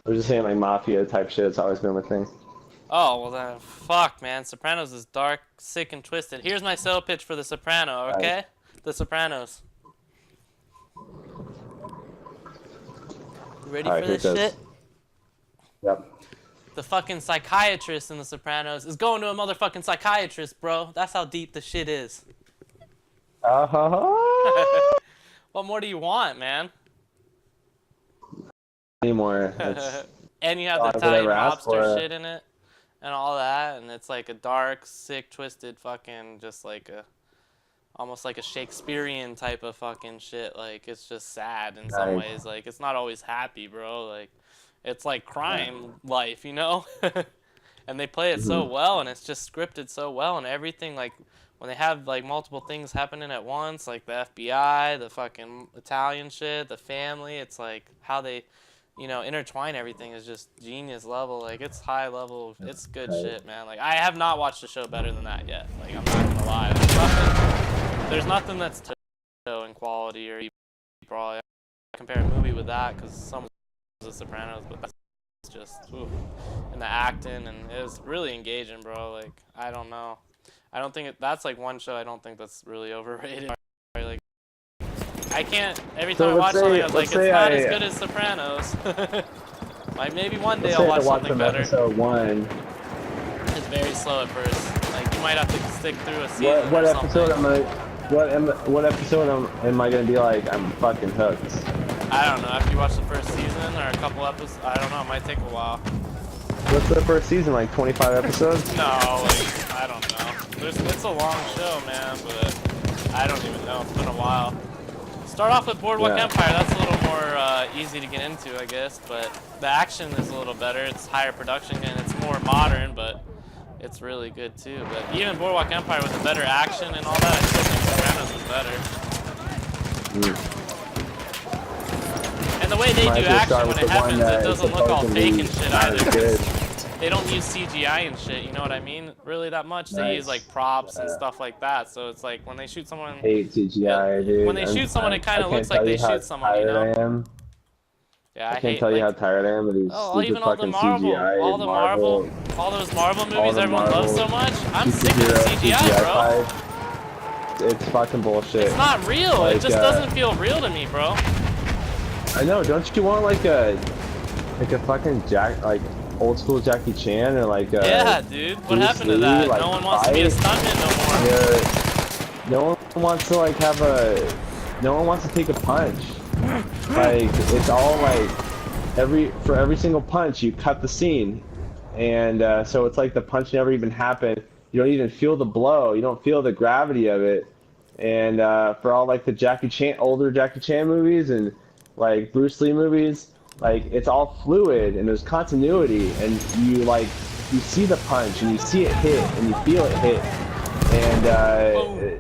I was just saying like mafia type shit. It's always been my thing. Oh, well then, fuck, man. Sopranos is dark, sick, and twisted. Here's my sales pitch for The Soprano, okay? The Sopranos. You ready for this shit? Yep. The fucking psychiatrist in The Sopranos is going to a motherfucking psychiatrist, bro. That's how deep the shit is. What more do you want, man? Anymore. And you have the Italian mobster shit in it and all that, and it's like a dark, sick, twisted fucking just like a almost like a Shakespearean type of fucking shit. Like it's just sad in some ways. Like it's not always happy, bro. Like it's like crime life, you know? And they play it so well, and it's just scripted so well, and everything like when they have like multiple things happening at once, like the FBI, the fucking Italian shit, the family, it's like how they, you know, intertwine everything is just genius level. Like it's high level, it's good shit, man. Like I have not watched a show better than that yet. Like I'm not gonna lie, there's nothing that's show in quality or even probably compare a movie with that because some of The Sopranos, but that's just and the acting, and it was really engaging, bro. Like I don't know. I don't think that's like one show I don't think that's really overrated. Like I can't. Every time I watch something, I was like, it's not as good as Sopranos. Like maybe one day I'll watch something better. Episode 1. It's very slow at first. Like you might have to stick through a season. What episode what episode am I gonna be like? I'm fucking hooked. I don't know. After you watch the first season or a couple episodes, I don't know. It might take a while. What's the first season? Like 25 episodes? No, like I don't know. It's a long show, man, but I don't even know. It's been a while. Start off with Boardwalk Empire. That's a little more easy to get into, I guess. But the action is a little better. It's higher production and it's more modern, but it's really good too. But even Boardwalk Empire with the better action and all that, I still think Sopranos is better. And the way they do action when it happens, it doesn't look all fake and shit either. They don't use CGI and shit, you know what I mean? Really that much. They use like props and stuff like that. So it's like when they shoot someone, I hate CGI, dude. When they shoot someone, it kind of looks like they shoot someone, you know? Yeah, I can't tell you how tired I am of these even all the Marvel, CGI all those Marvel movies everyone loves so much. I'm sick of the CGI, bro. It's fucking bullshit. It's not real. Like, it just doesn't feel real to me, bro. I know. Don't you want like a fucking old school Jackie Chan or like yeah, dude. What happened to that? Like, no one wants to be a stuntman no more. No one wants to like have a. No one wants to take a punch. Like it's all like for every single punch you cut the scene, and so it's like the punch never even happened. You don't even feel the blow. You don't feel the gravity of it. And for all like the older Jackie Chan movies and like Bruce Lee movies, like it's all fluid and there's continuity, and you see the punch and you see it hit and you feel it hit, and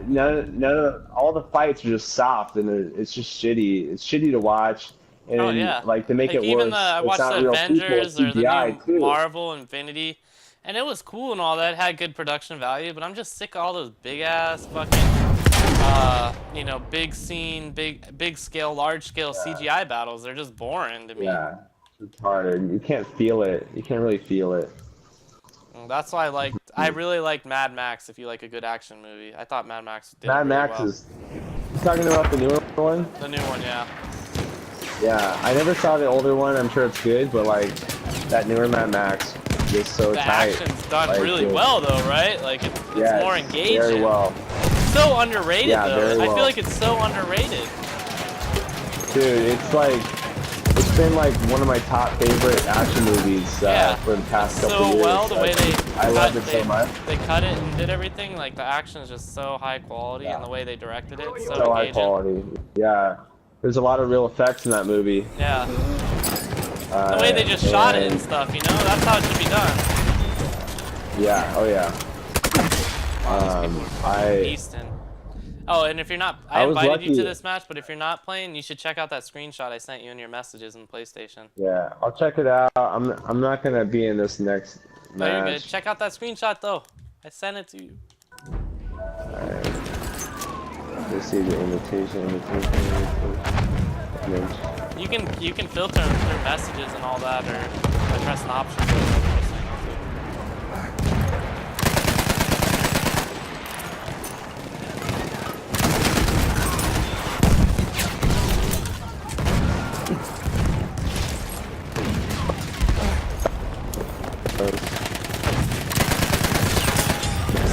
none of all the fights are just soft and it's just shitty. It's shitty to watch. And like to make it even worse, I watched the Avengers or the new too. Marvel Infinity, And it was cool and all that, had good production value, but I'm just sick of all those big ass fucking, you know, big scene, big scale, large scale CGI battles. They're just boring to me. Yeah, it's hard. You can't feel it. You can't really feel it. That's why I really liked Mad Max. If you like a good action movie, I thought Mad Max did Mad really Max well. is. You talking about the newer one? The new one, yeah. Yeah, I never saw the older one. I'm sure it's good, but like that newer Mad Max is so The tight. action's done Like, really well though, right? Like it's more engaging. Very well. So underrated Yeah, though. very I well. feel like it's so underrated. Dude, it's been like one of my top favorite action movies for the past couple So years. well, the way I loved it so much. They cut it and did everything. Like the action is just so high quality, and the way they directed it, so So high engaging. quality. Yeah, there's a lot of real effects in that movie. Yeah. The way they just shot it and stuff, you know, that's how it should be done. Yeah. Oh yeah. Beastin'. Oh, and if you're not, I was invited you to lucky. this match, but if you're not playing, you should check out that screenshot I sent you in your messages in PlayStation. Yeah, I'll check it out. I'm not gonna be in this next No, you're good. match. Check out that screenshot though. I sent it to you. Alright. Let's see the invitation. You can filter them through messages and all that, or by pressing options.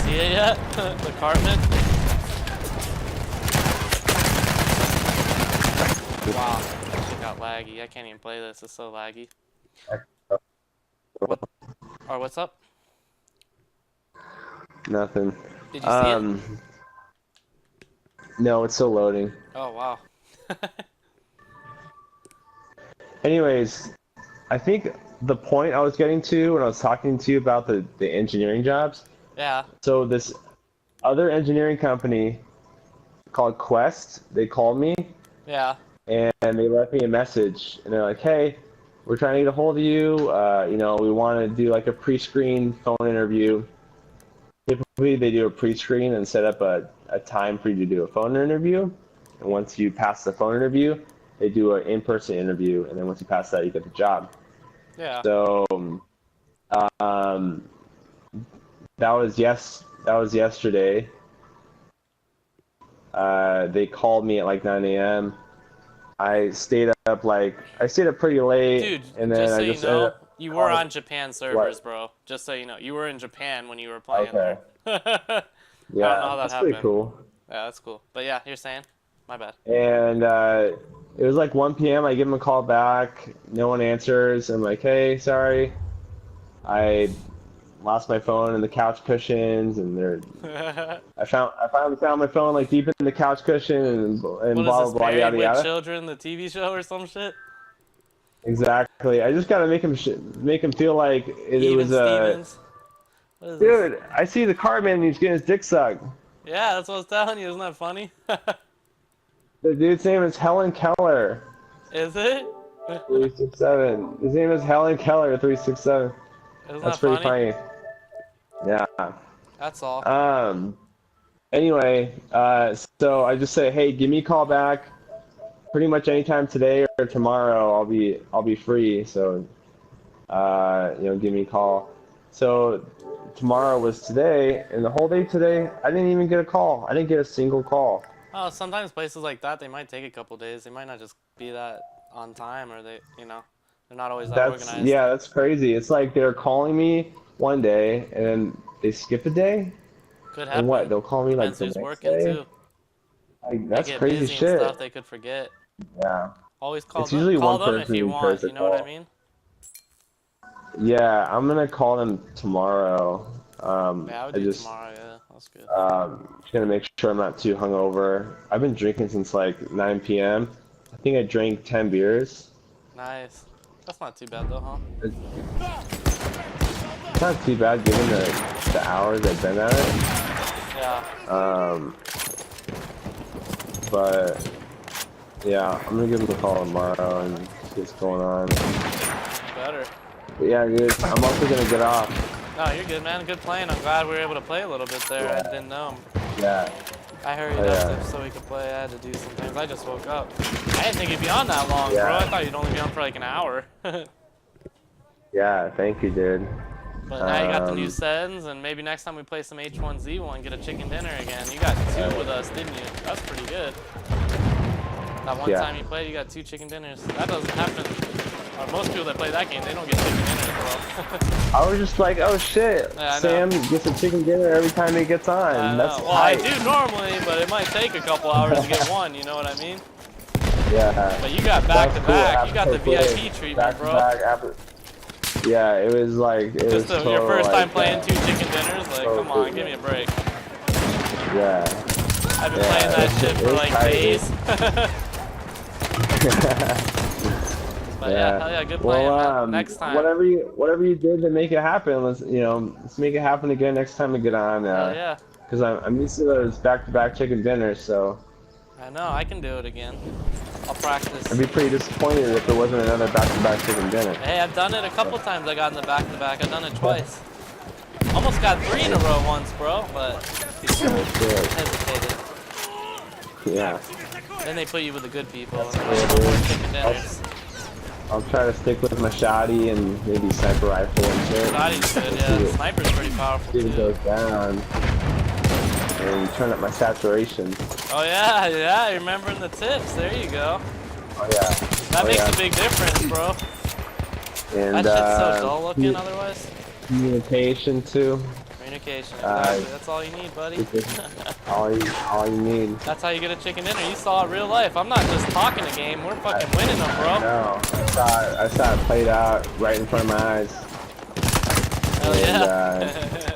See it yet? The Cartman? Wow, shit got laggy. I can't even play this. It's so laggy. What? Or what's up? Nothing. Did you see it? No, it's still loading. Oh wow. Anyways, I think the point I was getting to when I was talking to you about the engineering jobs. Yeah. So this other engineering company called Quest, they called me Yeah. and they left me a message and they're like, hey, we're trying to get a hold of you. You know, we want to do like a pre-screen phone interview. Typically they do a pre-screen and set up a time for you to do a phone interview. And once you pass the phone interview, they do an in-person interview. And then once you pass that, you get the job. Yeah. So, that was yesterday. They called me at like 9 a.m. I stayed up pretty late. Dude, and then just so you know, you were on Japan servers, What? bro. Just so you know, you were in Japan when you were playing. Okay. There. Yeah, I don't know how that that's happened. pretty cool. Yeah, that's cool. But yeah, you're saying? My bad. And it was like 1 p.m. I give them a call back. No one answers. I'm like, hey, sorry. I lost my phone in the couch cushions, and I finally found my phone like deep in the couch cushion, and What blah is blah this, blah Married yada with yada. Children, the TV show or some shit? Exactly. I just gotta make him feel like it Even was a. Stevens. What is this? Dude, I see the Cartman and he's getting his dick sucked. Yeah, that's what I was telling you. Isn't that funny? The dude's name is Helen Keller. Is it? 367. His name is Helen Keller. 367. Isn't That's that pretty funny. Yeah. That's all. Anyway, so I just say, hey, give me a call back. Pretty much anytime today or tomorrow, I'll be free. So, you know, give me a call. So tomorrow was today, and the whole day today, I didn't even get a call. I didn't get a single call. Oh, sometimes places like that, they might take a couple days. They might not just be that on time, or they, you know, they're not always that organized. Yeah, that's crazy. It's like they're calling me one day, and then they skip a day. Could happen. And what? They'll call me like Depends the who's next working day. too. Like, They that's get crazy busy shit. and stuff, they could forget. Yeah. Always call It's them. usually Call one them if person you who want. tries to You know what I call. mean? Yeah, I'm gonna call them tomorrow. Yeah, I would I do just tomorrow. Yeah, that's good. just gonna make sure I'm not too hungover. I've been drinking since like 9 p.m. I think I drank 10 beers. Nice. That's not too bad though, huh? It's not too bad given the hours I've been at it. Yeah. But yeah, I'm gonna give them a call tomorrow and see what's going on. Better. But yeah, dude, I'm also gonna get off. No, you're good, man. Good playing. I'm glad we were able to play a little bit there. Yeah. I didn't know. Yeah. I hurried Oh, up yeah. so we could play. I had to do some things. I just woke up. I didn't think you'd be on that long, Yeah. bro. I thought you'd only be on for like an hour. Yeah, thank you, dude. But now you got the new settings, and maybe next time we play some H1Z1, get a chicken dinner again. You got 2 with us, didn't you? That's pretty good. That one time you played, you got 2 chicken dinners. That doesn't happen. Most people that play that game, they don't get chicken dinners, bro. I was just like, oh shit, Yeah, Sam gets a chicken dinner every time he gets on. That's well, I tight. do normally, but it might take a couple hours to get one, you know what I mean? Yeah. But you got back to back. You got the VIP treatment, bro. Yeah, it was like it was Just so, your first time like, playing 2 chicken dinners? Like, so come on, good, give me a break. Yeah. I've been playing that shit for like days. But yeah, hell yeah, good playing, man. Next time. Whatever you did to make it happen, let's make it happen again next time we get on. Hell yeah. Because I'm used to those back-to-back chicken dinners, so. I know, I can do it again. I'll practice. I'd be pretty disappointed if there wasn't another back-to-back chicken dinner. Hey, I've done it a couple times. I got in the back-to-back. I've done it twice. Almost got 3 in a row once, bro, but hesitated. Yeah. Then they put you with the good people, and then more chicken dinners. I'll try to stick with my shoddy and maybe sniper rifle and shit. Shoddy's good, yeah. The sniper's pretty powerful, See if it too. goes down. And turn up my saturation. Oh, yeah, yeah. You're remembering the tips. There you go. Oh, yeah. That makes a big difference, bro. And, That shit's so dull looking otherwise. Communication, too. Communication, exactly. That's all you need, buddy. all you need. That's how you get a chicken dinner. You saw it real life. I'm not just talking a game. We're fucking winning them, bro. No, I saw it played out right in front of my eyes. Hell yeah.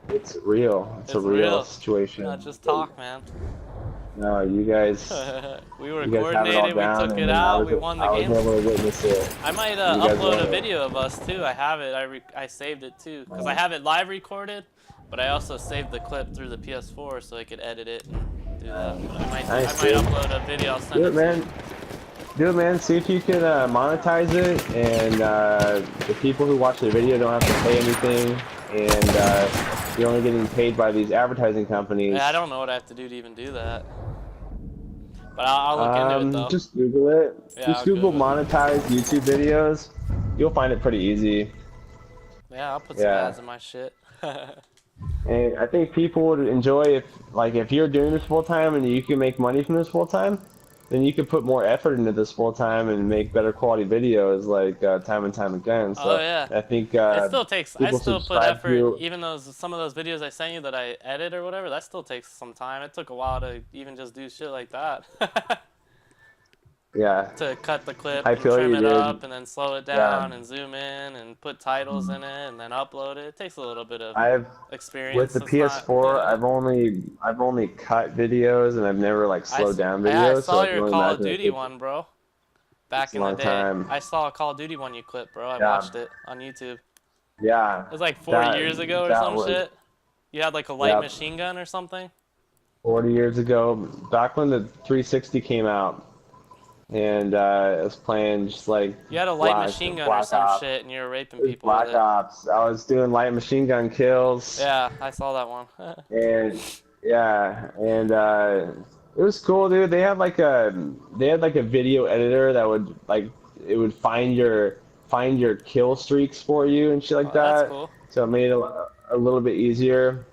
It's real. It's a real situation. Not just talk, man. No, you guys. We were you guys have it all coordinated. We down, took it and out. We won the I game. was able to witness it. I might guys upload were- a video of us too. I have it. I saved it too because I have it live recorded, but I also saved the clip through the PS4 so I could edit it and do that. I might upload a video. I'll send Do it it, man. Do it, man. See if you can monetize it, and the people who watch the video don't have to pay anything, and you're only getting paid by these advertising companies. Yeah, I don't know what I have to do to even do that. But I'll look into it though. Just Google it. Yeah, Just I'll Google Google monetize YouTube videos. You'll find it pretty easy. Yeah, I'll put some ads in my shit. And I think people would enjoy if you're doing this full time and you can make money from this full time, then you can put more effort into this full time and make better quality videos time and time again. So yeah. I think It still takes. I people still put subscribe effort, to- even though some of those videos I sent you that I edit or whatever. That still takes some time. It took a while to even just do shit like that. Yeah. To cut the clip, I and feel trim you, it dude. up, and then slow it down, and zoom in, and put titles in it, and then upload it. It takes a little bit of experience. With the It's not- PS4, yeah. I've only cut videos and I've never slowed down videos. Yeah, I saw so your really Call of imagine Duty it- one, bro. Back in a the long day, time. I saw a Call of Duty one you clipped, bro. I Yeah. watched it on YouTube. Yeah. It was like 4 years ago or some shit. You had like a light Yep. machine gun or something. 40 years ago, back when the 360 came out, and I was playing just like You had a light machine gun or some shit, and you were raping people Black with it. Ops. I was doing light machine gun kills. Yeah, I saw that one. And it was cool, dude. They had like a video editor that would it would find your kill streaks for you and shit like that. That's cool. So it made it a little bit easier.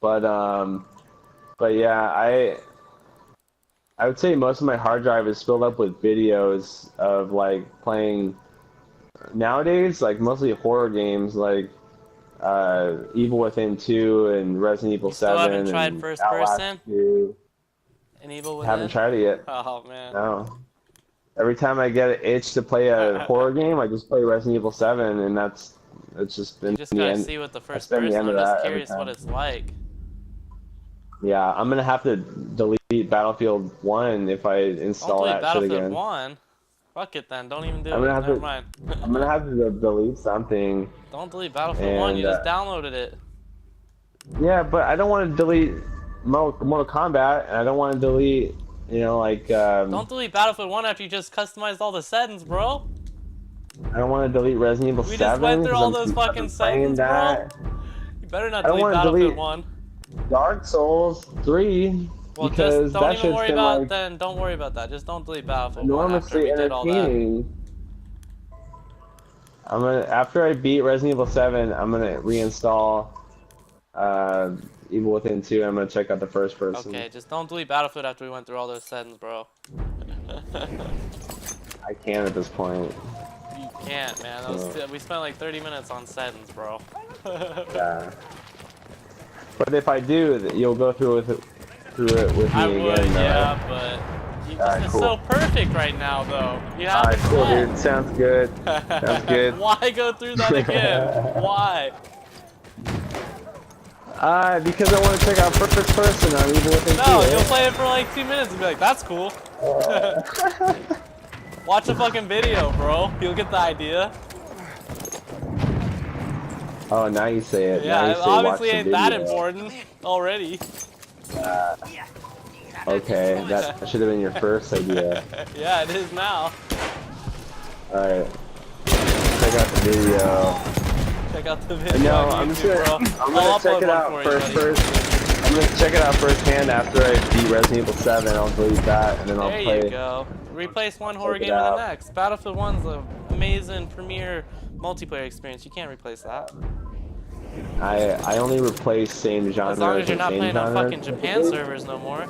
But yeah, I would say most of my hard drive is filled up with videos of playing nowadays, mostly horror games Evil Within 2 and Resident Evil 7. Still haven't tried and first Outlast person? 2. An Evil Within? Haven't tried it yet. Oh man. No. Every time I get an itch to play a horror game, I just play Resident Evil 7, and it's just been You just the gotta end. see what the first spend the person. end I'm of just that every curious what time. it's like. Yeah, I'm gonna have to delete Battlefield 1 if I install Don't delete that shit Battlefield again. 1. Fuck it then. Don't even do I'm it. gonna have Never to- mind. I'm gonna have to delete something. Don't delete Battlefield 1. You And, just downloaded it. Yeah, but I don't want to delete Mortal Kombat, and I don't want to delete, Don't delete Battlefield 1 after you just customized all the settings, bro. I don't want to delete Resident Evil 7. We just went through all 'cause those I'm fucking playing settings, bro. that. You better not I don't delete wanna Battlefield delete 1. Dark Souls 3 Well, because just don't that even shit's worry been about like then. Don't worry about that. Just don't delete Battlefield 1 after enormously we did all that. entertaining. I'm gonna after I beat Resident Evil 7, I'm gonna reinstall Evil Within 2. I'm gonna check out the first person. Okay, just don't delete Battlefield after we went through all those settings, bro. I can at this point. You can't, man. We spent like 30 minutes on settings, bro. Yeah. But if I do, you'll go through it with me I again. would, though, yeah, right? but Alright, it's cool. so perfect right now, though. You have Alright, to cool, play. dude. Sounds good. Sounds good. Why go through that again? Why? Because I want to check out first person on Evil Within 2. No, you'll play it for like 2 minutes and be like, that's cool. Watch a fucking video, bro. You'll get the idea. Oh, now you say it. Yeah, now you it say obviously watch the ain't that video. important already. Okay, that should have been your first idea. Yeah, it is now. Alright. Check out the video. Check out the video No, on I'm just YouTube, gonna, bro. I'm I'll gonna check upload it one out for you, buddy. first. I'm gonna check it out firsthand after I beat Resident Evil 7. I'll delete that and then I'll There play. you go. Replace one horror Check it game with the out. next. Battlefield 1's an amazing premier multiplayer experience. You can't replace that. I only replace same genre. As long as you're not same playing on genre. fucking Japan servers no more.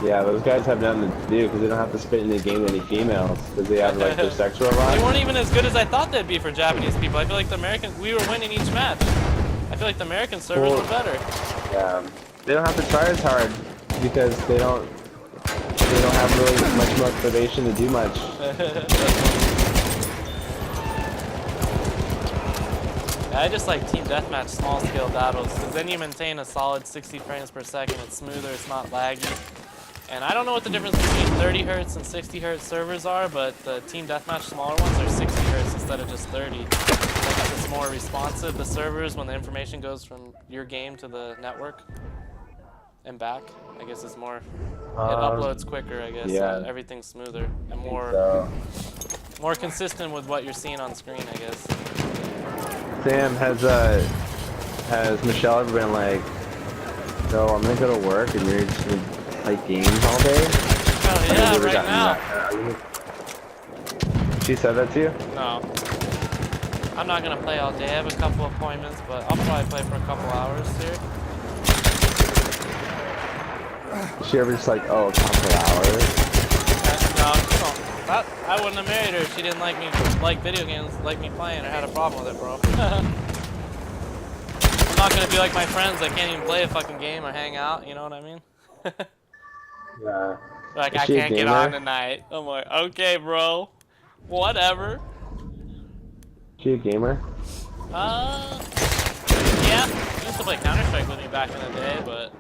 Yeah, those guys have nothing to do because they don't have to spit in the game any females because they have like their sexual They vibe. weren't even as good as I thought they'd be for Japanese people. I feel like the American, we were winning each match. I feel like the American servers were better. Yeah, they don't have to try as hard because they don't have really much motivation to do much. I just like team deathmatch small scale battles because then you maintain a solid 60 frames per second. It's smoother, it's not laggy. And I don't know what the difference between 30 hertz and 60 hertz servers are, but the team deathmatch smaller ones are 60 hertz instead of just 30. Because it's more responsive. The servers, when the information goes from your game to the network and back, I guess it's more. It uploads quicker, I guess. yeah. So everything's smoother and more more consistent with what you're seeing on screen, I guess. Sam, has Michelle ever been like, so I'm gonna go to work and you're just gonna play games all day? Oh yeah, right now. She said that to you? No. I'm not gonna play all day. I have a couple appointments, but I'll probably play for a couple hours here. Is she ever just like, oh, a couple hours? No, I wouldn't have married her if she didn't like video games, like me playing, or had a problem with it, bro. I'm not gonna be like my friends that can't even play a fucking game or hang out, you know what I mean? Yeah. Like, Is I she a can't get gamer? on tonight. I'm like, okay, bro. Whatever. She a gamer? Yeah. She used to play Counter-Strike with me back in the day, but...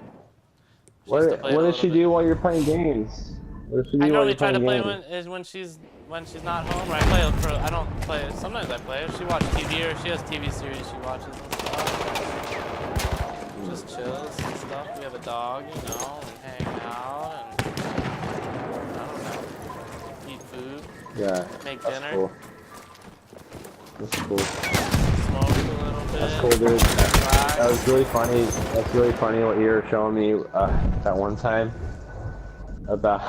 What does she do while you're playing games? What does she do I while normally you're try to playing play games? when she's not home, or I don't play, sometimes I play. If she watches TV, or she has TV series she watches and stuff. Just chills and stuff. We have a dog, you know, and hang out, and I don't know, eat food, Yeah. make That's dinner, cool. That's cool. smoke a little bit. That's cool, dude. That was really funny. That's really funny what you were showing me that one time about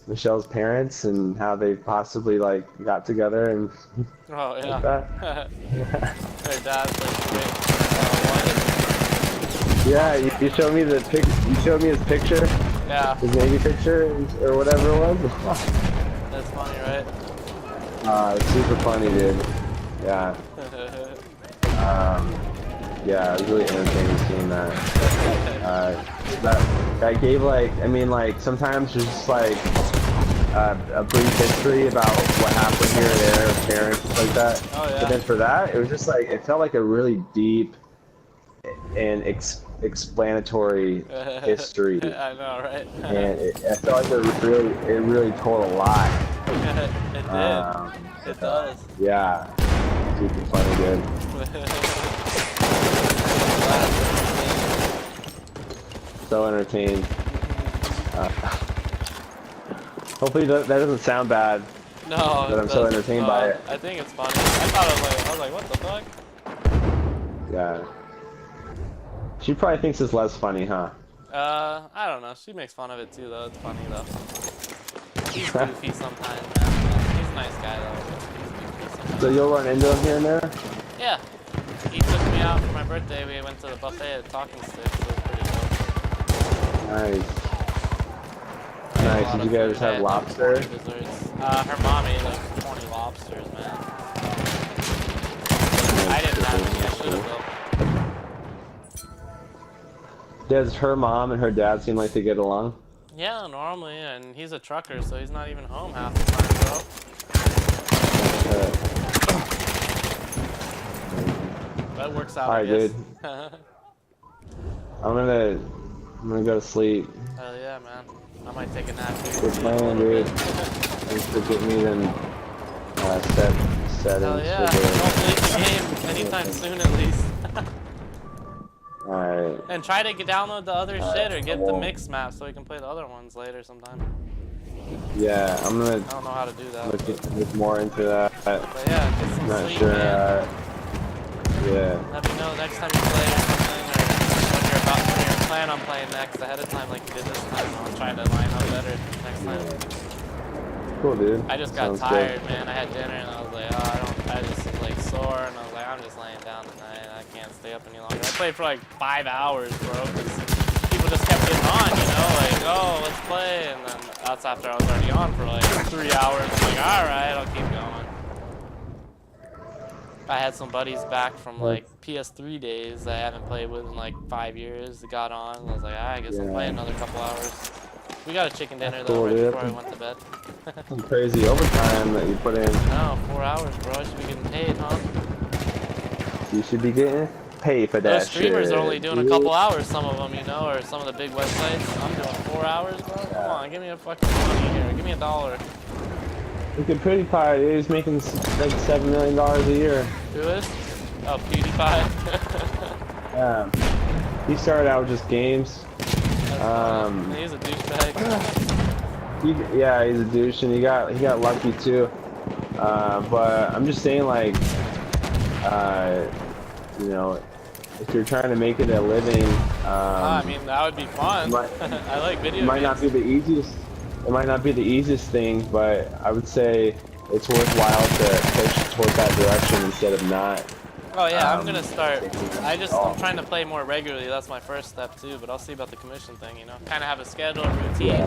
Michelle's parents and how they possibly like got together and Oh yeah. like that. Their dad's like great. Yeah, you showed me the you showed me his picture, Yeah, his Navy picture or whatever it was. that's funny, right? It's super funny, dude. Yeah. Yeah, it was really entertaining seeing that. That gave like, I mean, like sometimes there's just like a brief history about what happened here and there, parents, stuff like that. Oh yeah. But then for that, it was just like, it felt like a really deep and explanatory history. I know, right? And I felt like it really told a lot. It did. It does. Yeah. Super funny, dude. So entertained. Hopefully that doesn't sound bad. No, But it I'm so doesn't. entertained by it. I think it's funny. I thought I was like, what the fuck? Yeah. She probably thinks it's less funny, huh? I don't know. She makes fun of it too, though. It's funny though. He's goofy sometimes, man. He's a nice guy though. He's goofy sometimes. So you'll run into him here and there? Yeah. He took me out for my birthday. We went to the buffet at Talking Sticks. It was pretty dope. Nice. A Nice. lot Did of you guys food. I have had, lobster? like, 20 desserts. Her mom ate like 20 lobsters, man. I didn't have any. I should have though. Does her mom and her dad seem like they get along? Yeah, normally, and he's a trucker, so he's not even home half the time, bro. That works out. Alright, I guess. dude. I'm gonna go to sleep. Hell yeah, man. I might take a nap too. Good plan, dude. Thanks for getting me them settings Hell yeah. for the... Don't delete the game anytime soon, at least. Alright. And try to download the other shit or get the mix map so we can play the other ones later sometime. Yeah, I'm gonna I don't know how to do that. look more into that. But yeah, get some I'm not sleep, sure. man. Yeah. Let me know next time you play or something, or when you're planning on playing next ahead of time like you did this time. I'll try to line up better next time. Cool, dude. I just got Sounds tired, good. man. I had dinner and I was like, oh, I just was like sore, and I was like, I'm just laying down tonight. I can't stay up any longer. I played for like 5 hours, bro, because people just kept getting on, you know, like, oh, let's play, and then that's after I was already on for like 3 hours. I'm like, all right, I'll keep going. I had some buddies back from like PS3 days that I haven't played with in like 5 years. They got on, and I was like, all right, I guess I'll play another couple hours. We got a chicken dinner though, right before I went to bed. Some crazy overtime that you put in. No, 4 hours, bro. I should be getting paid, huh? You should be getting paid for that Those streamers shit, are only doing a dude. couple hours, some of them, you know, or some of the big websites. I'm doing 4 hours, bro. Come on, give me a fucking money here. Give me $1. Look at PewDiePie, dude. He's making like $7 million a year. Who is? Oh, PewDiePie. He started out with just games. He's a douchebag. Yeah, he's a douche, and he got lucky too. But I'm just saying, like, you know, if you're trying to make it a living, I mean, that would be fun. I like video it might games. not be the easiest. It might not be the easiest thing, but I would say it's worthwhile to push towards that direction instead of not. Oh yeah, I'm gonna start. I'm trying to play more regularly. That's my first step too. But I'll see about the commission thing. You know, kind of have a schedule, a routine. Yeah.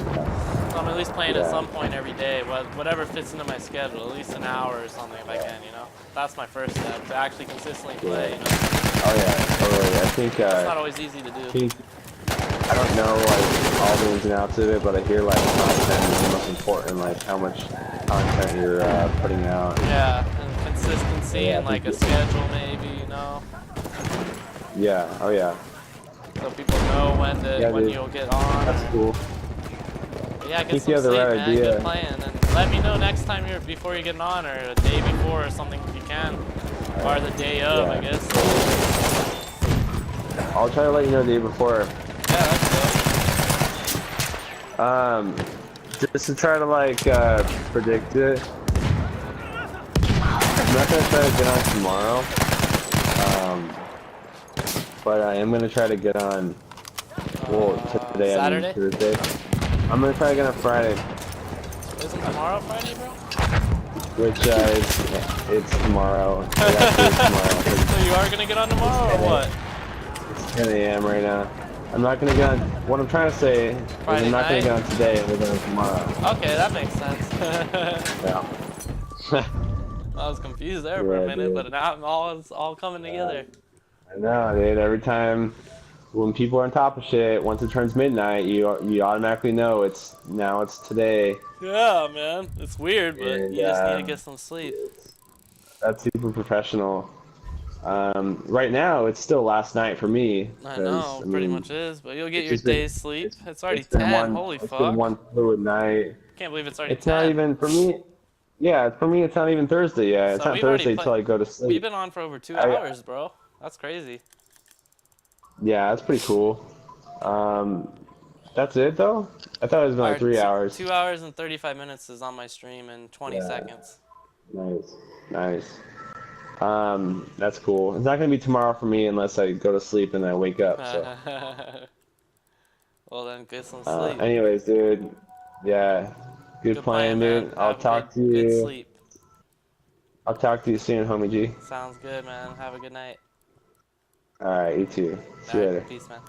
So I'm at least playing at some point every day, whatever fits into my schedule, at least an hour or something if I can. You know, that's my first step to actually consistently play. You know. Oh yeah, totally. I think. It's not always easy to do. I don't know like all the ins and outs of it, but I hear like content is the most important. Like how much content you're putting out. Yeah, and consistency and like a schedule maybe, you know. Yeah. Oh yeah. So people know when you'll get on. That's cool. But yeah, get think some you have the sleep, right man. idea. Good playing, and let me know next time before you get on, or a day before or something if you can, or the day of, I guess. I'll try to let you know the day before. Yeah, that's good. Just to try to like predict it. I'm not gonna try to get on tomorrow. But I am gonna try to get on. Well, today, Saturday? I mean Thursday. I'm gonna try to get on Friday. Isn't tomorrow Friday, bro? Which it's tomorrow. It actually is tomorrow. So you are gonna get on tomorrow or what? It's 10 a.m. right now. I'm not gonna get on. What I'm trying to say is Friday I'm not night? gonna get on today. I'm gonna get on tomorrow. Okay, that makes sense. Yeah. I was confused there for a minute, dude. but now it's all coming together. I know, dude. Every time when people are on top of shit, once it turns midnight, you automatically know it's today. Yeah, man. It's weird, but And, you just need to get some sleep. That's super professional. Right now, it's still last night for me. I know, pretty much is, but you'll get your just been- day's sleep. It's already It's been 10. Holy It's fuck. been one fluid night. Can't believe it's already It's 10. not even for me. Yeah, for me, it's not even Thursday yet. It's So not we've already Thursday till I go to sleep. We've been on for over 2 hours, bro. That's crazy. Yeah, that's pretty cool. That's it though? I thought it was been like Or 3 hours. 2 hours and 35 minutes is on my stream and 20 Yeah. seconds. Nice. Nice. That's cool. It's not gonna be tomorrow for me unless I go to sleep and then I wake up. So, Well then, get some sleep. anyways, dude. Yeah. Good Good playing, playing, man. dude. Have a good sleep. I'll talk to you soon, homie G. Sounds good, man. Have a good night. All right, you too. See you Alright, later. peace, man.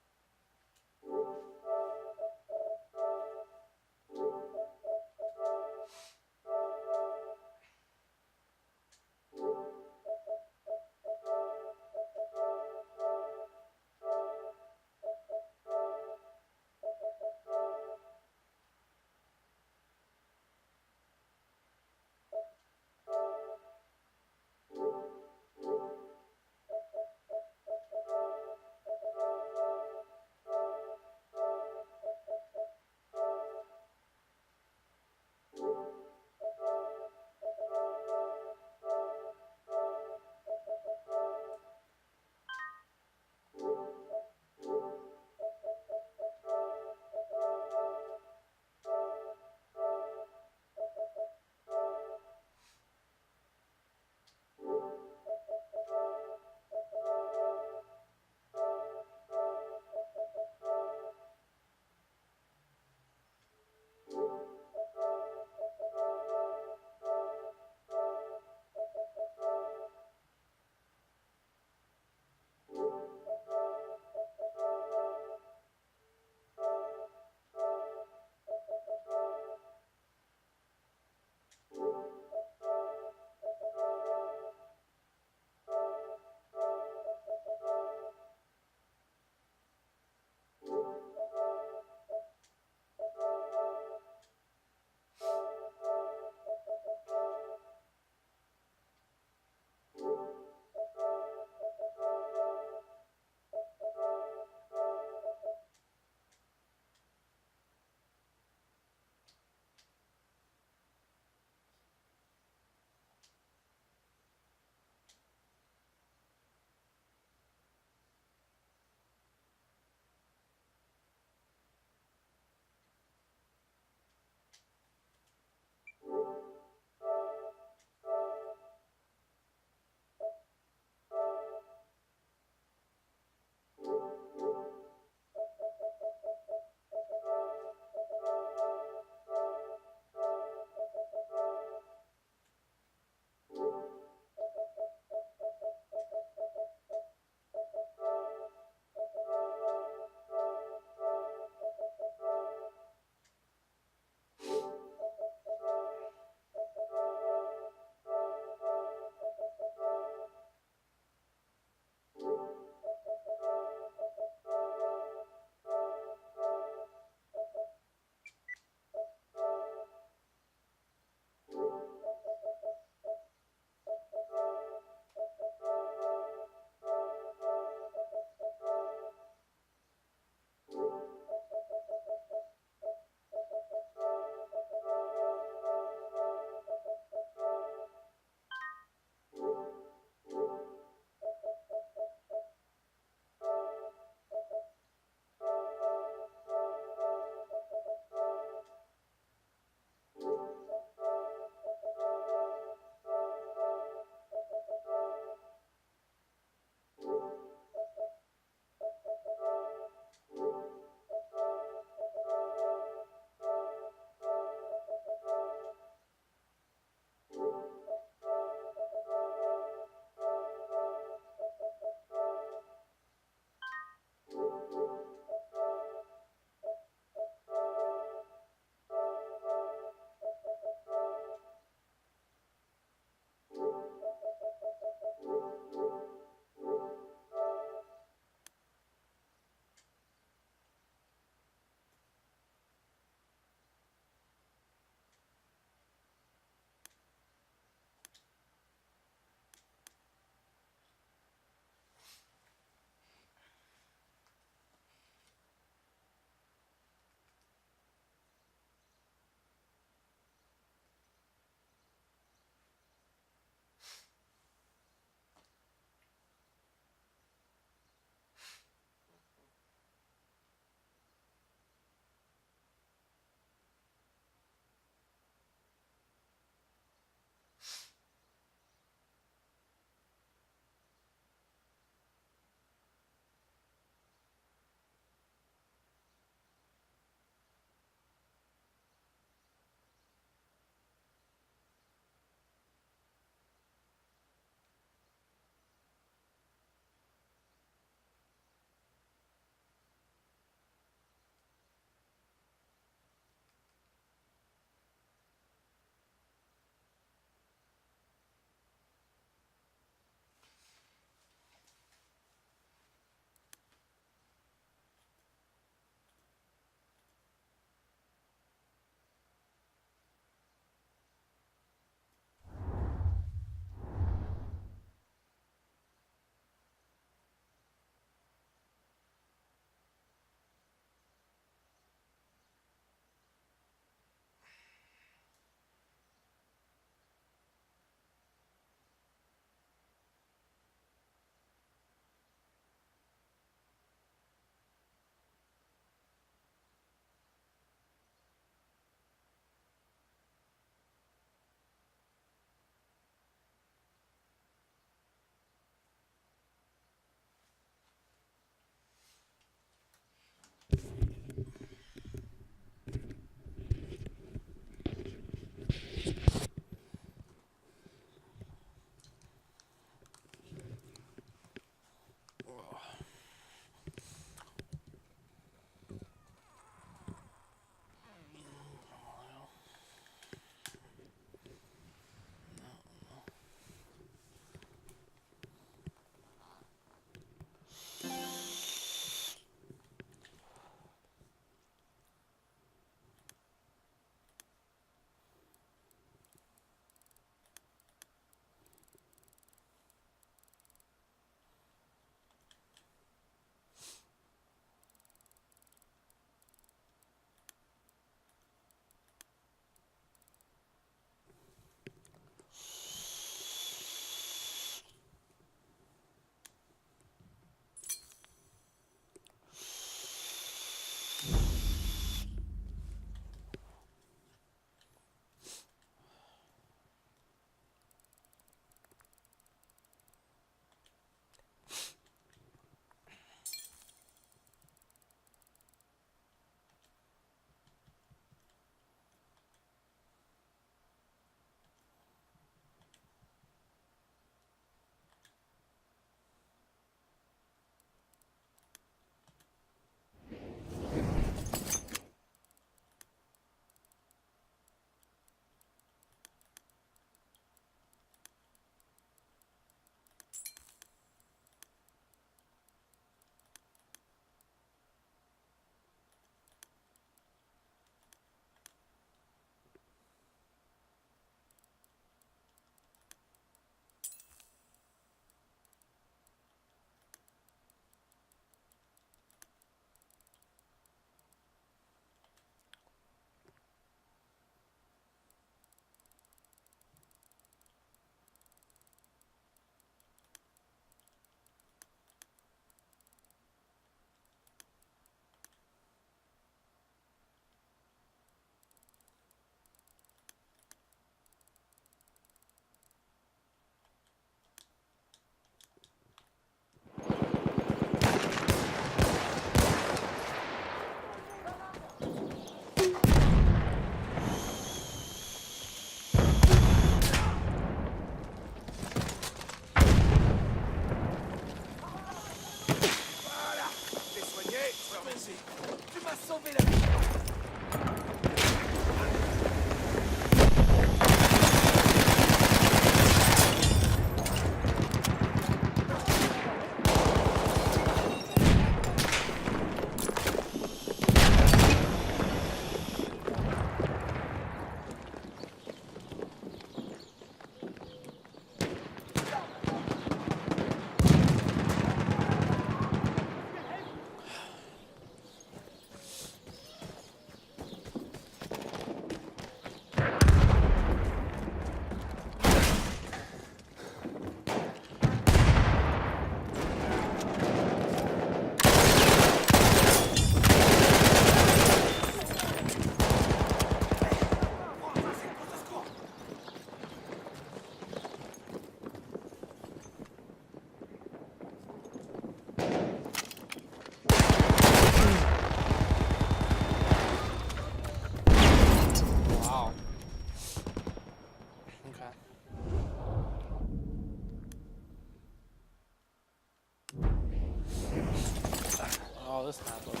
Oh, this map looks.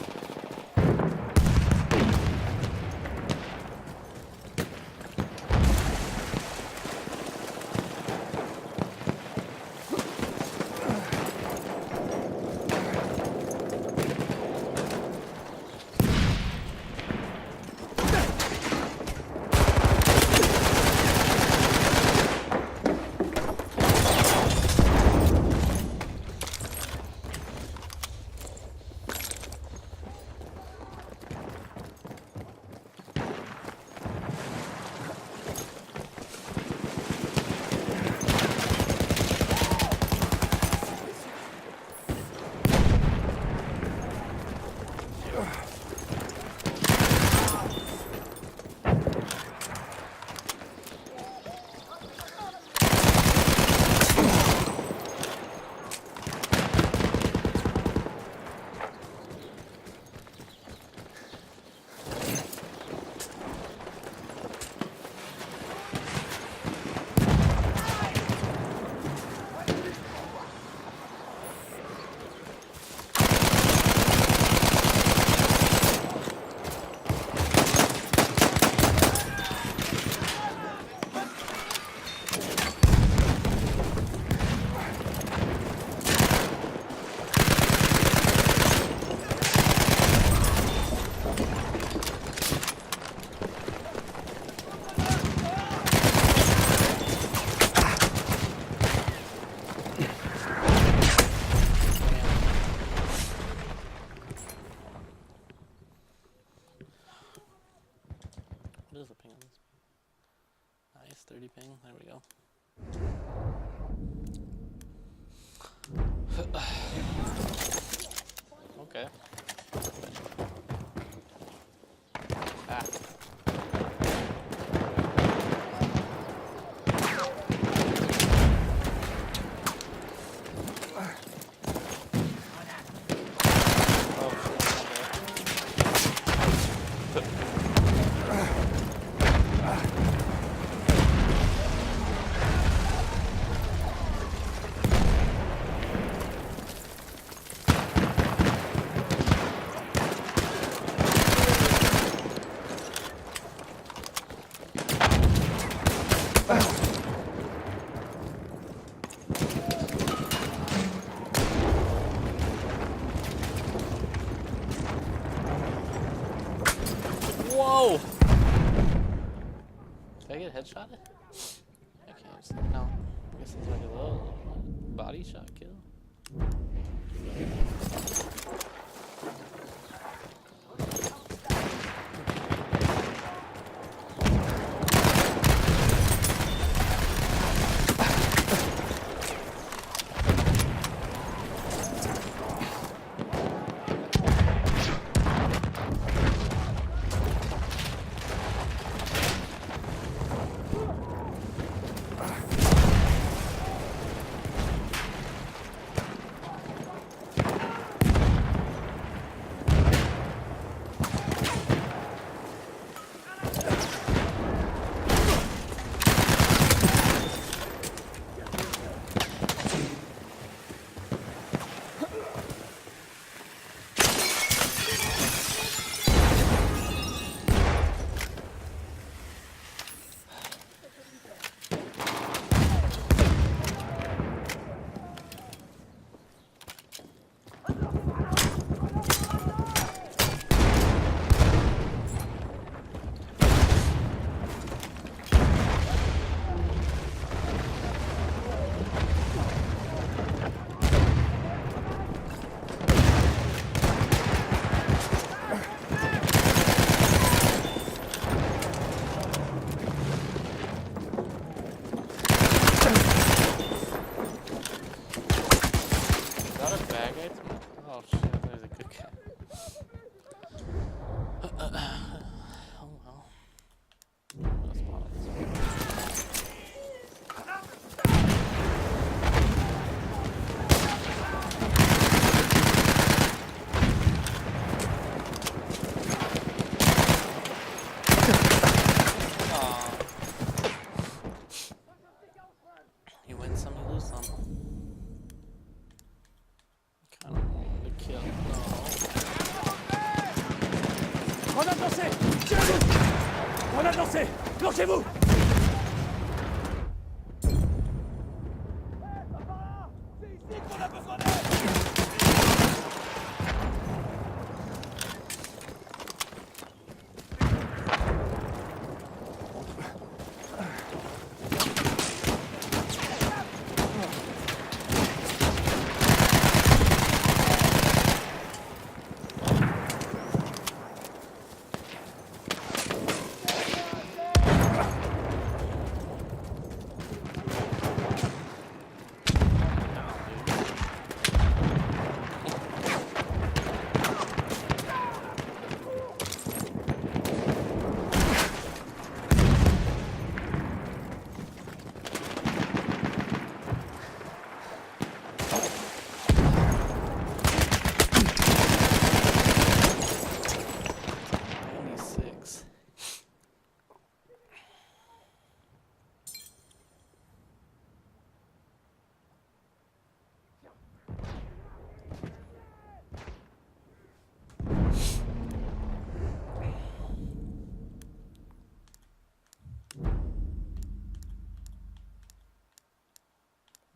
What is the ping on this? Nice, 30 ping. There we go. Okay. Ah. Whoa! Did I get headshotted? I can't see. No. I guess it's like a little body shot kill. On a lancé. Lancez-vous. C'est ici qu'on a besoin d'aide.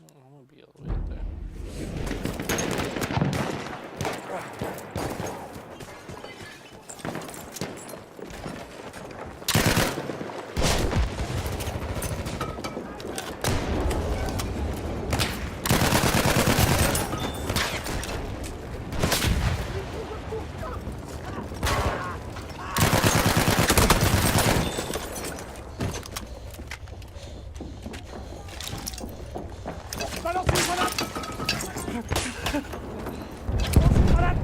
I'm gonna be all the way up there. Balance une grenade. Lance une grenade.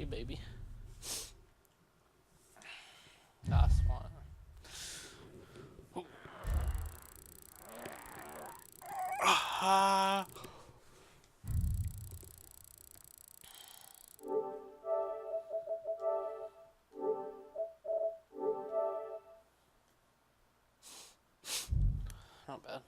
Baby. Last one. Not bad.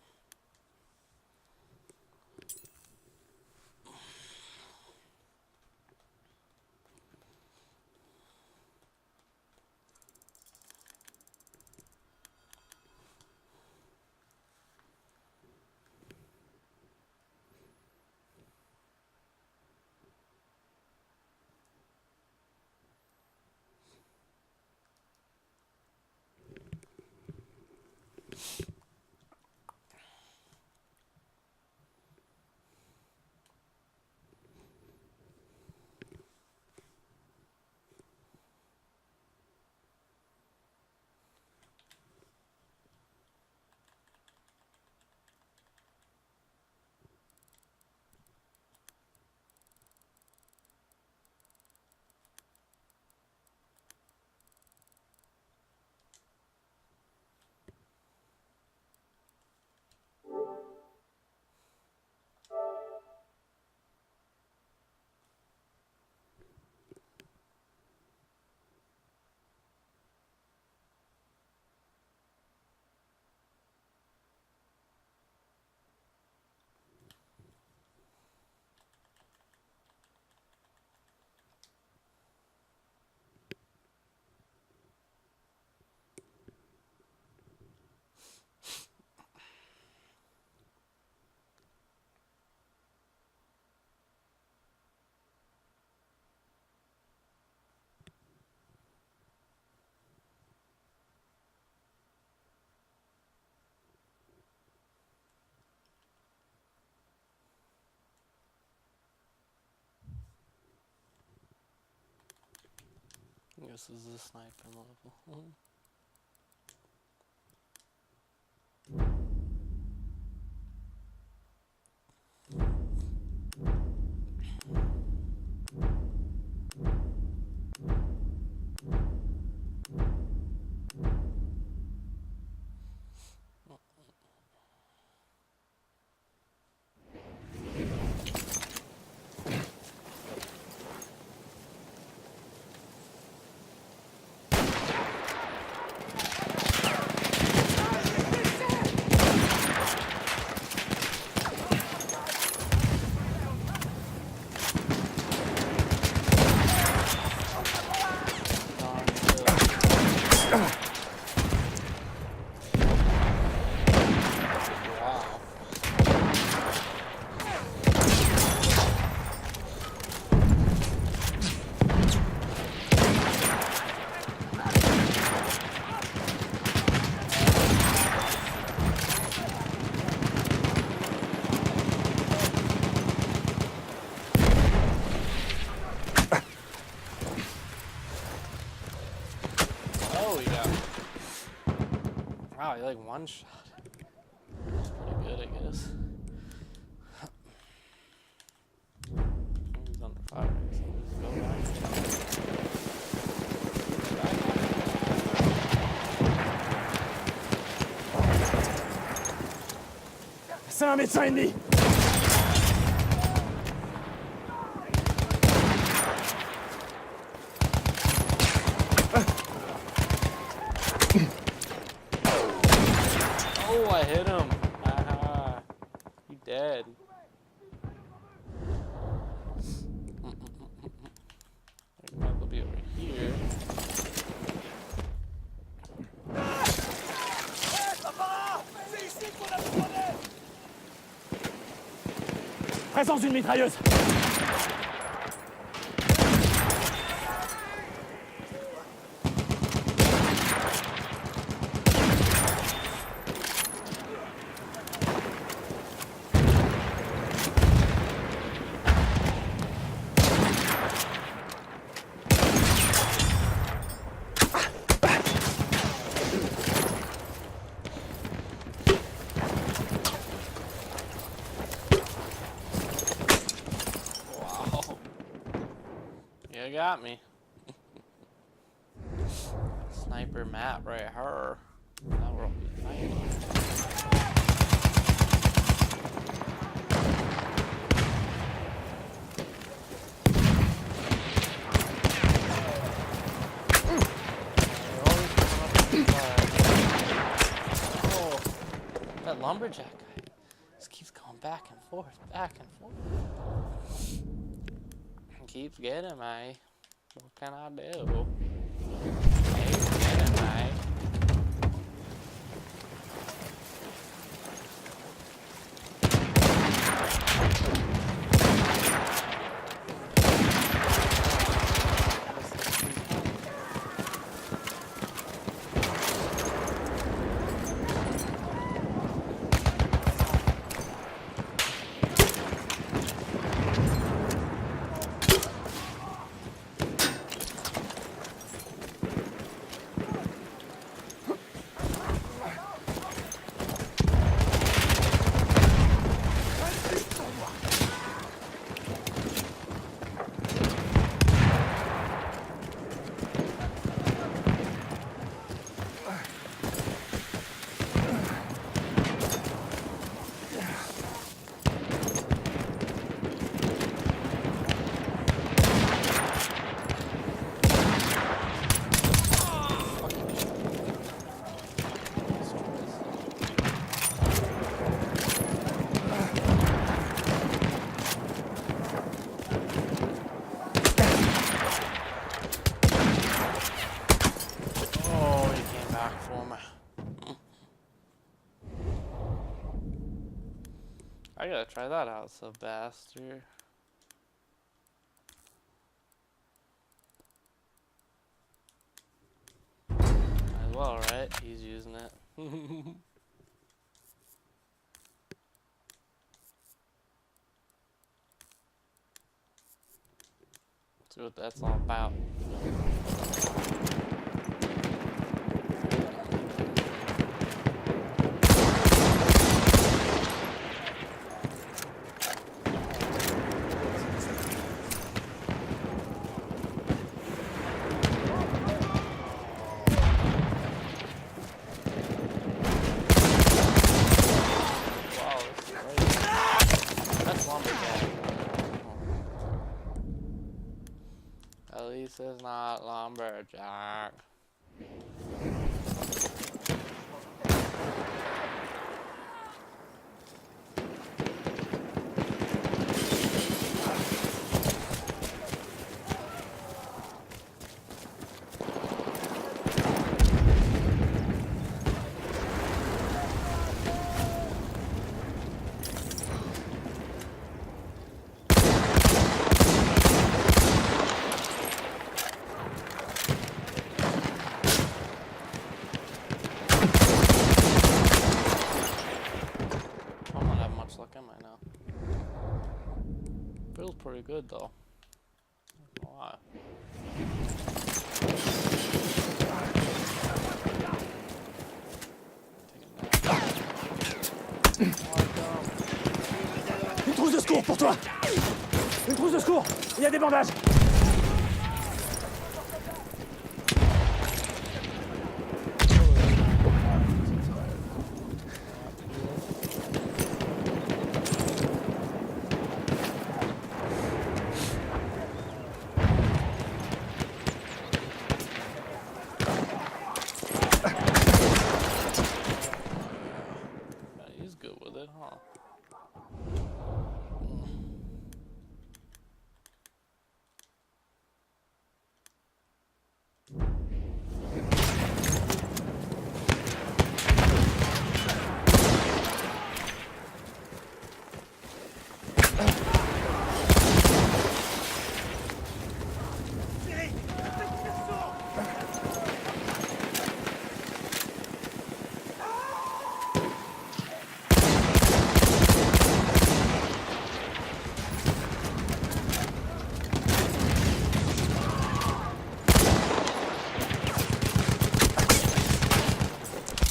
This is the sniper level. Wow. Oh, we got. Wow, you like one shot. Pretty good, I guess. He's under fire. So just go back. C'est un médecin ennemi. Oh, I hit him. Aha. You dead. You might as well be over here. C'est ici qu'on a besoin d'aide. Présence d'une mitrailleuse. Wow. You got me. Sniper map right here. Now we're all fighting. Oh, that lumberjack guy just keeps going back and forth, back and forth. Keeps getting me. What can I do? Keeps getting me. I gotta try that out, Sebastian. As well, right? He's using it. See what that's all about. This is not lumberjack. I don't have much luck in right now. Feels pretty good though. Why? Une trousse de secours pour toi. Une trousse de secours. Il y a des bandages. He's good with it, huh?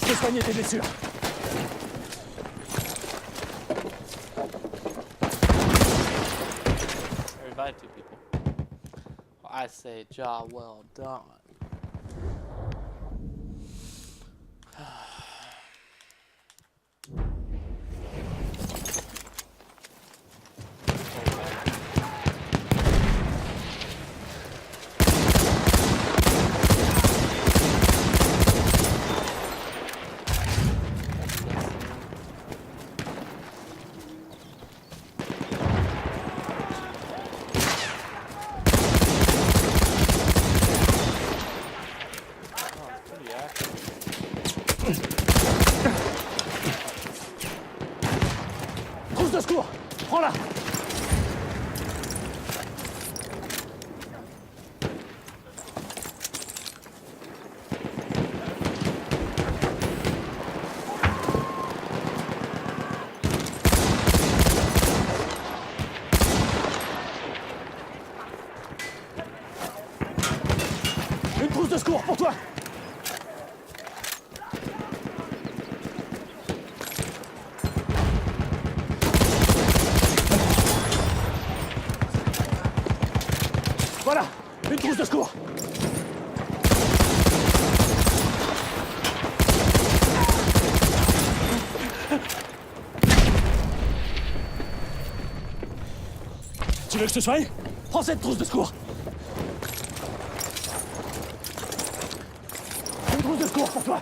Je vais soigner tes blessures. I revived 2 people. Well, I say, job well done. Pretty active. Trousse de secours. Prends-la. Une trousse de secours pour toi. Voilà, une trousse de secours. Tu veux que je te soigne? Prends cette trousse de secours. Une trousse de secours pour toi.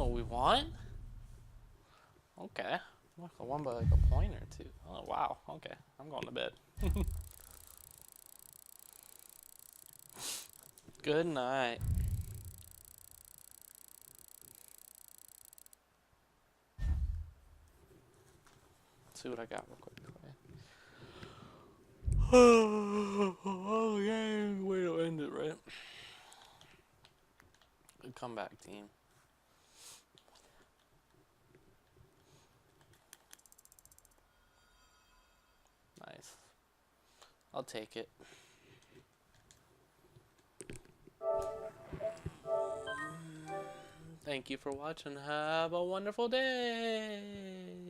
Oh, we won? Okay. Look, I won by like a point or two. Oh, wow. Okay. I'm going to bed. Good night. Let's see what I got real quick. Oh, yeah. Way to end it, right? Good comeback, team. Nice. I'll take it. Thank you for watching. Have a wonderful day.